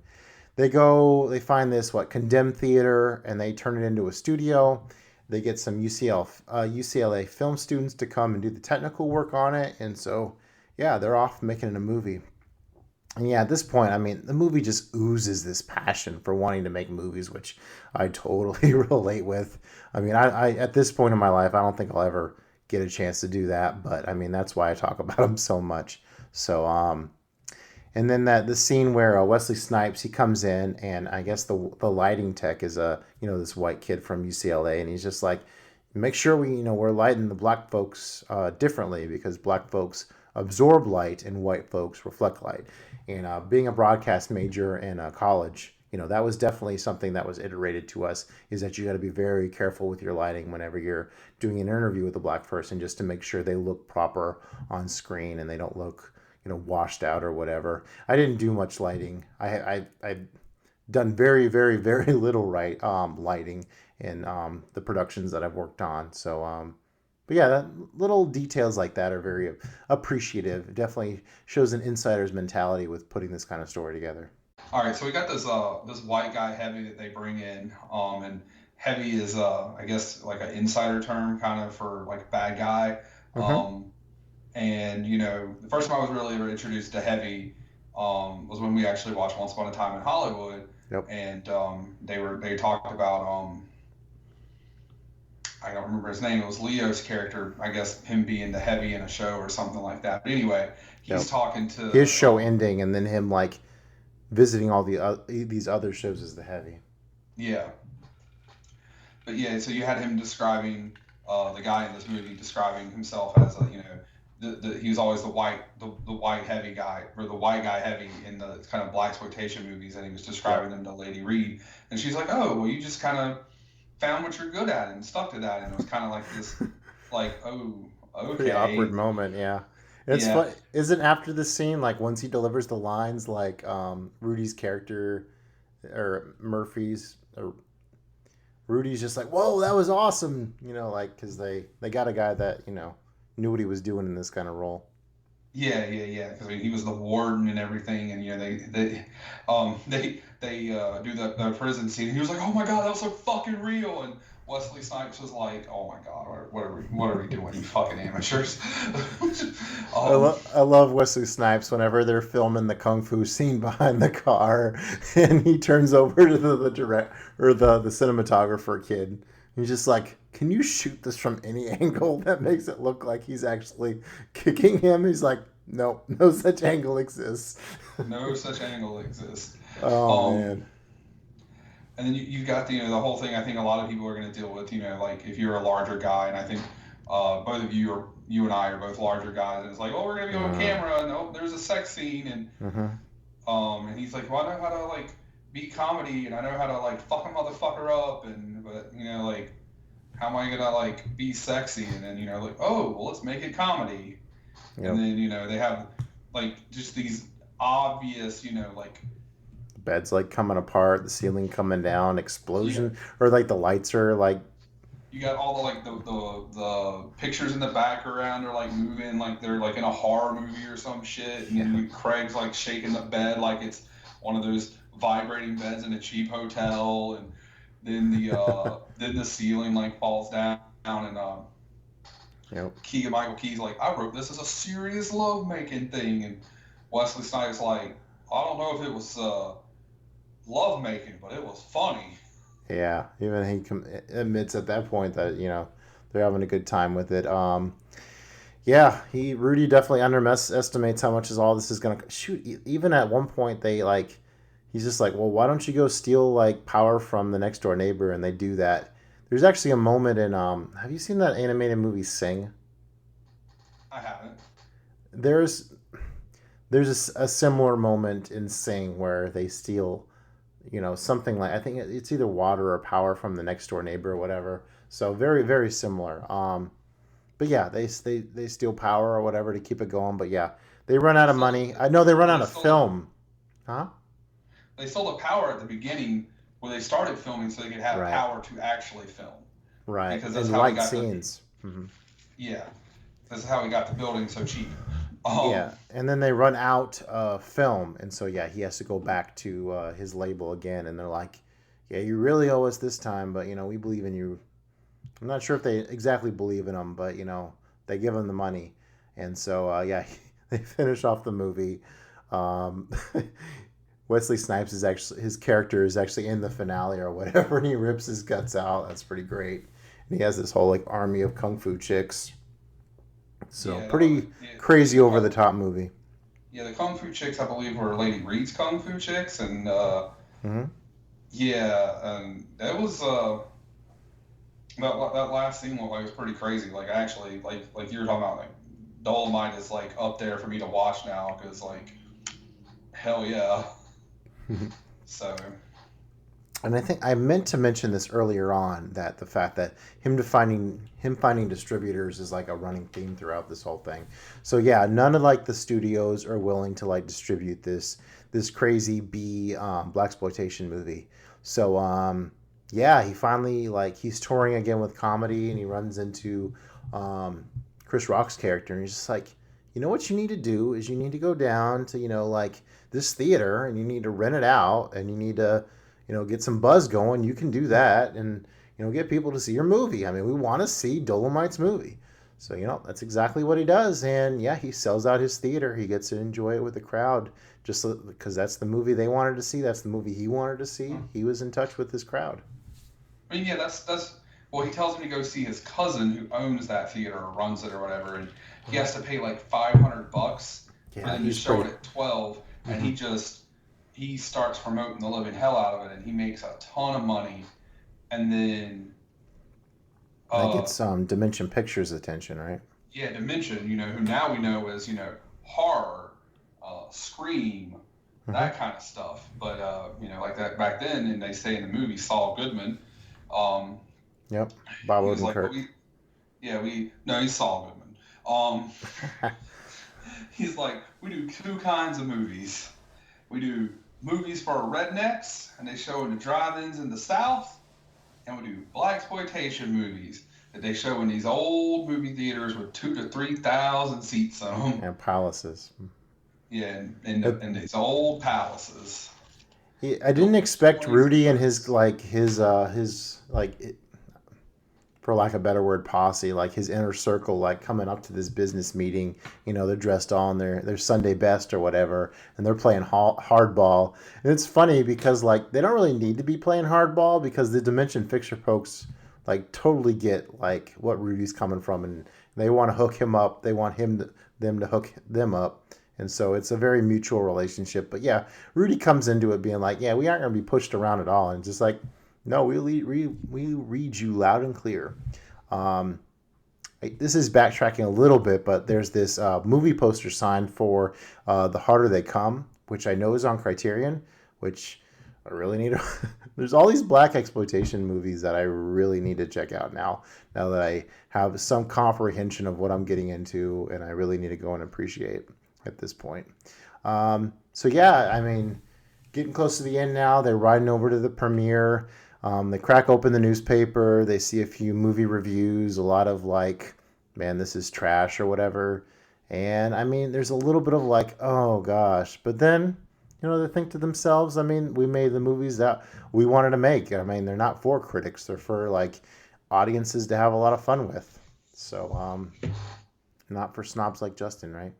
They find this, Condemned Theater, and they turn it into a studio. They get some UCLA film students to come and do the technical work on it. And so, yeah, they're off making it a movie. And yeah, at this point, I mean, the movie just oozes this passion for wanting to make movies, which I totally relate with. I mean, I at this point in my life, I don't think I'll ever get a chance to do that. But, I mean, that's why I talk about them so much. So, and then the scene where Wesley Snipes, he comes in, and I guess the lighting tech is this white kid from UCLA, and he's just like, "Make sure we're lighting the black folks differently, because black folks absorb light and white folks reflect light." And being a broadcast major in college, that was definitely something that was iterated to us, is that you got to be very careful with your lighting whenever you're doing an interview with a black person, just to make sure they look proper on screen and they don't look washed out or whatever. I didn't do much lighting. I've done very, very, very little lighting in the productions that I've worked on. So, but yeah, little details like that are very appreciative. It definitely shows an insider's mentality with putting this kind of story together. All right, so we got this white guy, Heavy, that they bring in, and Heavy is I guess like an insider term kind of for like bad guy. And the first time I was really introduced to Heavy was when we actually watched Once Upon a Time in Hollywood. Yep. And they talked about I don't remember his name. It was Leo's character. I guess him being the Heavy in a show or something like that. But anyway, he's talking to his show ending, and then him like visiting all these other shows as the Heavy. Yeah. But yeah, so you had him describing the guy in this movie describing himself as he was always the white heavy guy, or the white guy Heavy in the kind of blaxploitation movies, and he was describing them to Lady Reed, and she's like, "Oh, well, you just kind of found what you're good at and stuck to that," and it was kind of like this, like, "Oh, okay." Pretty awkward moment, yeah. It's fun. Isn't after the scene, like once he delivers the lines, like Rudy's character or Murphy's or Rudy's just like, "Whoa, that was awesome," like because they got a guy that knew what he was doing in this kind of role. Yeah. Because he was the warden and everything, and they do the prison scene. And he was like, "Oh my god, that was so fucking real." And Wesley Snipes was like, "Oh my God, what are we doing, you fucking amateurs?" I love Wesley Snipes whenever they're filming the kung fu scene behind the car, and he turns over to the direct or the cinematographer kid. He's just like, "Can you shoot this from any angle that makes it look like he's actually kicking him?" He's like, "Nope, no such angle exists." No such angle exists. Oh Um, man. and then you got the the whole thing. I think a lot of people are going to deal with. Like if you're a larger guy, and I think both of you and I are both larger guys, and it's like, oh, we're going to be on camera, and oh, there's a sex scene, and he's like, well, I know how to like be comedy, and I know how to like fuck a motherfucker up, but like how am I gonna like be sexy? And then like, oh, well, let's make it comedy. Yep. And then they have like just these obvious like Bed's like coming apart, the ceiling coming down, explosion, or like the lights are like. You got all the like the pictures in the background are like moving like they're like in a horror movie or some shit, and then Craig's like shaking the bed like it's one of those vibrating beds in a cheap hotel, and then the ceiling like falls down, and Michael Key's like, I wrote this as a serious love making thing, and Wesley Snipes like, I don't know if it was love making, but it was funny. Yeah, even he admits at that point that they're having a good time with it. Yeah, Rudy definitely underestimates how much all this is gonna shoot. Even at one point, he's just like, well, why don't you go steal like power from the next door neighbor? And they do that. There's actually a moment in have you seen that animated movie Sing? I haven't. There's a similar moment in Sing where they steal, something like, I think it's either water or power from the next door neighbor or whatever. So very, very similar. But yeah, they steal power or whatever to keep it going. But yeah, they run out of money. I know they run out of film. Huh? They stole the power at the beginning where they started filming so they could have power to actually film. Right. Because that's and how light we got scenes. Yeah. That's how we got the building so cheap. Yeah, and then they run out of film, and so yeah, he has to go back to his label again, and they're like, "Yeah, you really owe us this time, but we believe in you." I'm not sure if they exactly believe in him, but they give him the money, and so yeah, they finish off the movie. Wesley Snipes his character is actually in the finale or whatever, and he rips his guts out. That's pretty great, and he has this whole like army of kung fu chicks. So pretty crazy over the top movie. Yeah, the Kung Fu chicks, I believe, were Lady Reed's Kung Fu chicks, and yeah, and that was that last scene was pretty crazy. Like actually, like you were talking about, like Dolemite is like up there for me to watch now because like hell yeah. So. And I think I meant to mention this earlier on, that the fact that him finding distributors is like a running theme throughout this whole thing. So yeah, none of like the studios are willing to like distribute this crazy B blaxploitation movie. So yeah, he finally he's touring again with comedy, and he runs into Chris Rock's character, and he's just like, you know what you need to do is you need to go down to like this theater, and you need to rent it out, and you need to get some buzz going. You can do that and, get people to see your movie. I mean, we want to see Dolemite's movie. So, that's exactly what he does. And yeah, he sells out his theater. He gets to enjoy it with the crowd just because that's the movie they wanted to see. That's the movie he wanted to see. He was in touch with his crowd. I mean, yeah, that's well, he tells him to go see his cousin who owns that theater or runs it or whatever. And he has to pay like $500 for them to show it at 12. And he starts promoting the living hell out of it, and he makes a ton of money. And then that gets Dimension Pictures' attention, right? Yeah, Dimension, who now we know as horror, Scream, that kind of stuff. But like that back then, and they say in the movie, Saul Goodman. Yep, Bob Odenkirk. He's Saul Goodman. He's like, we do two kinds of movies. We do movies for rednecks, and they show in the drive-ins in the South, and we do blaxploitation movies that they show in these old movie theaters with 2,000 to 3,000 seats on them. And palaces. Yeah, and these old palaces. I didn't expect Rudy and his for lack of a better word, posse, like his inner circle, like coming up to this business meeting. They're dressed all in their Sunday best or whatever, and they're playing hardball. And it's funny because like they don't really need to be playing hardball because the Dimension Fixture folks like totally get like what Rudy's coming from, and they want to hook him up. They want them to hook them up. And so it's a very mutual relationship. But yeah, Rudy comes into it being like, yeah, we aren't going to be pushed around at all. And just like, no, we read you loud and clear. This is backtracking a little bit, but there's this movie poster signed for The Harder They Come, which I know is on Criterion, which I really need to... There's all these black exploitation movies that I really need to check out now that I have some comprehension of what I'm getting into, and I really need to go and appreciate at this point. So yeah, I mean, getting close to the end now. They're riding over to the premiere. They crack open the newspaper. They see a few movie reviews, a lot of like, man, this is trash or whatever. And I mean, there's a little bit of like, oh gosh. But then, they think to themselves, I mean, we made the movies that we wanted to make. I mean, they're not for critics. They're for like audiences to have a lot of fun with. So, not for snobs like Justin, right?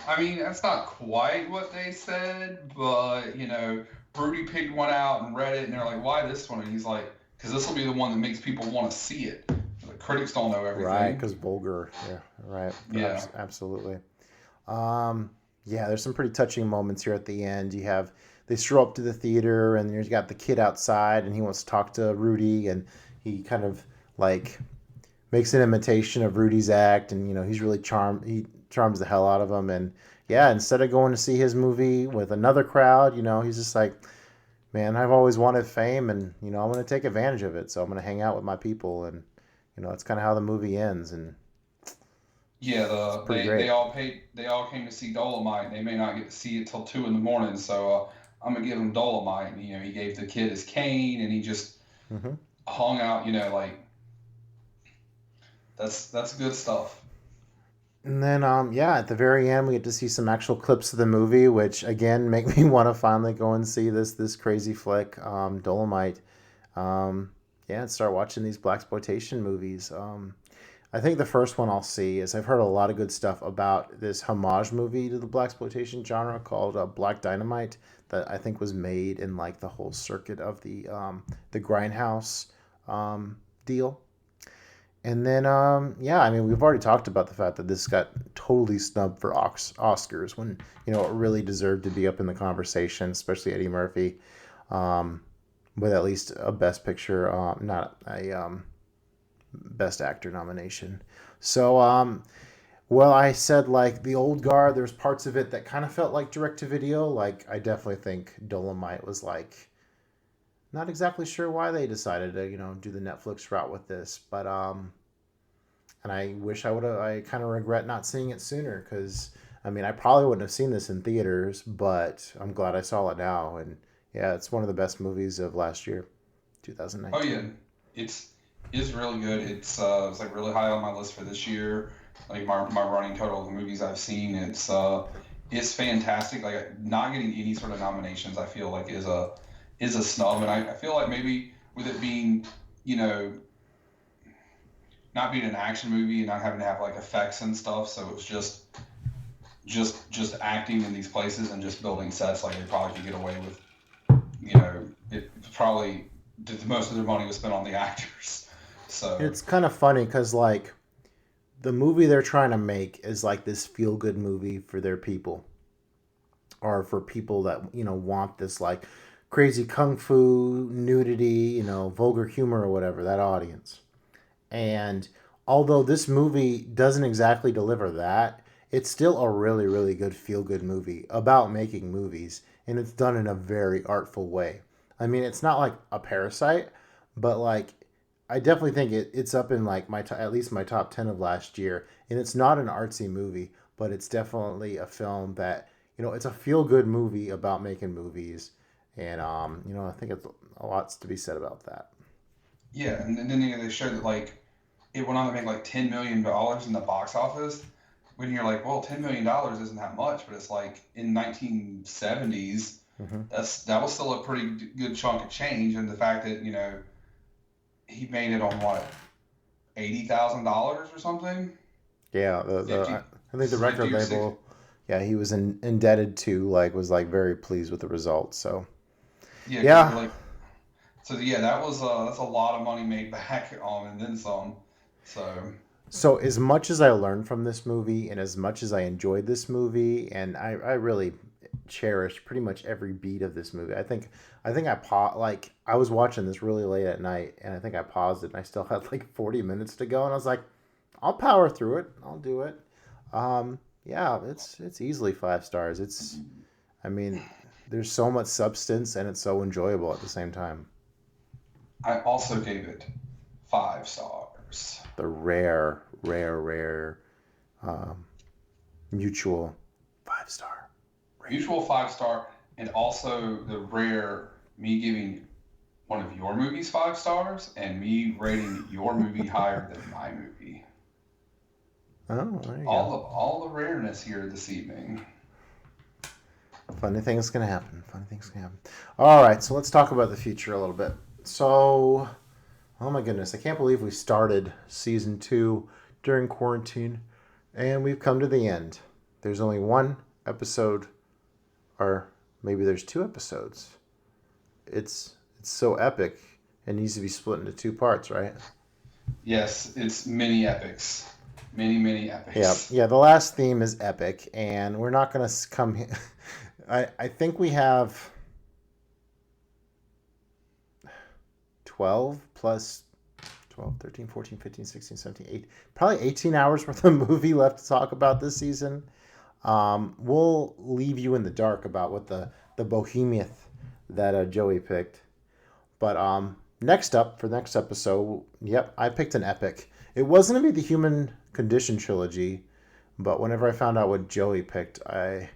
I mean, that's not quite what they said, but, Rudy picked one out and read it, and they're like, why this one? And he's like, because this will be the one that makes people want to see it. The critics don't know everything. Right, because vulgar. Yeah, right. Yeah. Absolutely. Yeah, there's some pretty touching moments here at the end. They stroll up to the theater, and you've got the kid outside, and he wants to talk to Rudy, and he kind of, like, makes an imitation of Rudy's act, and, he's really charmed. He charms the hell out of him, and yeah, instead of going to see his movie with another crowd, he's just like, man, I've always wanted fame, and I'm going to take advantage of it, so I'm going to hang out with my people, and that's kind of how the movie ends. And yeah, they all came to see Dolemite. They may not get to see it till 2 a.m, so I'm gonna give him Dolemite. And, he gave the kid his cane, and he just hung out. Like that's good stuff. And then, at the very end, we get to see some actual clips of the movie, which, again, make me want to finally go and see this crazy flick, Dolemite. And start watching these blaxploitation movies. I think the first one I'll see is I've heard a lot of good stuff about this homage movie to the blaxploitation genre called Black Dynamite that I think was made in, like, the whole circuit of the Grindhouse deal. And then, I mean, we've already talked about the fact that this got totally snubbed for Oscars when, it really deserved to be up in the conversation, especially Eddie Murphy, with at least a Best Picture, not a Best Actor nomination. So, I said, like, the old guard, there's parts of it that kind of felt like direct-to-video. Like, I definitely think Dolemite was, like, not exactly sure why they decided to, do the Netflix route with this, but and I wish I kind of regret not seeing it sooner because, I mean, I probably wouldn't have seen this in theaters, but I'm glad I saw it now, and yeah, it's one of the best movies of last year, 2019. Oh yeah, it's really good. It's like really high on my list for this year. Like my running total of the movies I've seen, it's fantastic. Like not getting any sort of nominations, I feel like is a snub, and I feel like maybe with it being, not being an action movie and not having to have like effects and stuff, so it was just acting in these places and just building sets. Like they probably could get away with, it probably most of their money was spent on the actors. So it's kind of funny because like the movie they're trying to make is like this feel good movie for their people, or for people that want this like crazy kung fu, nudity, vulgar humor or whatever, that audience. And although this movie doesn't exactly deliver that, it's still a really, really good feel-good movie about making movies, and it's done in a very artful way. I mean, it's not like a Parasite, but like I definitely think it's up in like at least my top 10 of last year, and it's not an artsy movie, but it's definitely a film that, it's a feel-good movie about making movies. And, I think it's a lot to be said about that. Yeah, and then they showed that, like, it went on to make, like, $10 million in the box office. When you're like, well, $10 million isn't that much, but it's like, in 1970s, that was still a pretty good chunk of change. And the fact that, he made it on what, $80,000 or something? Yeah, 50, I think the record 50 or 60. label, yeah, he was indebted to, like, was like very pleased with the results. So Yeah, because yeah. so yeah, that's a lot of money made back, and then some. So So as much as I learned from this movie, and as much as I enjoyed this movie, and I really cherished pretty much every beat of this movie. Like I was watching this really late at night, and I think I paused it, and I still had like 40 minutes to go, and I was like, I'll power through it. I'll do it. Yeah, it's easily 5 stars. I mean, there's so much substance, and it's so enjoyable at the same time. I also gave it 5 stars. The rare um, mutual 5 star. Mutual 5 star, and also the rare me giving one of your movies 5 stars and me rating your movie higher than my movie. Oh, there you All go. all the rareness here this evening. Funny things can happen. Funny things can happen. All right, so let's talk about the future a little bit. So, oh my goodness, I can't believe we started season 2 during quarantine, and we've come to the end. There's only one episode, or maybe there's 2 episodes. It's so epic. It needs to be split into 2 parts, right? Yes, it's many epics. Many Yeah, epics. yeah. The last theme is epic, and we're not gonna come here. I think we have 12 plus 12, 13, 14, 15, 16, 17, 8, probably 18 hours worth of movie left to talk about this season. We'll leave you in the dark about what the behemoth that Joey picked. But next up for next episode, yep, I picked an epic. It wasn't gonna be the Human Condition trilogy, but whenever I found out what Joey picked, I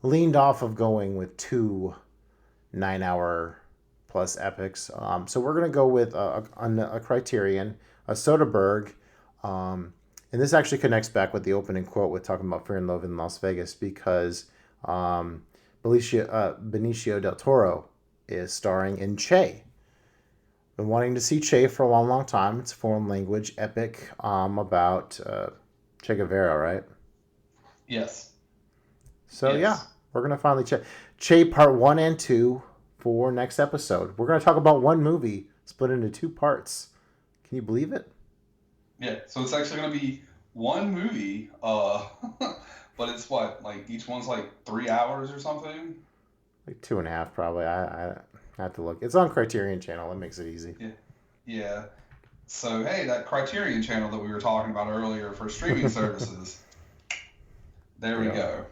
leaned off of going with 2 9-hour plus epics. So we're gonna go with a Criterion, a Soderbergh, and this actually connects back with the opening quote with talking about Fear and Love in Las Vegas because Benicio del Toro is starring in Che. Been wanting to see Che for a long time. It's a foreign language epic about Che Guevara, right? Yes. So yeah, Yes. we're gonna finally Che part 1 and 2 for next episode. We're gonna talk about one movie split into 2 parts. Can you believe it? Yeah. So it's actually gonna be one movie, but it's what, like each one's like 3 hours or something. Like 2.5 probably. I have to look. It's on Criterion Channel. That makes it easy. Yeah. Yeah. So hey, that Criterion channel that we were talking about earlier for streaming services. There we Yeah. go.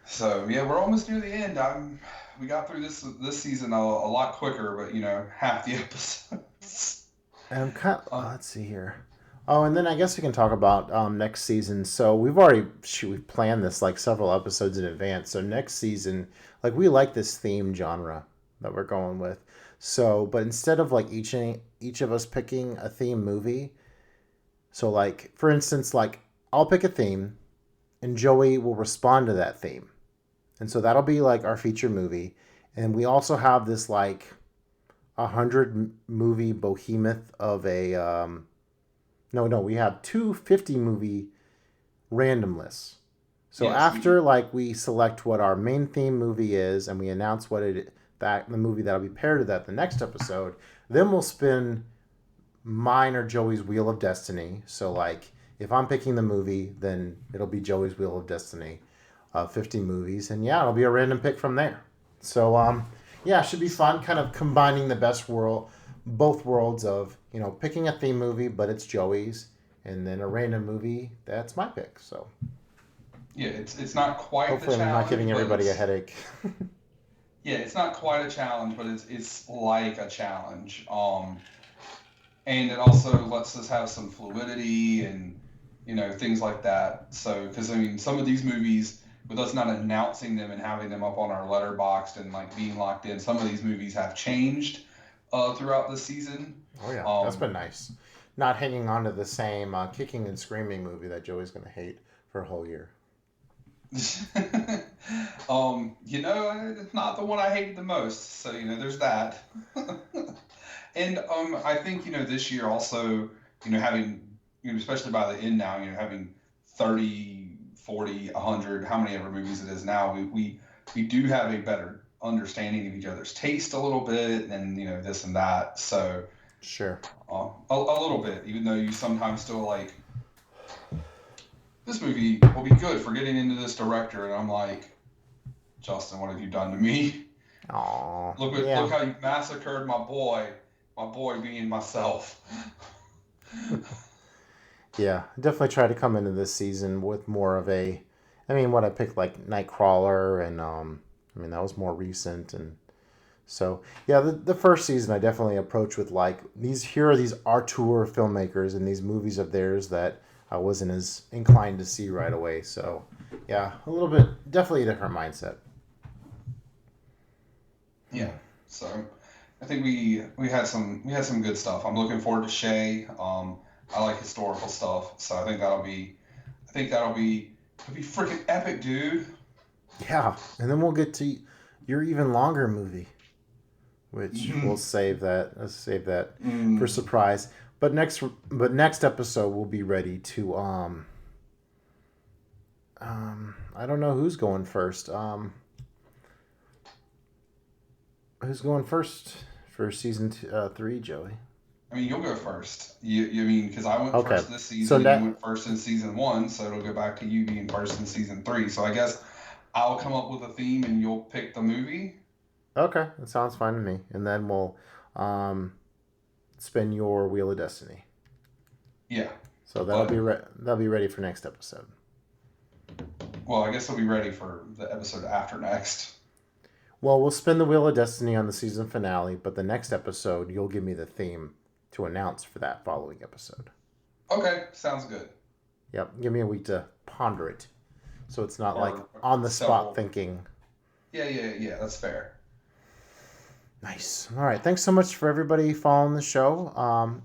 So yeah, we're almost near the end. We got through this season a lot quicker, but half the episodes. And I'm kind of, Uh, let's see here. Oh, and then I guess we can talk about next season. So we've planned this like several episodes in advance. So next season, like we like this theme genre that we're going with. So, but instead of like each of us picking a theme movie, so like for instance, like I'll pick a theme, and Joey will respond to that theme, and so that'll be like our feature movie. And we also have this like 100 movie behemoth of a no, we have 250 movie random lists. So yes, we do. after like we select what our main theme movie is and we announce the movie that'll be paired to that the next episode, then we'll spin mine or Joey's Wheel of Destiny. So like if I'm picking the movie, then it'll be Joey's Wheel of Destiny, 50 movies, and yeah, it'll be a random pick from there. So yeah, it should be fun, kind of combining the both worlds of picking a theme movie, but it's Joey's, and then a random movie that's my pick. So Yeah, it's not quite the hopefully I'm not challenge, giving but everybody a headache. yeah, it's not quite a challenge, but it's like a challenge. And it also lets us have some fluidity and things like that. So, because I mean, some of these movies, with us not announcing them and having them up on our letterboxd and like being locked in, some of these movies have changed throughout the season. Oh yeah, that's Um, been nice. Not hanging on to the same kicking and screaming movie that Joey's gonna hate for a whole year. it's not the one I hated the most. So there's that. And I think, this year also, having, especially by the end now, having 30, 40, 100, how many ever movies it is now, we do have a better understanding of each other's taste a little bit, and this and that. So Sure. a little bit, even though you sometimes still like, this movie will be good for getting into this director, and I'm like, Justin, what have you done to me? Aww. Look how you massacred my boy being myself. Yeah, definitely try to come into this season with more of a, what I picked, like Nightcrawler, and that was more recent, and so yeah, the first season I definitely approached with like here are these auteur filmmakers and these movies of theirs that I wasn't as inclined to see right away. So yeah, a little bit, definitely a different mindset. Yeah, so I think we had some good stuff. I'm looking forward to Shay. I like historical stuff, so I think that'll be freaking epic, dude. Yeah, and then we'll get to your even longer movie, which we'll save that. Let's save that for surprise. But next episode we'll be ready to I don't know who's going first. Who's going first for season 3, Joey? You'll go first. You mean, because I went first this season, so and you went first in season 1, so it'll go back to you being first in season 3. So I guess I'll come up with a theme and you'll pick the movie. Okay, that sounds fine to me. And then we'll spin your Wheel of Destiny. Yeah. So that'll be ready for next episode. Well, I guess it'll be ready for the episode after next. Well, we'll spin the Wheel of Destiny on the season finale, but the next episode you'll give me the theme to announce for that following episode. Okay, sounds good. Yep, give me a week to ponder it, so it's not like on the spot thinking. Yeah, that's fair. Nice. All right, thanks so much for everybody following the show.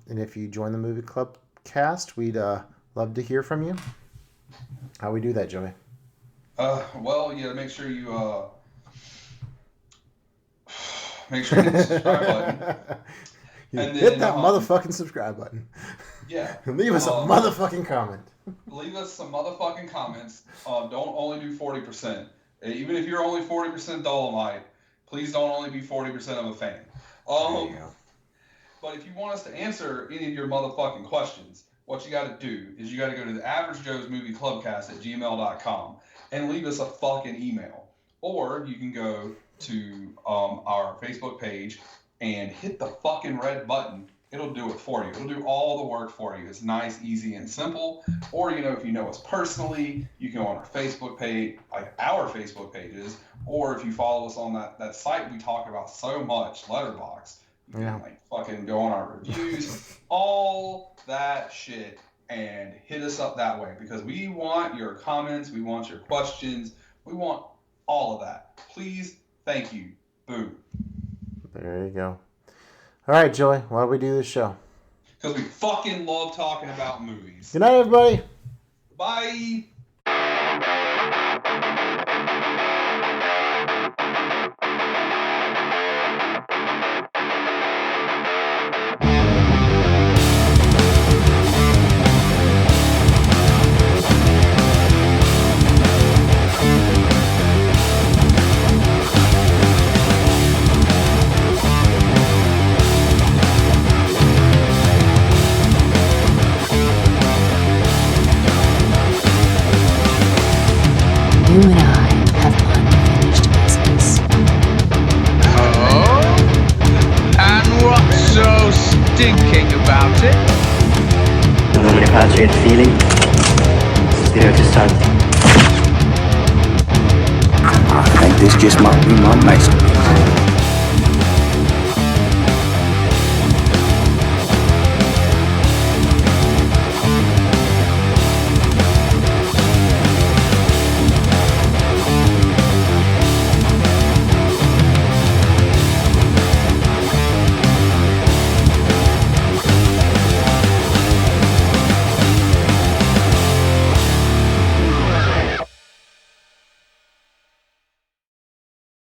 And if you join the Movie Club cast, we'd love to hear from you. How we do that, Joey? Well, yeah, make sure you hit the subscribe button. And hit that motherfucking subscribe button. Yeah. Leave us a motherfucking comment. Leave us some motherfucking comments. Don't only do 40%. Even if you're only 40% Dolemite, please don't only be 40% of a fan. There you go. But if you want us to answer any of your motherfucking questions, what you got to do is you got to go to the Average Joe's Movie Clubcast at gmail.com and leave us a fucking email. Or you can go to our Facebook page and hit the fucking red button. It'll do it for you. It'll do all the work for you. It's nice, easy, and simple. Or, if you know us personally, you can go on our Facebook page, like our Facebook pages, or if you follow us on that site we talk about so much, Letterboxd, you can fucking go on our reviews, all that shit, and hit us up that way, because we want your comments, we want your questions, we want all of that. Please, thank you. Boom. There you go. All right, Joey, why do we do this show? Because we fucking love talking about movies. Good night, everybody. Bye. You and I have unfinished business. Oh? And what's so stinking about it? Non mi piace il feeling. Spirit is something. I think this just might be my masterpiece.